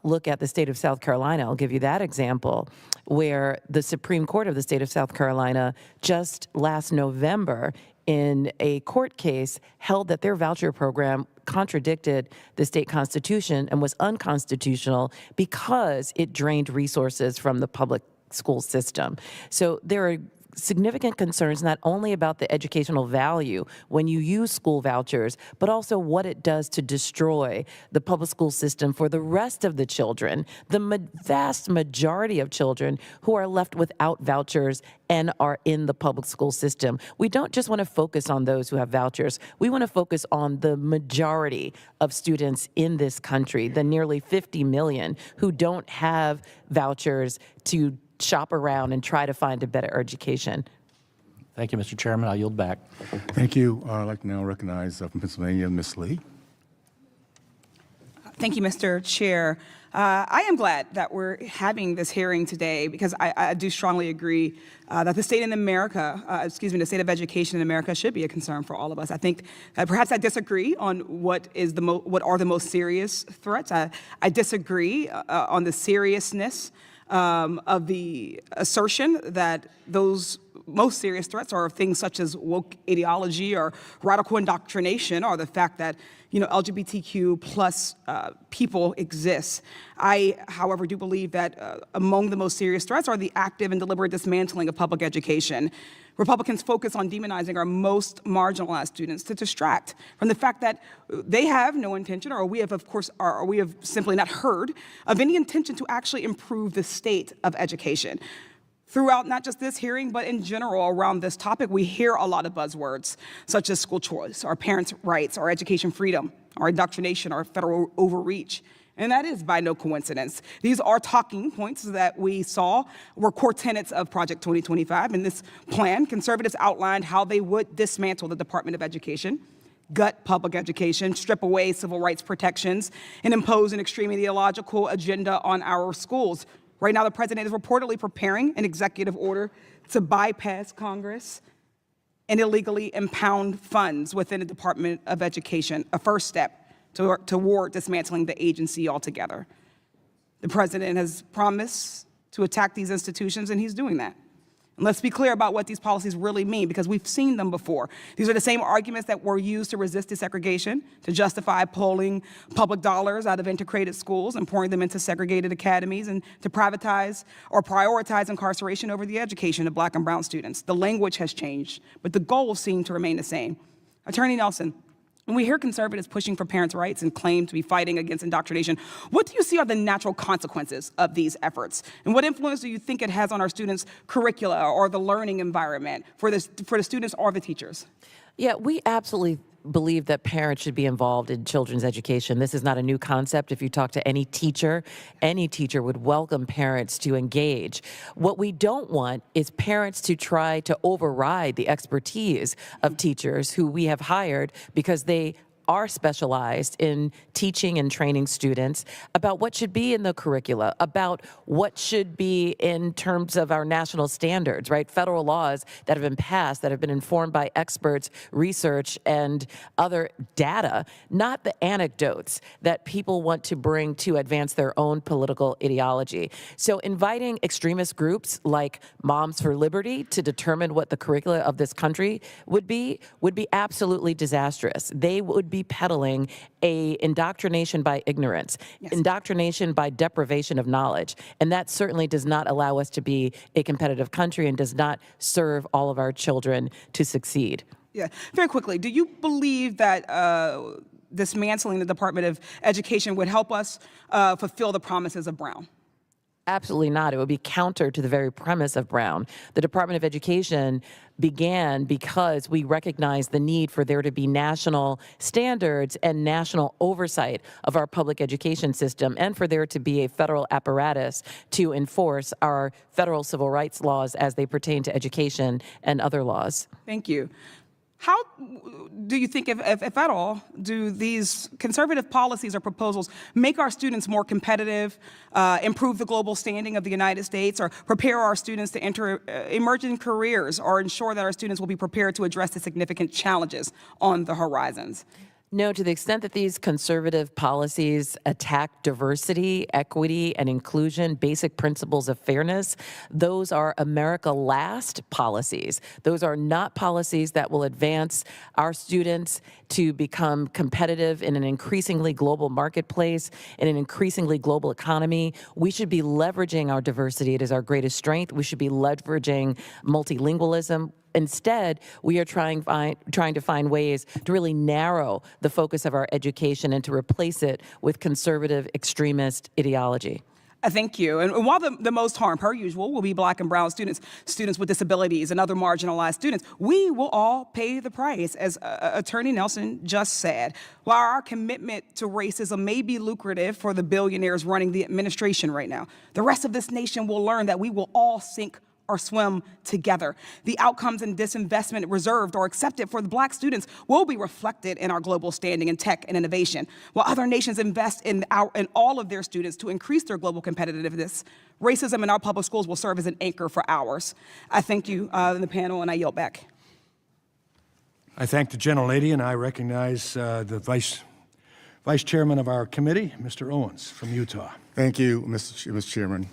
look at the state of South Carolina, I'll give you that example, where the Supreme Court of the state of South Carolina just last November in a court case held that their voucher program contradicted the state constitution and was unconstitutional because it drained resources from the public school system. So there are significant concerns not only about the educational value when you use school vouchers, but also what it does to destroy the public school system for the rest of the children, the vast majority of children who are left without vouchers and are in the public school system. We don't just want to focus on those who have vouchers. We want to focus on the majority of students in this country, the nearly 50 million who don't have vouchers to shop around and try to find a better education. Thank you, Mr. Chairman. I'll yield back. Thank you. I'd like to now recognize from Pennsylvania, Ms. Lee. Thank you, Mr. Chair. I am glad that we're having this hearing today because I do strongly agree that the state in America, the state of education in America should be a concern for all of us. I think perhaps I disagree on what are the most serious threats. I disagree on the seriousness of the assertion that those most serious threats are things such as woke ideology or radical indoctrination, or the fact that LGBTQ plus people exist. I, however, do believe that among the most serious threats are the active and deliberate dismantling of public education. Republicans focus on demonizing our most marginalized students to distract from the fact that they have no intention, or we have simply not heard of any intention to actually improve the state of education. Throughout not just this hearing, but in general around this topic, we hear a lot of buzzwords, such as school choice, our parents' rights, our education freedom, our indoctrination, our federal overreach. And that is by no coincidence. These are talking points that we saw were core tenets of Project 2025. In this plan, conservatives outlined how they would dismantle the Department of Education, gut public education, strip away civil rights protections, and impose an extreme ideological agenda on our schools. Right now, the president is reportedly preparing an executive order to bypass Congress and illegally impound funds within the Department of Education, a first step toward dismantling the agency altogether. The president has promised to attack these institutions, and he's doing that. And let's be clear about what these policies really mean, because we've seen them before. These are the same arguments that were used to resist desegregation, to justify pulling public dollars out of integrated schools and pouring them into segregated academies, and to privatize or prioritize incarceration over the education of Black and brown students. The language has changed, but the goals seem to remain the same. Attorney Nelson, When we hear conservatives pushing for parents' rights and claim to be fighting against indoctrination, what do you see are the natural consequences of these efforts? And what influence do you think it has on our students' curricula or the learning environment for the students or the teachers? Yeah, we absolutely believe that parents should be involved in children's education. This is not a new concept. If you talk to any teacher would welcome parents to engage. What we don't want is parents to try to override the expertise of teachers who we have hired because they are specialized in teaching and training students about what should be in the curricula, about what should be in terms of our national standards, right? Federal laws that have been passed, that have been informed by experts, research, and other data, not the anecdotes that people want to bring to advance their own political ideology. So inviting extremist groups like Moms for Liberty to determine what the curricula of this country would be absolutely disastrous. They would be peddling a indoctrination by ignorance, indoctrination by deprivation of knowledge. And that certainly does not allow us to be a competitive country and does not serve all of our children to succeed. Yeah, very quickly, do you believe that dismantling the Department of Education would help us fulfill the promises of Brown? Absolutely not. It would be counter to the very premise of Brown. The Department of Education began because we recognized the need for there to be national standards and national oversight of our public education system, and for there to be a federal apparatus to enforce our federal civil rights laws as they pertain to education and other laws. Thank you. How do you think, if at all, do these conservative policies or proposals make our students more competitive, improve the global standing of the United States, or prepare our students to enter emerging careers, or ensure that our students will be prepared to address the significant challenges on the horizons? No, to the extent that these conservative policies attack diversity, equity, and inclusion, basic principles of fairness, those are America Last policies. Those are not policies that will advance our students to become competitive in an increasingly global marketplace, in an increasingly global economy. We should be leveraging our diversity. It is our greatest strength. We should be leveraging multilingualism. Instead, we are trying to find ways to really narrow the focus of our education and to replace it with conservative extremist ideology. Thank you. And while the most harm, per usual, will be Black and brown students, students with disabilities, and other marginalized students, we will all pay the price, as Attorney Nelson just said. While our commitment to racism may be lucrative for the billionaires running the administration right now, the rest of this nation will learn that we will all sink or swim together. The outcomes and disinvestment reserved or accepted for the Black students will be reflected in our global standing in tech and innovation. While other nations invest in all of their students to increase their global competitiveness, racism in our public schools will serve as an anchor for ours. I thank you, the panel, and I yield back. I thank the gentlelady, and I recognize the Vice Chairman of our committee, Mr. Owens from Utah. Thank you, Mr. Chairman.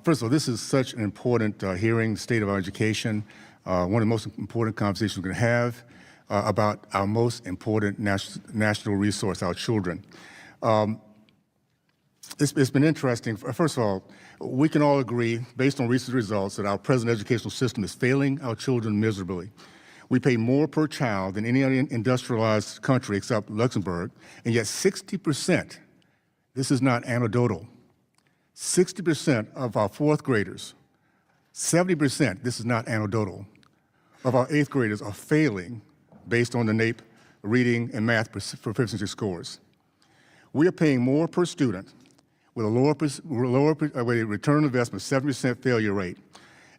First of all, this is such an important hearing, the state of our education, one of the most important conversations we're going to have about our most important national resource, our children. It's been interesting. First of all, we can all agree, based on recent results, that our present educational system is failing our children miserably. We pay more per child than any other industrialized country except Luxembourg, and yet 60%, this is not anecdotal, 60% of our fourth graders, 70%, this is not anecdotal, of our eighth graders are failing based on the NAEP reading and math proficiency scores. We are paying more per student with a lower return on investment, 70% failure rate,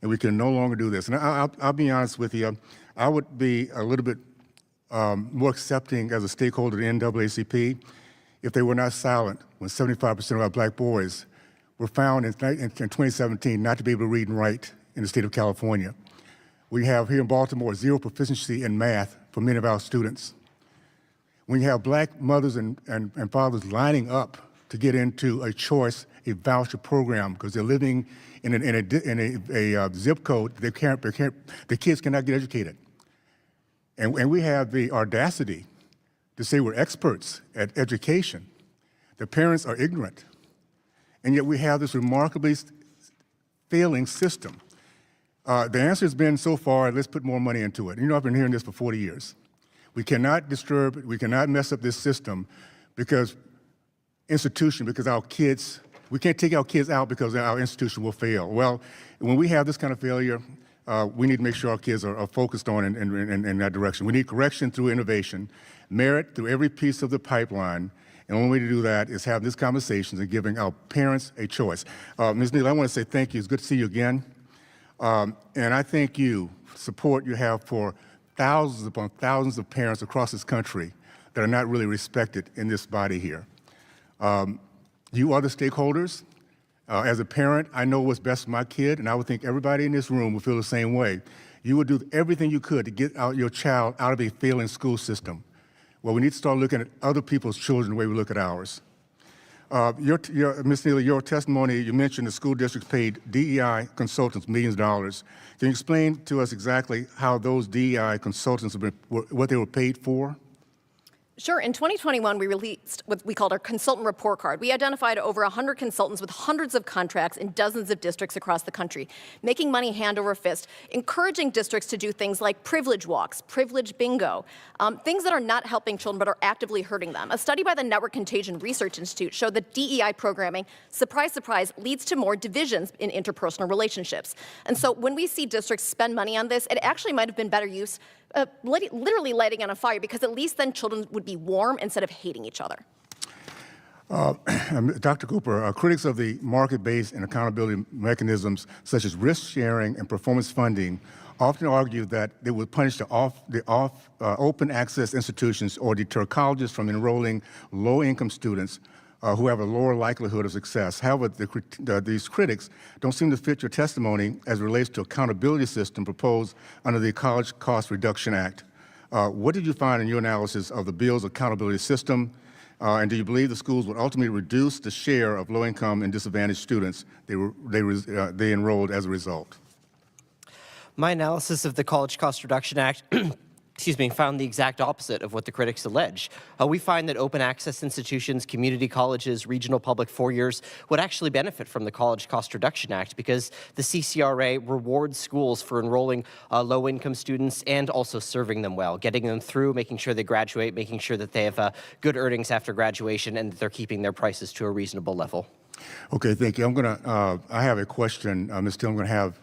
and we can no longer do this. And I'll be honest with you, I would be a little bit more accepting as a stakeholder of the NAACP if they were not silent when 75% of our Black boys were found in 2017 not to be able to read and write in the state of California. We have here in Baltimore zero proficiency in math for many of our students. When you have Black mothers and fathers lining up to get into a choice, a voucher program, because they're living in a zip code, the kids cannot get educated. And we have the audacity to say we're experts at education. The parents are ignorant. And yet we have this remarkably failing system. The answer has been so far, let's put more money into it. You know, I've been hearing this for 40 years. We cannot disturb it. We cannot mess up this system because our kids, we can't take our kids out because our institution will fail. Well, when we have this kind of failure, we need to make sure our kids are focused on in that direction. We need correction through innovation, merit through every piece of the pipeline. And the only way to do that is having these conversations and giving our parents a choice. Ms. Neal, I want to say thank you. It's good to see you again. And I thank you for the support you have for thousands upon thousands of parents across this country that are not really respected in this body here. You are the stakeholders. As a parent, I know what's best for my kid, and I would think everybody in this room would feel the same way. You would do everything you could to get your child out of a failing school system. Well, we need to start looking at other people's children the way we look at ours. Ms. Neal, your testimony, you mentioned the school districts paid DEI consultants millions of dollars. Can you explain to us exactly how those DEI consultants what they were paid for? Sure. In 2021, we released what we called our consultant report card. We identified over 100 consultants with hundreds of contracts in dozens of districts across the country, making money hand over fist, encouraging districts to do things like privilege walks, privilege bingo, things that are not helping children but are actively hurting them. A study by the Network Contagion Research Institute showed that DEI programming, surprise, surprise, leads to more divisions in interpersonal relationships. And so when we see districts spend money on this, it actually might have been better use literally lighting on a fire, because at least then children would be warm instead of hating each other. Dr. Cooper, critics of the market-based and accountability mechanisms such as risk sharing and performance funding often argue that they would punish the open access institutions or deter colleges from enrolling low-income students who have a lower likelihood of success. However, these critics don't seem to fit your testimony as it relates to accountability system proposed under the College Cost Reduction Act. What did you find in your analysis of the bill's accountability system? And do you believe the schools would ultimately reduce the share of low-income and disadvantaged students they enrolled as a result? My analysis of the College Cost Reduction Act found the exact opposite of what the critics allege. We find that open access institutions, community colleges, regional public four-years would actually benefit from the College Cost Reduction Act because the CCRA rewards schools for enrolling low-income students and also serving them well, getting them through, making sure they graduate, making sure that they have good earnings after graduation, and that they're keeping their prices to a reasonable level. Okay, thank you. I have a question, Ms. Till, I'm going to have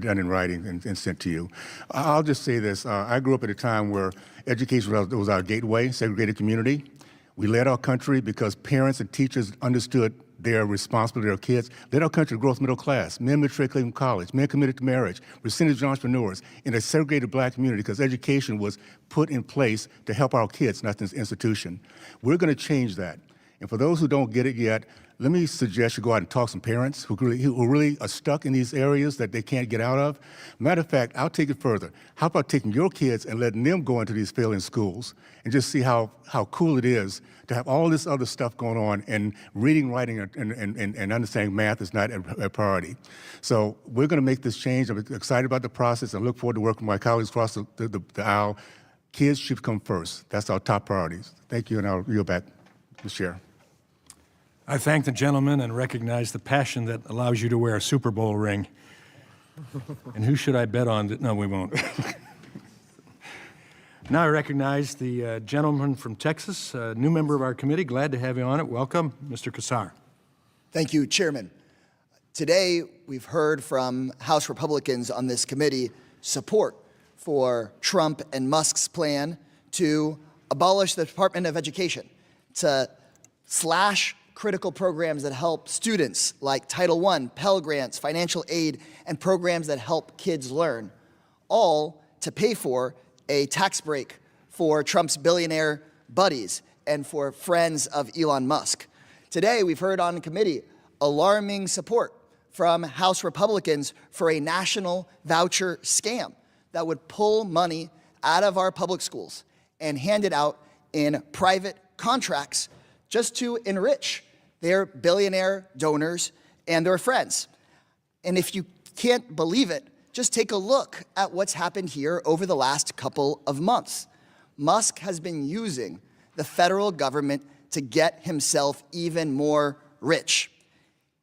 done in writing and sent to you. I'll just say this. I grew up at a time where education was our gateway, segregated community. We led our country because parents and teachers understood their responsibility to their kids, led our country to growth middle class, men matriculating from college, men committed to marriage, percentage of entrepreneurs in a segregated black community because education was put in place to help our kids, not this institution. We're going to change that. And for those who don't get it yet, let me suggest you go out and talk to some parents who really are stuck in these areas that they can't get out of. Matter of fact, I'll take it further. How about taking your kids and letting them go into these failing schools and just see how cool it is to have all this other stuff going on, and reading, writing, and understanding math is not a priority. So we're going to make this change. I'm excited about the process and look forward to working with my colleagues across the aisle. Kids should come first. That's our top priorities. Thank you, and I'll yield back, Mr. Chair. I thank the gentleman and recognize the passion that allows you to wear a Super Bowl ring. And who should I bet on that? No, we won't. Now I recognize the gentleman from Texas, a new member of our committee. Glad to have you on it. Welcome, Mr. Kassar. Thank you, Chairman. Today, we've heard from House Republicans on this committee support for Trump and Musk's plan to abolish the Department of Education, to slash critical programs that help students like Title I, Pell Grants, financial aid, and programs that help kids learn, all to pay for a tax break for Trump's billionaire buddies and for friends of Elon Musk. Today, we've heard on committee alarming support from House Republicans for a national voucher scam that would pull money out of our public schools and hand it out in private contracts just to enrich their billionaire donors and their friends. And if you can't believe it, just take a look at what's happened here over the last couple of months. Musk has been using the federal government to get himself even more rich.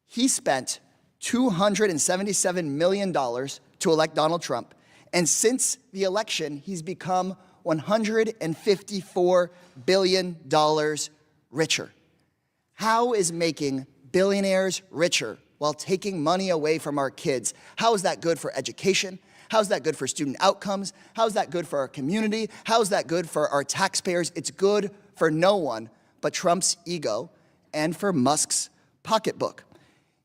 He spent $277 million to elect Donald Trump, and since the election, he's become $154 billion richer. How is making billionaires richer while taking money away from our kids? How is that good for education? How's that good for student outcomes? How's that good for our community? How's that good for our taxpayers? It's good for no one but Trump's ego and for Musk's pocketbook.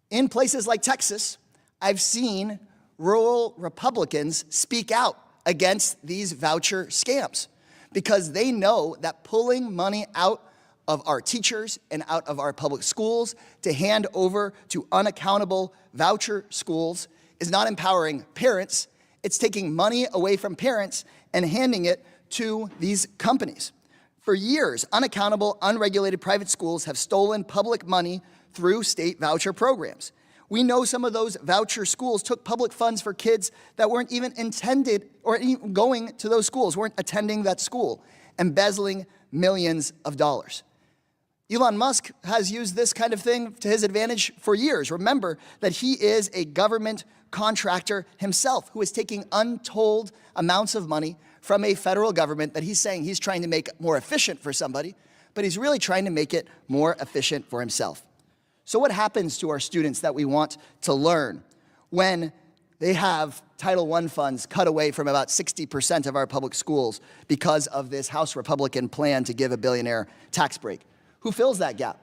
In places like Texas, I've seen rural Republicans speak out against these voucher scams because they know that pulling money out of our teachers and out of our public schools to hand over to unaccountable voucher schools is not empowering parents. It's taking money away from parents and handing it to these companies. For years, unaccountable, unregulated private schools have stolen public money through state voucher programs. We know some of those voucher schools took public funds for kids that weren't even intended or even going to those schools, weren't attending that school, embezzling millions of dollars. Elon Musk has used this kind of thing to his advantage for years. Remember that he is a government contractor himself who is taking untold amounts of money from a federal government that he's saying he's trying to make more efficient for somebody, but he's really trying to make it more efficient for himself. So what happens to our students that we want to learn when they have Title I funds cut away from about 60% of our public schools because of this House Republican plan to give a billionaire tax break? Who fills that gap?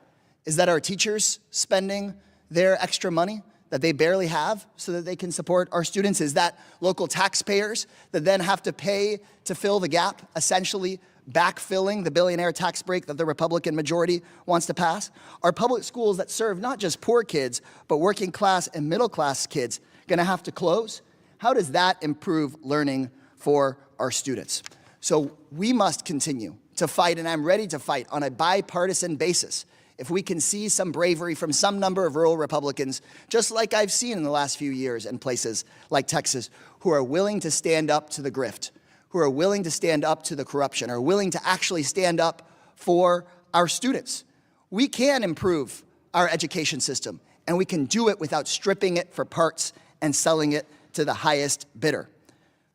Is that our teachers spending their extra money that they barely have so that they can support our students? Is that local taxpayers that then have to pay to fill the gap, essentially backfilling the billionaire tax break that the Republican majority wants to pass? Are public schools that serve not just poor kids, but working class and middle class kids going to have to close? How does that improve learning for our students? So we must continue to fight, and I'm ready to fight on a bipartisan basis if we can see some bravery from some number of rural Republicans, just like I've seen in the last few years in places like Texas, who are willing to stand up to the grift, who are willing to stand up to the corruption, are willing to actually stand up for our students. We can improve our education system, and we can do it without stripping it for parts and selling it to the highest bidder.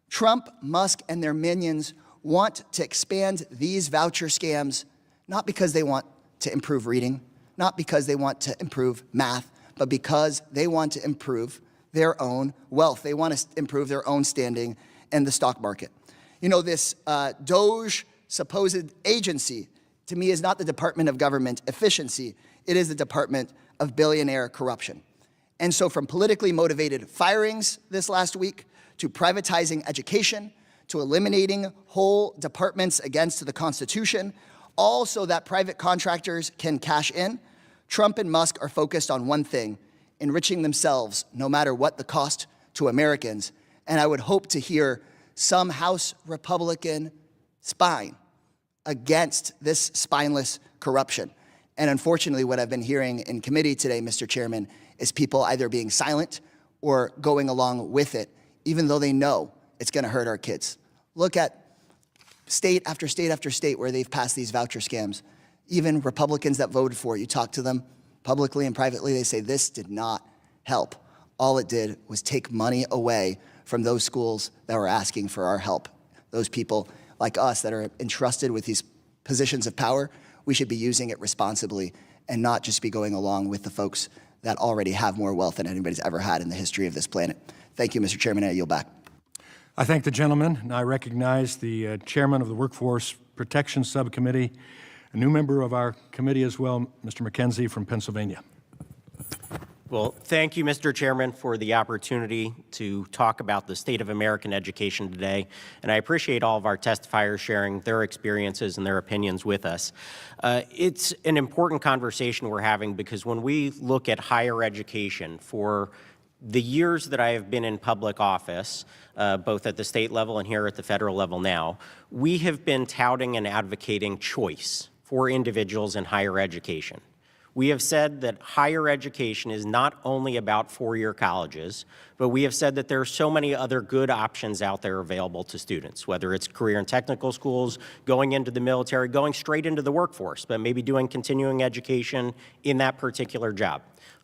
Trump, Musk, and their minions want to expand these voucher scams, not because they want to improve reading, not because they want to improve math, but because they want to improve their own wealth. They want to improve their own standing in the stock market. You know, this Doge supposed agency, to me, is not the Department of Government Efficiency. It is the Department of Billionaire Corruption. And so from politically motivated firings this last week to privatizing education, to eliminating whole departments against the Constitution, all so that private contractors can cash in, Trump and Musk are focused on one thing: enriching themselves, no matter what the cost to Americans. And I would hope to hear some House Republican spine against this spineless corruption. And unfortunately, what I've been hearing in committee today, Mr. Chairman, is people either being silent or going along with it, even though they know it's going to hurt our kids. Look at state after state after state where they've passed these voucher scams. Even Republicans that voted for it, you talk to them publicly and privately, they say this did not help. All it did was take money away from those schools that were asking for our help. Those people like us that are entrusted with these positions of power, we should be using it responsibly and not just be going along with the folks that already have more wealth than anybody's ever had in the history of this planet. Thank you, Mr. Chairman, and I yield back. I thank the gentleman, and I recognize the chairman of the Workforce Protection Subcommittee, a new member of our committee as well, Mr. McKenzie from Pennsylvania. Well, thank you, Mr. Chairman, for the opportunity to talk about the state of American education today. And I appreciate all of our testifiers sharing their experiences and their opinions with us. It's an important conversation we're having because when we look at higher education, for the years that I have been in public office, both at the state level and here at the federal level now, we have been touting and advocating choice for individuals in higher education. We have said that higher education is not only about four-year colleges, but we have said that there are so many other good options out there available to students, whether it's career and technical schools, going into the military, going straight into the workforce, but maybe doing continuing education in that particular job.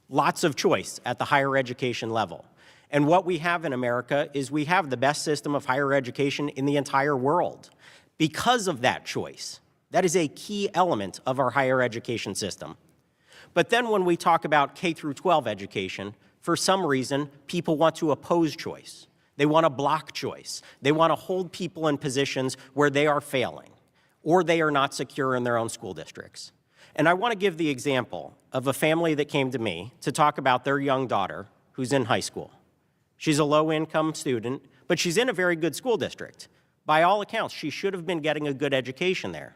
Lots of choice at the higher education level. And what we have in America is we have the best system of higher education in the entire world. because of that choice. That is a key element of our higher education system. But then when we talk about K through 12 education, for some reason, people want to oppose choice. They want to block choice. They want to hold people in positions where they are failing or they are not secure in their own school districts. And I want to give the example of a family that came to me to talk about their young daughter who's in high school. She's a low-income student, but she's in a very good school district. By all accounts, she should have been getting a good education there.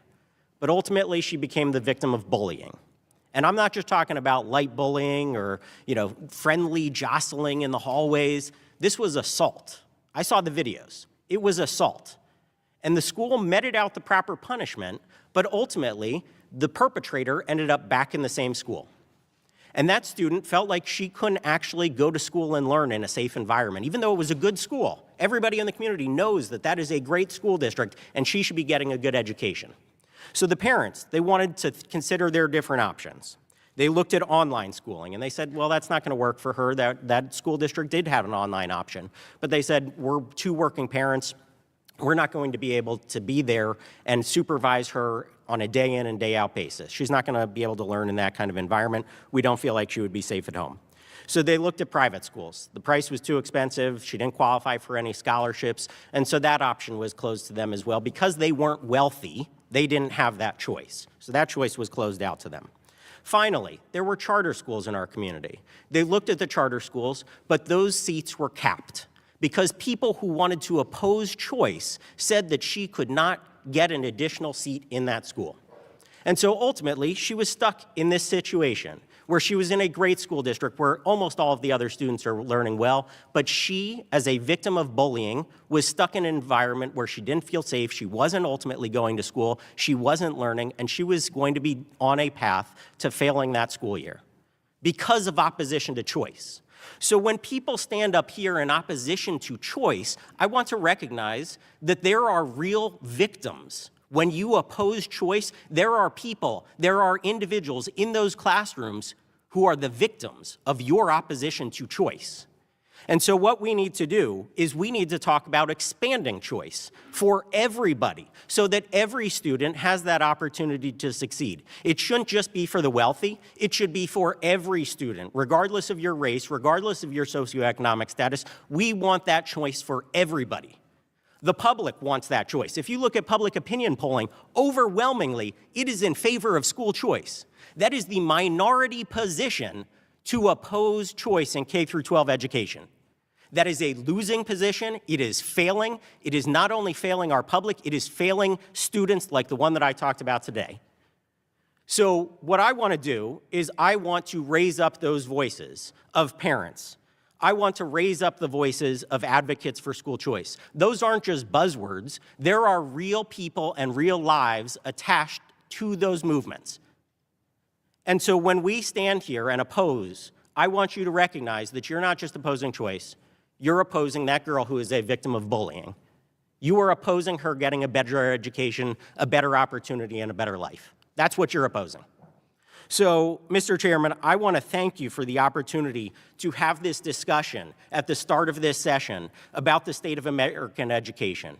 But ultimately, she became the victim of bullying. And I'm not just talking about light bullying or, friendly jostling in the hallways. This was assault. I saw the videos. It was assault. And the school meted out the proper punishment, but ultimately, the perpetrator ended up back in the same school. And that student felt like she couldn't actually go to school and learn in a safe environment, even though it was a good school. Everybody in the community knows that that is a great school district, and she should be getting a good education. So the parents, they wanted to consider their different options. They looked at online schooling, and they said, well, that's not going to work for her. That school district did have an online option. But they said, we're two working parents. We're not going to be able to be there and supervise her on a day in and day out basis. She's not going to be able to learn in that kind of environment. We don't feel like she would be safe at home. So they looked at private schools. The price was too expensive. She didn't qualify for any scholarships. And so that option was closed to them as well. Because they weren't wealthy, they didn't have that choice. So that choice was closed out to them. Finally, there were charter schools in our community. They looked at the charter schools, but those seats were capped because people who wanted to oppose choice said that she could not get an additional seat in that school. And so ultimately, she was stuck in this situation where she was in a great school district where almost all of the other students are learning well, but she, as a victim of bullying, was stuck in an environment where she didn't feel safe, she wasn't ultimately going to school, she wasn't learning, and she was going to be on a path to failing that school year because of opposition to choice. So when people stand up here in opposition to choice, I want to recognize that there are real victims. When you oppose choice, there are people, there are individuals in those classrooms who are the victims of your opposition to choice. And so what we need to do is we need to talk about expanding choice for everybody so that every student has that opportunity to succeed. It shouldn't just be for the wealthy. It should be for every student, regardless of your race, regardless of your socioeconomic status. We want that choice for everybody. The public wants that choice. If you look at public opinion polling, overwhelmingly, it is in favor of school choice. That is the minority position to oppose choice in K through 12 education. That is a losing position. It is failing. It is not only failing our public, it is failing students like the one that I talked about today. So what I want to do is I want to raise up those voices of parents. I want to raise up the voices of advocates for school choice. Those aren't just buzzwords. There are real people and real lives attached to those movements. And so when we stand here and oppose, I want you to recognize that you're not just opposing choice. You're opposing that girl who is a victim of bullying. You are opposing her getting a better education, a better opportunity, and a better life. That's what you're opposing. So, Mr. Chairman, I want to thank you for the opportunity to have this discussion at the start of this session about the state of American education.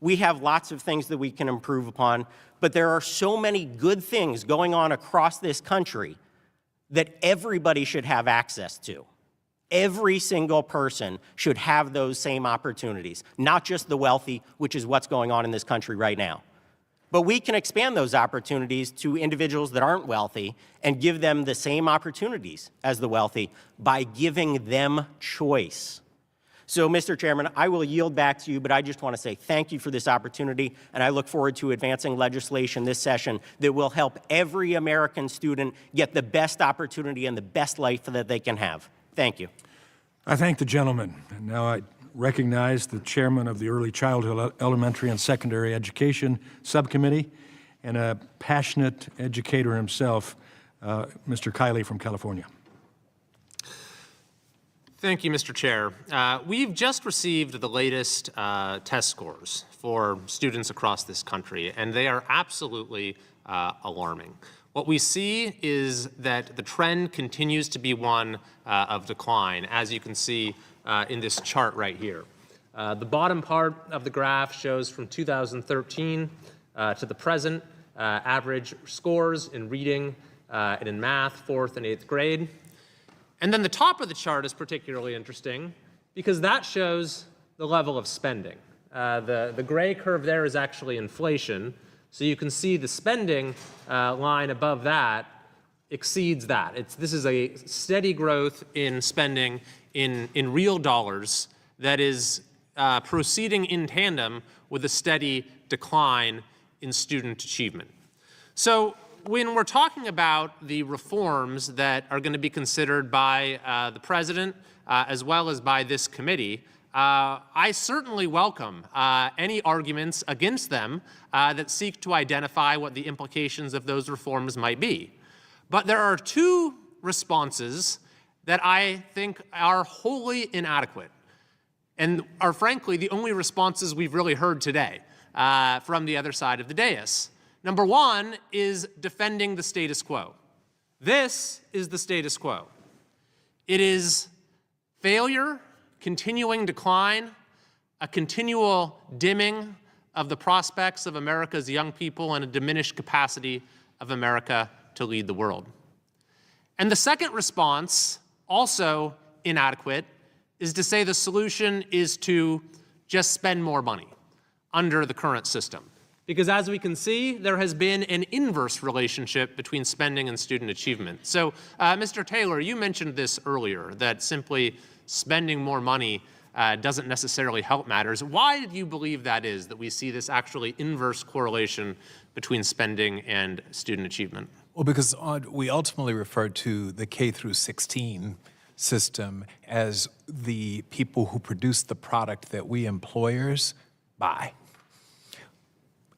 We have lots of things that we can improve upon, but there are so many good things going on across this country that everybody should have access to. Every single person should have those same opportunities, not just the wealthy, which is what's going on in this country right now. But we can expand those opportunities to individuals that aren't wealthy and give them the same opportunities as the wealthy by giving them choice. So, Mr. Chairman, I will yield back to you, but I just want to say thank you for this opportunity, and I look forward to advancing legislation this session that will help every American student get the best opportunity and the best life that they can have. Thank you. I thank the gentleman. And now I recognize the chairman of the Early Childhood, Elementary, and Secondary Education Subcommittee and a passionate educator himself, Mr. Kiley from California. Thank you, Mr. Chair. We've just received the latest test scores for students across this country, and they are absolutely alarming. What we see is that the trend continues to be one of decline, as you can see in this chart right here. The bottom part of the graph shows from 2013 to the present average scores in reading and in math, 4th and 8th grade. And then the top of the chart is particularly interesting because that shows the level of spending. The gray curve there is actually inflation. So you can see the spending line above that exceeds that. This is a steady growth in spending in real dollars that is proceeding in tandem with a steady decline in student achievement. So when we're talking about the reforms that are going to be considered by the president as well as by this committee, I certainly welcome any arguments against them that seek to identify what the implications of those reforms might be. But there are two responses that I think are wholly inadequate and are frankly the only responses we've really heard today from the other side of the dais. Number one is defending the status quo. This is the status quo. It is failure, continuing decline, a continual dimming of the prospects of America's young people, and a diminished capacity of America to lead the world. And the second response, also inadequate, is to say the solution is to just spend more money under the current system. Because as we can see, there has been an inverse relationship between spending and student achievement. So, Mr. Taylor, you mentioned this earlier, that simply spending more money doesn't necessarily help matters. Why do you believe that is, that we see this actually inverse correlation between spending and student achievement? Well, because we ultimately refer to the K through 16 system as the people who produce the product that we employers buy.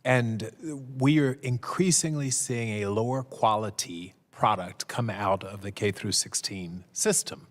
And we are increasingly seeing a lower quality product come out of the K through 16 system.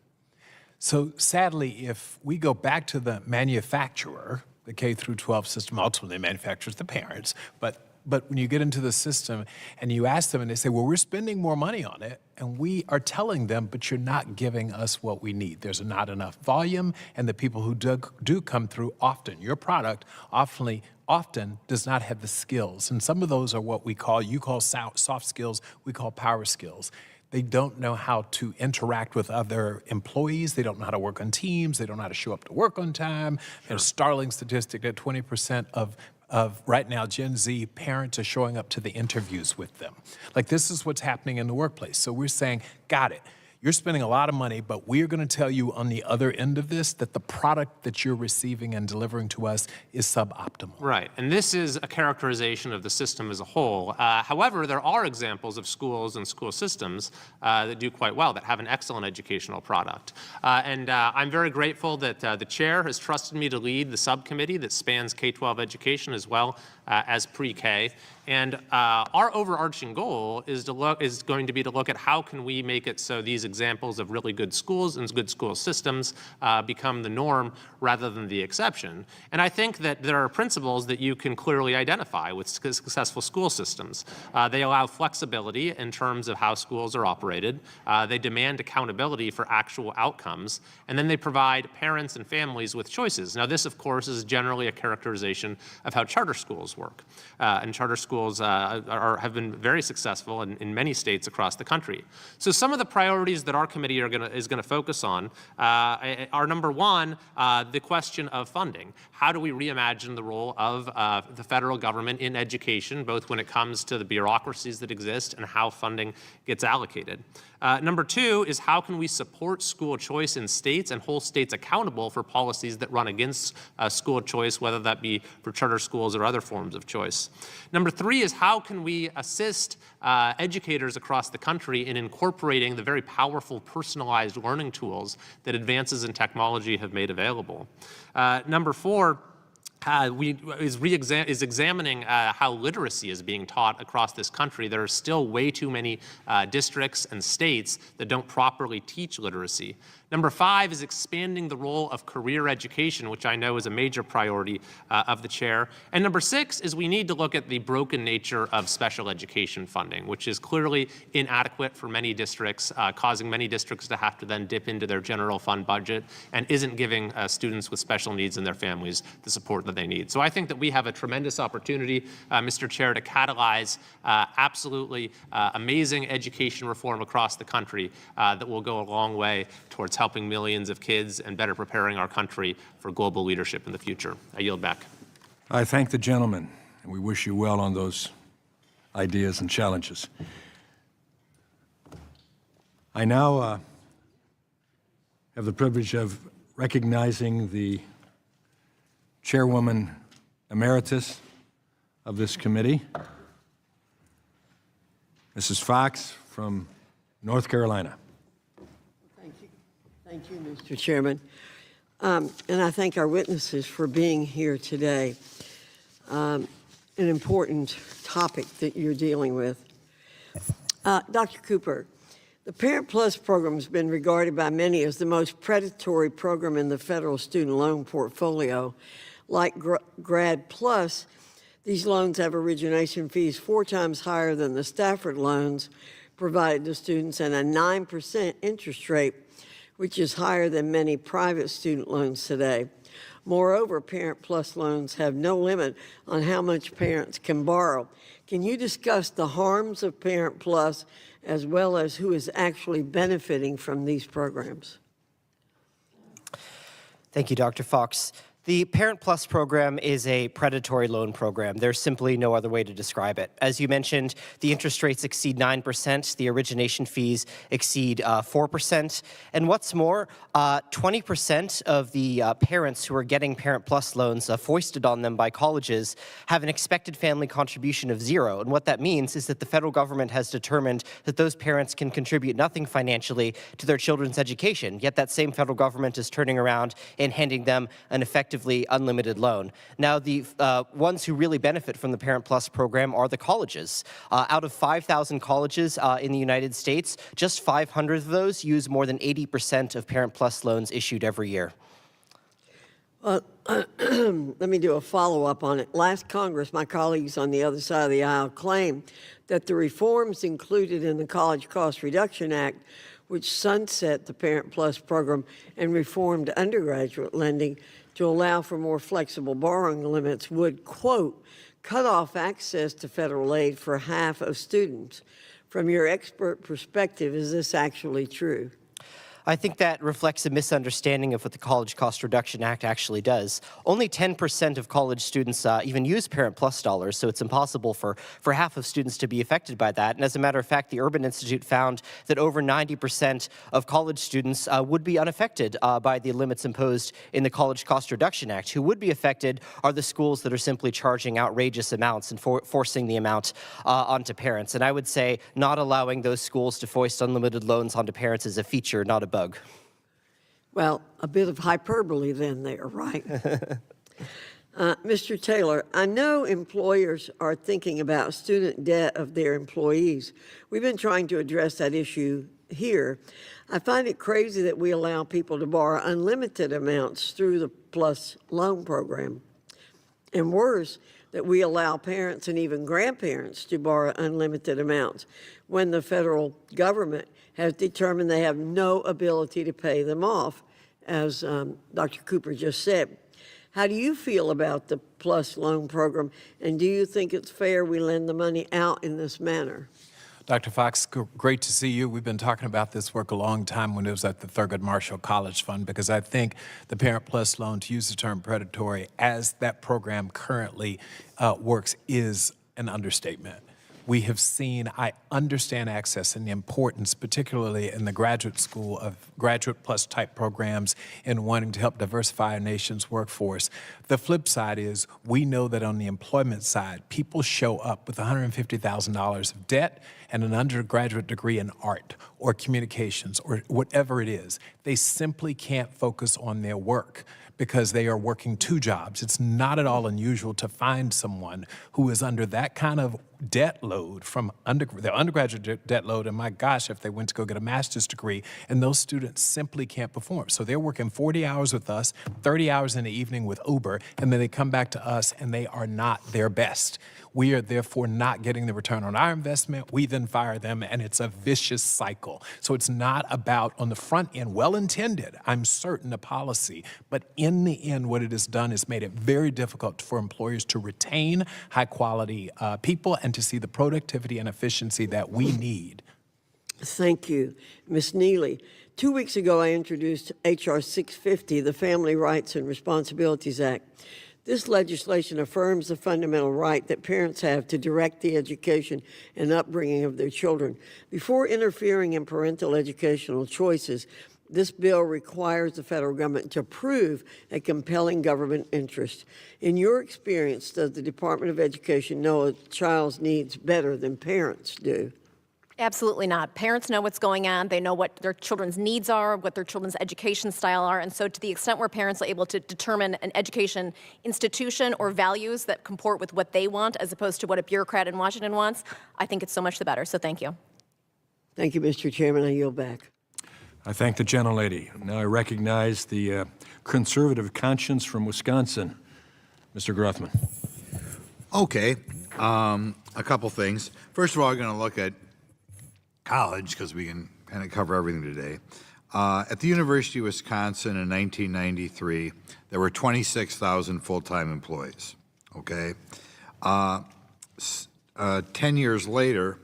So sadly, if we go back to the manufacturer, the K through 12 system ultimately manufactures the parents, but when you get into the system and you ask them and they say, well, we're spending more money on it, and we are telling them, but you're not giving us what we need. There's not enough volume, and the people who do come through often, your product often does not have the skills. And some of those are what you call soft skills, we call power skills. They don't know how to interact with other employees. They don't know how to work on teams. They don't know how to show up to work on time. There's a startling statistic that 20% of right now Gen Z parents are showing up to the interviews with them. Like, this is what's happening in the workplace. So we're saying, got it. You're spending a lot of money, but we're going to tell you on the other end of this that the product that you're receiving and delivering to us is suboptimal. Right, and this is a characterization of the system as a whole. However, there are examples of schools and school systems that do quite well, that have an excellent educational product. And I'm very grateful that the chair has trusted me to lead the subcommittee that spans K-12 education as well as pre-K. And our overarching goal is going to be to look at how can we make it so these examples of really good schools and good school systems become the norm rather than the exception. And I think that there are principles that you can clearly identify with successful school systems. They allow flexibility in terms of how schools are operated. They demand accountability for actual outcomes. And then they provide parents and families with choices. Now, this, of course, is generally a characterization of how charter schools work. And charter schools have been very successful in many states across the country. So some of the priorities that our committee is going to focus on are, number one, the question of funding. How do we reimagine the role of the federal government in education, both when it comes to the bureaucracies that exist and how funding gets allocated? Number two is how can we support school choice in states and hold states accountable for policies that run against school choice, whether that be for charter schools or other forms of choice. Number three is how can we assist educators across the country in incorporating the very powerful personalized learning tools that advances in technology have made available. Number four is examining how literacy is being taught across this country. There are still way too many districts and states that don't properly teach literacy. Number 5 is expanding the role of career education, which I know is a major priority of the chair. And number 6 is we need to look at the broken nature of special education funding, which is clearly inadequate for many districts, causing many districts to have to then dip into their general fund budget and isn't giving students with special needs and their families the support that they need. So I think that we have a tremendous opportunity, Mr. Chair, to catalyze absolutely amazing education reform across the country that will go a long way towards helping millions of kids and better preparing our country for global leadership in the future. I yield back. I thank the gentleman, and we wish you well on those ideas and challenges. I now have the privilege of recognizing the Chairwoman Emeritus of this committee, Mrs. Fox from North Carolina. Thank you, Mr. Chairman. And I thank our witnesses for being here today. An important topic that you're dealing with. Dr. Cooper, the Parent Plus program has been regarded by many as the most predatory program in the federal student loan portfolio. Like Grad Plus, these loans have origination fees 4 times higher than the Stafford loans provided to students and a 9% interest rate, which is higher than many private student loans today. Moreover, Parent Plus loans have no limit on how much parents can borrow. Can you discuss the harms of Parent Plus as well as who is actually benefiting from these programs? Thank you, Dr. Fox. The Parent Plus program is a predatory loan program. There's simply no other way to describe it. As you mentioned, the interest rates exceed 9%, the origination fees exceed 4%, and what's more, 20% of the parents who are getting Parent Plus loans foisted on them by colleges have an expected family contribution of 0, and what that means is that the federal government has determined that those parents can contribute nothing financially to their children's education, yet that same federal government is turning around and handing them an effectively unlimited loan. Now, the ones who really benefit from the Parent Plus program are the colleges. Out of 5,000 colleges in the United States, just 500 of those use more than 80% of Parent Plus loans issued every year. Well, let me do a follow-up on it. Last Congress, my colleagues on the other side of the aisle claimed that the reforms included in the College Cost Reduction Act, which sunset the Parent Plus program and reformed undergraduate lending to allow for more flexible borrowing limits, would, quote, cut off access to federal aid for half of students. From your expert perspective, is this actually true? I think that reflects a misunderstanding of what the College Cost Reduction Act actually does. Only 10% of college students even use Parent Plus dollars, so it's impossible for half of students to be affected by that. And as a matter of fact, the Urban Institute found that over 90% of college students would be unaffected by the limits imposed in the College Cost Reduction Act. Who would be affected are the schools that are simply charging outrageous amounts and forcing the amount onto parents. And I would say not allowing those schools to foist unlimited loans onto parents is a feature, not a bug. Well, a bit of hyperbole then there, right? Mr. Taylor, I know employers are thinking about student debt of their employees. We've been trying to address that issue here. I find it crazy that we allow people to borrow unlimited amounts through the Plus loan program. And worse, that we allow parents and even grandparents to borrow unlimited amounts when the federal government has determined they have no ability to pay them off, as Dr. Cooper just said. How do you feel about the Plus loan program, and do you think it's fair we lend the money out in this manner? Dr. Fox, great to see you. We've been talking about this work a long time when it was at the Thurgood Marshall College Fund, because I think the Parent Plus loan, to use the term predatory, as that program currently works, is an understatement. We have seen, I understand access and the importance, particularly in the graduate school, of graduate plus type programs in wanting to help diversify our nation's workforce. The flip side is we know that on the employment side, people show up with $150,000 of debt and an undergraduate degree in art or communications or whatever it is, they simply can't focus on their work because they are working 2 jobs. It's not at all unusual to find someone who is under that kind of debt load from their undergraduate debt load, and my gosh, if they went to go get a master's degree, and those students simply can't perform. So they're working 40 hours with us, 30 hours in the evening with Uber, and then they come back to us and they are not their best. We are therefore not getting the return on our investment. We then fire them, and it's a vicious cycle. So it's not about, on the front end, well-intended, I'm certain, a policy, but in the end, what it has done is made it very difficult for employers to retain high-quality people and to see the productivity and efficiency that we need. Thank you. Ms. Neely, 2 weeks ago, I introduced H.R. 650, the Family Rights and Responsibilities Act. This legislation affirms the fundamental right that parents have to direct the education and upbringing of their children. Before interfering in parental educational choices, this bill requires the federal government to prove a compelling government interest. In your experience, does the Department of Education know a child's needs better than parents do? Absolutely not. Parents know what's going on. They know what their children's needs are, what their children's education style are. And so to the extent where parents are able to determine an education institution or values that comport with what they want as opposed to what a bureaucrat in Washington wants, I think it's so much the better. So thank you. Thank you, Mr. Chairman. I yield back. I thank the gentlelady. Now I recognize the conservative conscience from Wisconsin, Mr. Grothman. Okay, a couple things. First of all, I'm going to look at college because we can kind of cover everything today. At the University of Wisconsin in 1993, there were 26,000 full-time employees, okay? 10 years later,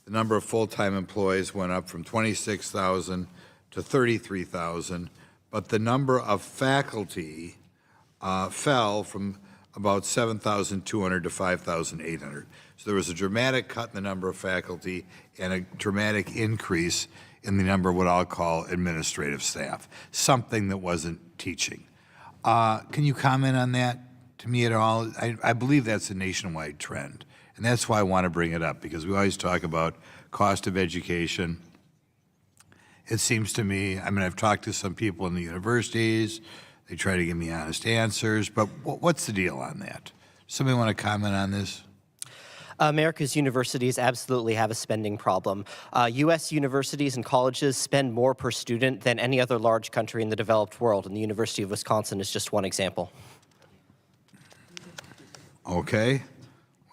the number of full-time employees went up from 26,000 to 33,000, but the number of faculty fell from about 7,200 to 5,800. So there was a dramatic cut in the number of faculty and a dramatic increase in the number of what I'll call administrative staff, something that wasn't teaching. Can you comment on that to me at all? I believe that's a nationwide trend, and that's why I want to bring it up, because we always talk about cost of education. It seems to me, I mean, I've talked to some people in the universities, they try to give me honest answers, but what's the deal on that? Somebody want to comment on this? America's universities absolutely have a spending problem. U.S. universities and colleges spend more per student than any other large country in the developed world, and the University of Wisconsin is just one example. Okay,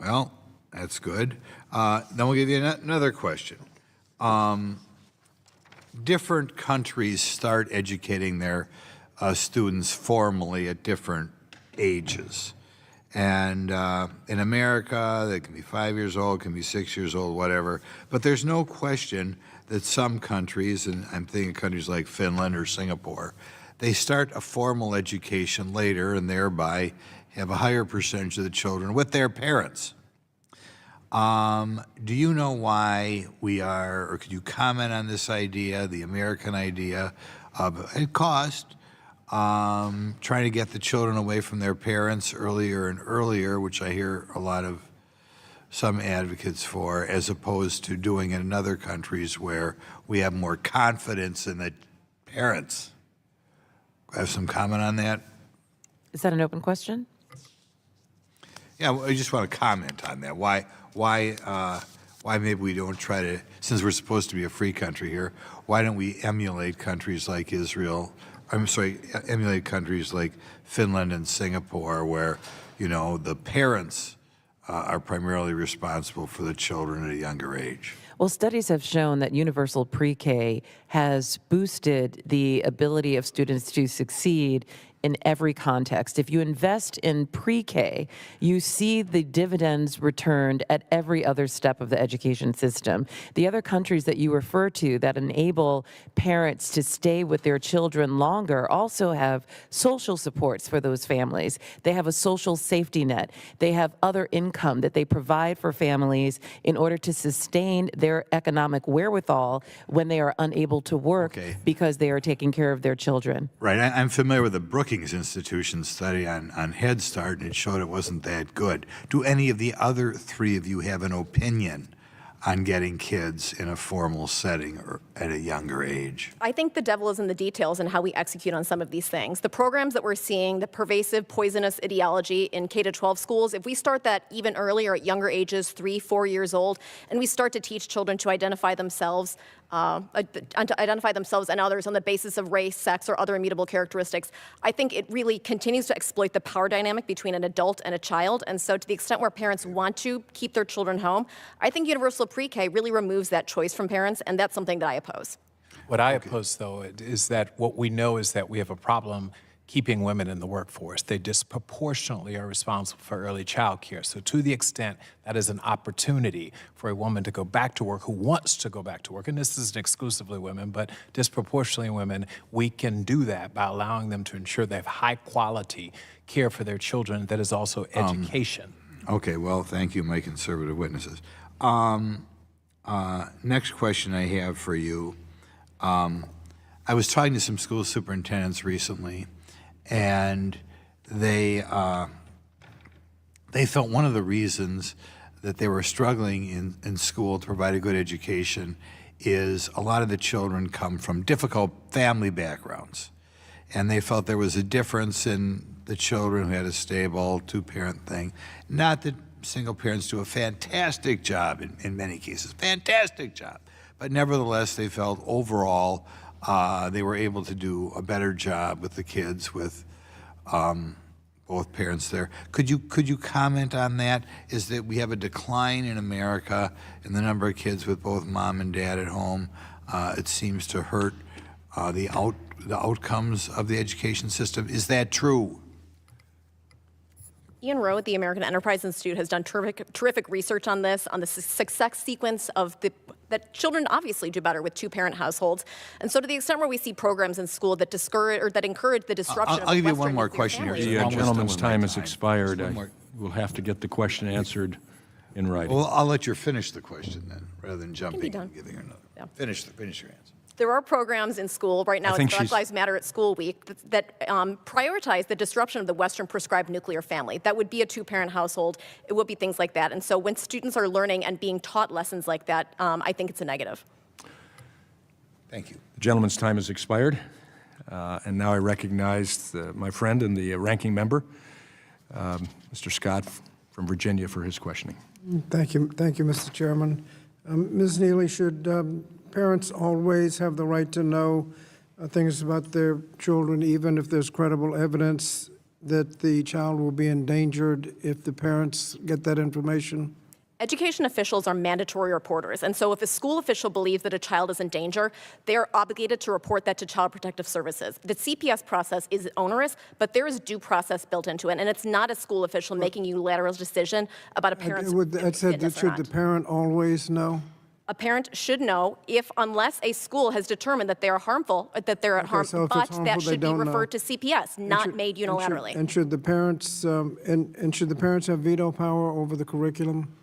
well, that's good. Then we'll give you another question. Different countries start educating their students formally at different ages. And in America, they can be 5 years old, can be 6 years old, whatever. But there's no question that some countries, and I'm thinking countries like Finland or Singapore, they start a formal education later and thereby have a higher percentage of the children with their parents. Do you know why we are, or could you comment on this idea, the American idea of at cost, trying to get the children away from their parents earlier and earlier, which I hear a lot of some advocates for, as opposed to doing it in other countries where we have more confidence in the parents? Have some comment on that? Is that an open question? Yeah, well, I just want to comment on that. Why maybe we don't try to, since we're supposed to be a free country here, why don't we emulate countries like Israel? I'm sorry, emulate countries like Finland and Singapore, where, you know, the parents are primarily responsible for the children at a younger age. Well, studies have shown that universal pre-K has boosted the ability of students to succeed in every context. If you invest in pre-K, you see the dividends returned at every other step of the education system. The other countries that you refer to that enable parents to stay with their children longer also have social supports for those families. They have a social safety net. They have other income that they provide for families in order to sustain their economic wherewithal when they are unable to work because they are taking care of their children. Right, I'm familiar with the Brookings Institution study on Head Start, and it showed it wasn't that good. Do any of the other three of you have an opinion on getting kids in a formal setting or at a younger age? I think the devil is in the details and how we execute on some of these things. The programs that we're seeing, the pervasive poisonous ideology in K-12 schools, if we start that even earlier at younger ages, 3, 4 years old, and we start to teach children to identify themselves and others on the basis of race, sex, or other immutable characteristics, I think it really continues to exploit the power dynamic between an adult and a child. And so to the extent where parents want to keep their children home, I think universal pre-K really removes that choice from parents, and that's something that I oppose. What I oppose, though, is that what we know is that we have a problem keeping women in the workforce. They disproportionately are responsible for early child care. So to the extent that is an opportunity for a woman to go back to work who wants to go back to work, and this isn't exclusively women, but disproportionately women, we can do that by allowing them to ensure they have high quality care for their children that is also education. Okay, well, thank you, my conservative witnesses. Next question I have for you. I was talking to some school superintendents recently, and they felt one of the reasons that they were struggling in school to provide a good education is a lot of the children come from difficult family backgrounds. And they felt there was a difference in the children who had a stable two-parent thing. Not that single parents do a fantastic job in many cases, fantastic job. But nevertheless, they felt overall they were able to do a better job with the kids with both parents there. Could you comment on that? Is that we have a decline in America in the number of kids with both mom and dad at home? It seems to hurt the outcomes of the education system. Is that true? Ian Rowe at the American Enterprise Institute has done terrific research on this, on the success sequence of that children obviously do better with two-parent households. And so to the extent where we see programs in school that discourage or that encourage the disruption of I'll give you Western one more nuclear question here. families. The gentleman's time has expired. We'll have to get the question answered in writing. Well, I'll let you finish the question then, rather than jumping done. and giving her another. Yeah. Finish your answer. There are programs in school, right now it's Black Lives Matter at School Week, that prioritize the disruption of the Western prescribed nuclear family. That would be a two-parent household. It would be things like that. And so when students are learning and being taught lessons like that, I think it's a negative. Thank you. The gentleman's time has expired. And now I recognize my friend and the ranking member, Mr. Scott from Virginia, for his questioning. Thank you, Mr. Chairman. Ms. Neely, should parents always have the right to know things about their children, even if there's credible evidence that the child will be endangered if the parents get that information? Education officials are mandatory reporters, and so if a school official believes that a child is in danger, they are obligated to report that to Child Protective Services. The CPS process is onerous, but there is due process built into it, and it's not a school official making a unilateral decision about a parent's I said that should the parent always know? A parent should know unless a school has determined that they are harmful, that they're at harm, so if but it's harmful, that they should be don't know. referred to CPS, not made unilaterally. And should the parents and should the parents have veto power over the curriculum?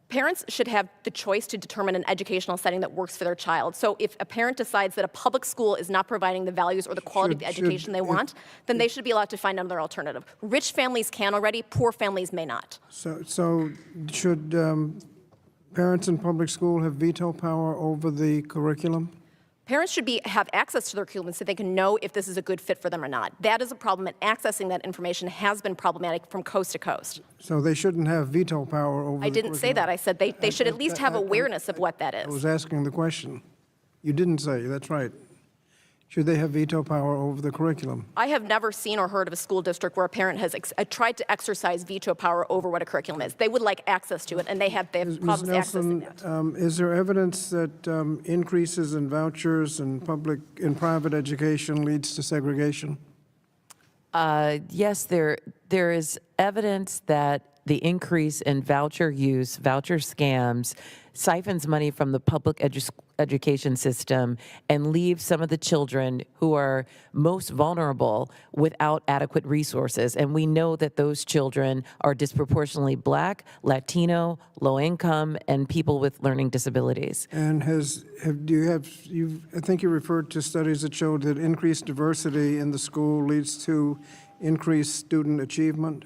Parents should have the choice to determine an educational setting that works for their child. So if a parent decides that a public school is not providing the values or the quality of the education they want, then they should be allowed to find another alternative. Rich families can already, poor families may not. So should parents in public school have veto power over the curriculum? Parents should have access to their curriculum so they can know if this is a good fit for them or not. That is a problem, and accessing that information has been problematic from coast to coast. So they shouldn't have veto power over I didn't say that. I said they should at least have awareness of what that I is. was asking the question. You didn't say, that's right. Should they have veto power over the curriculum? I have never seen or heard of a school district where a parent has tried to exercise veto power over what a curriculum is. They would like access to it, and they have problems accessing that. Is there evidence that increases in vouchers and private education leads to segregation? Yes, there is evidence that the increase in voucher use, voucher scams, siphons money from the public education system and leaves some of the children who are most vulnerable without adequate resources. And we know that those children are disproportionately Black, Latino, low income, and people with learning disabilities. And I think you referred to studies that showed that increased diversity in the school leads to increased student achievement?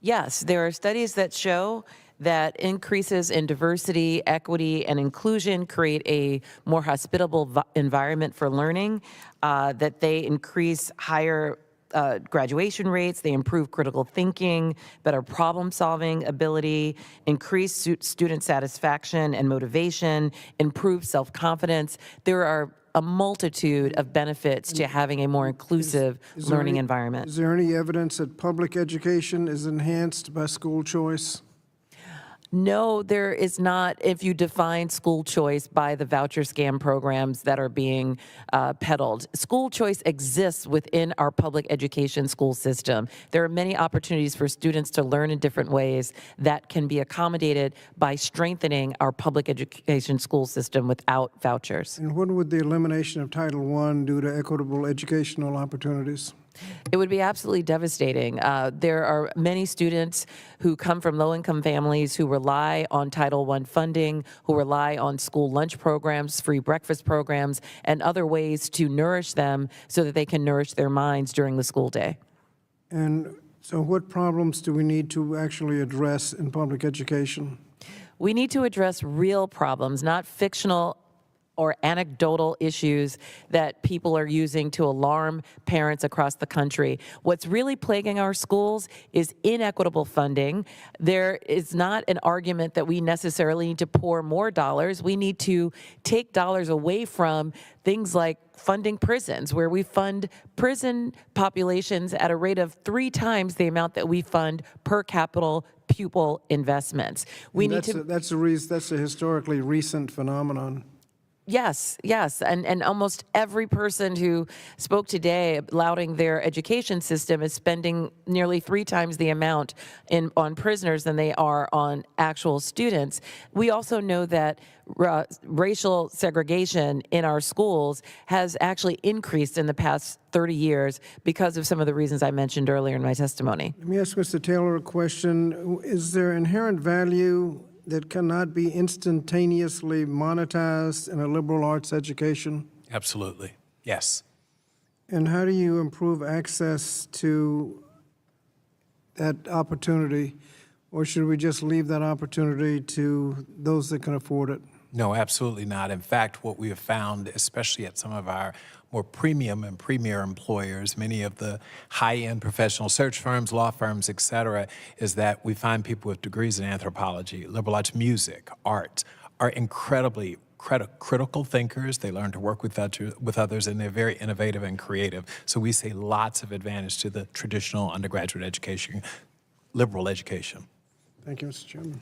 Yes, there are studies that show that increases in diversity, equity, and inclusion create a more hospitable environment for learning, that they increase higher graduation rates, they improve critical thinking, better problem-solving ability, increase student satisfaction and motivation, improve self-confidence. There are a multitude of benefits to having a more inclusive learning environment. Is there any evidence that public education is enhanced by school choice? No, there is not, if you define school choice by the voucher scam programs that are being peddled. School choice exists within our public education school system. There are many opportunities for students to learn in different ways that can be accommodated by strengthening our public education school system without vouchers. And what would the elimination of Title I do to equitable educational opportunities? It would be absolutely devastating. There are many students who come from low-income families who rely on Title I funding, who rely on school lunch programs, free breakfast programs, and other ways to nourish them so that they can nourish their minds during the school day. And so what problems do we need to actually address in public education? We need to address real problems, not fictional or anecdotal issues that people are using to alarm parents across the country. What's really plaguing our schools is inequitable funding. There is not an argument that we necessarily need to pour more dollars. We need to take dollars away from things like funding prisons, where we fund prison populations at a rate of 3 times the amount that we fund per capita pupil investments. That's a historically recent phenomenon. Yes, and almost every person who spoke today lauding their education system is spending nearly 3 times the amount on prisoners than they are on actual students. We also know that racial segregation in our schools has actually increased in the past 30 years because of some of the reasons I mentioned earlier in my testimony. Let me ask Mr. Taylor a question. Is there inherent value that cannot be instantaneously monetized in a liberal arts education? Absolutely, yes. And how do you improve access to that opportunity? Or should we just leave that opportunity to those that can afford it? No, absolutely not. In fact, what we have found, especially at some of our more premium and premier employers, many of the high-end professional search firms, law firms, et cetera, is that we find people with degrees in anthropology, liberal arts, music, art, are incredibly critical thinkers. They learn to work with others, and they're very innovative and creative. So we see lots of advantage to the traditional undergraduate education, liberal education. Thank you, Mr. Chairman.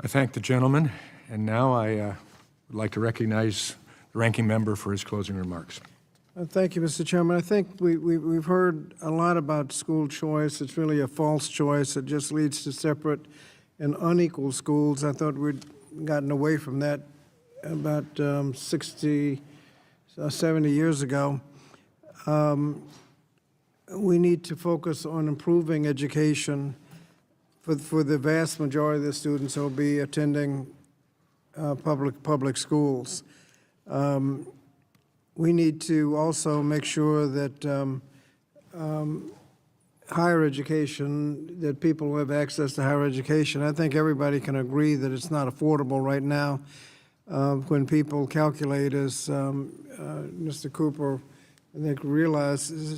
I thank the gentleman, and now I would like to recognize the ranking member for his closing remarks. Thank you, Mr. Chairman. I think we've heard a lot about school choice. It's really a false choice. It just leads to separate and unequal schools. I thought we'd gotten away from that about 60, 70 years ago. We need to focus on improving education for the vast majority of the students who will be attending public schools. We need to also make sure that higher education, that people who have access to higher education, I think everybody can agree that it's not affordable right now. When people calculate, as Mr. Cooper, I think,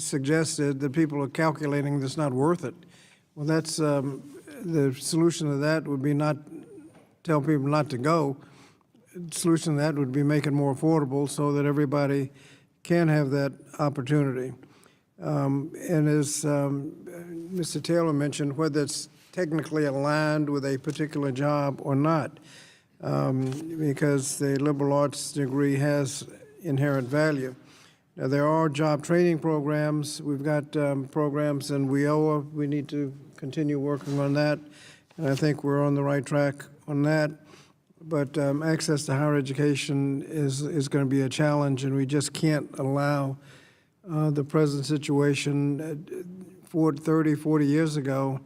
suggested that people are calculating that's not worth it. Well, that's the solution to that would be not tell people not to go. The solution to that would be make it more affordable so that everybody can have that opportunity. And as Mr. Taylor mentioned, whether it's technically aligned with a particular job or not, because the liberal arts degree has inherent value. Now, there are job training programs. We've got programs in WIOA. We need to continue working on that, and I think we're on the right track on that. But access to higher education is going to be a challenge, and we just can't allow the present situation. 30, 40 years ago,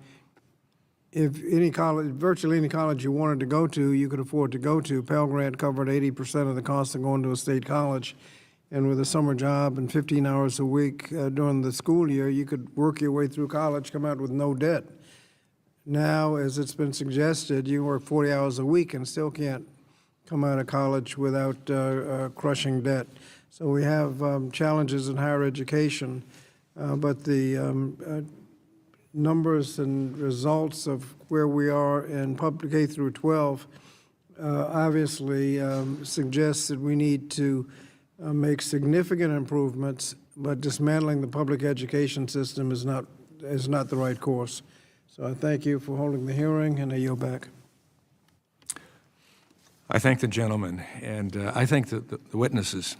if any college, virtually any college you wanted to go to, you could afford to go to. Pell Grant covered 80% of the cost of going to a state college. And with a summer job and 15 hours a week during the school year, you could work your way through college, come out with no debt. Now, as it's been suggested, you work 40 hours a week and still can't come out of college without crushing debt. So we have challenges in higher education, but the numbers and results of where we are in public K through 12 obviously suggests that we need to make significant improvements, but dismantling the public education system is not the right course. So I thank you for holding the hearing, and I yield back. I thank the gentleman, and I thank the witnesses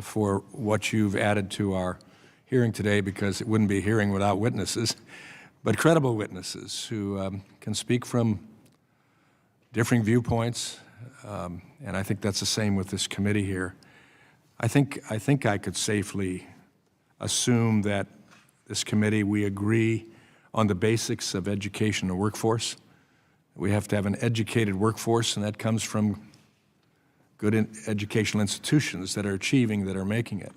for what you've added to our hearing today, because it wouldn't be a hearing without witnesses, but credible witnesses who can speak from differing viewpoints, and I think that's the same with this committee here. I think I could safely assume that this committee, we agree on the basics of education and workforce. We have to have an educated workforce, and that comes from good educational institutions that are achieving, that are making it.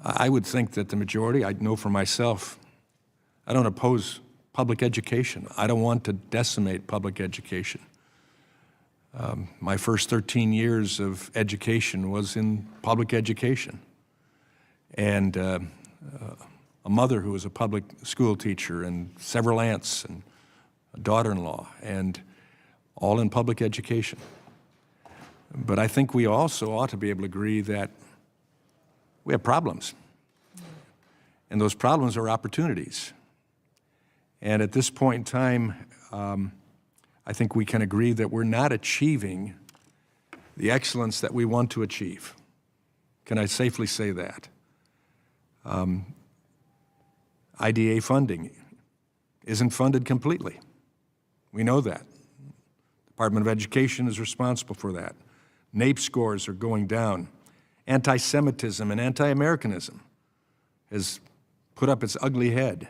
I would think that the majority, I know for myself, I don't oppose public education. I don't want to decimate public education. My first 13 years of education was in public education. And a mother who was a public school teacher, and several aunts, and a daughter-in-law, and all in public education. But I think we also ought to be able to agree that we have problems. And those problems are opportunities. And at this point in time, I think we can agree that we're not achieving the excellence that we want to achieve. Can I safely say that? IDA funding isn't funded completely. We know that. The Department of Education is responsible for that. NAEP scores are going down. Anti-Semitism and anti-Americanism has put up its ugly head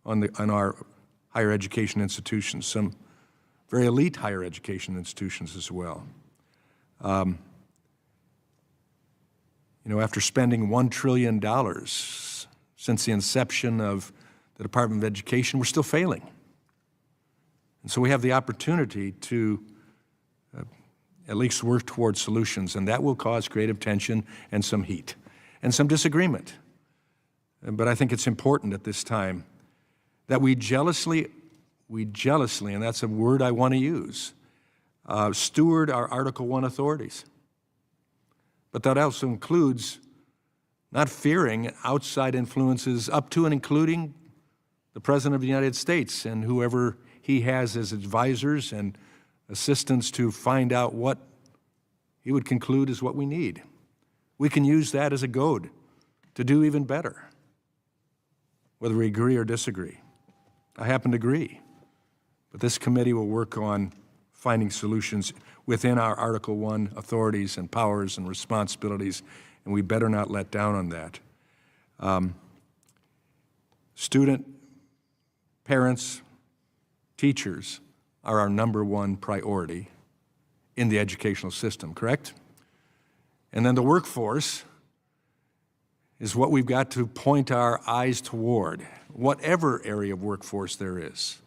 on our higher education institutions, some very elite higher education institutions as well. You know, after spending $1 trillion since the inception of the Department of Education, we're still failing. And so we have the opportunity to at least work towards solutions, and that will cause creative tension and some heat and some disagreement. But I think it's important at this time that we jealously, and that's a word I want to use, steward our Article I authorities. But that also includes not fearing outside influences up to and including the President of the United States and whoever he has as advisors and assistants to find out what he would conclude is what we need. We can use that as a goad to do even better, whether we agree or disagree. I happen to agree, but this committee will work on finding solutions within our Article I authorities and powers and responsibilities, and we better not let down on that. Student, parents, teachers are our #1 priority in the educational system, correct? And then the workforce is what we've got to point our eyes toward. Whatever area of workforce there is,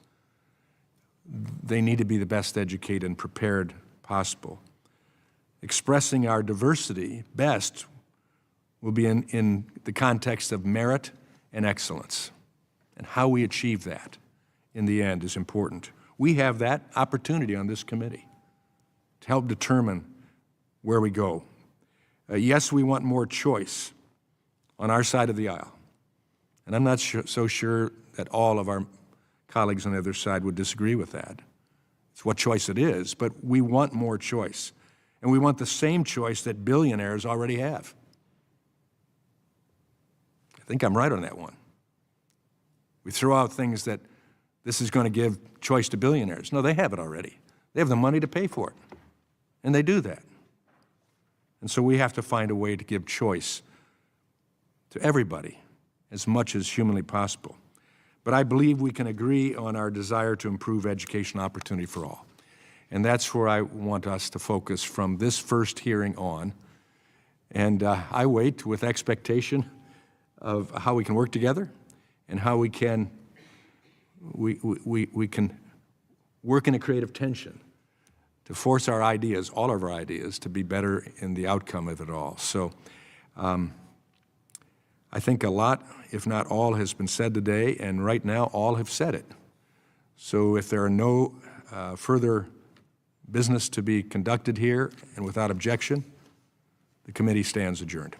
they need to be the best educated and prepared possible. Expressing our diversity best will be in the context of merit and excellence. And how we achieve that in the end is important. We have that opportunity on this committee to help determine where we go. Yes, we want more choice on our side of the aisle. And I'm not so sure that all of our colleagues on the other side would disagree with that. It's what choice it is, but we want more choice. And we want the same choice that billionaires already have. I think I'm right on that one. We throw out things that this is going to give choice to billionaires. No, they have it already. They have the money to pay for it, and they do that. And so we have to find a way to give choice to everybody as much as humanly possible. But I believe we can agree on our desire to improve education opportunity for all. And that's where I want us to focus from this first hearing on. And I wait with expectation of how we can work together and how we can we can work in a creative tension to force our ideas, all of our ideas, to be better in the outcome of it all. So I think a lot, if not all, has been said today, and right now all have said it. So if there are no further business to be conducted here and without objection, the committee stands adjourned.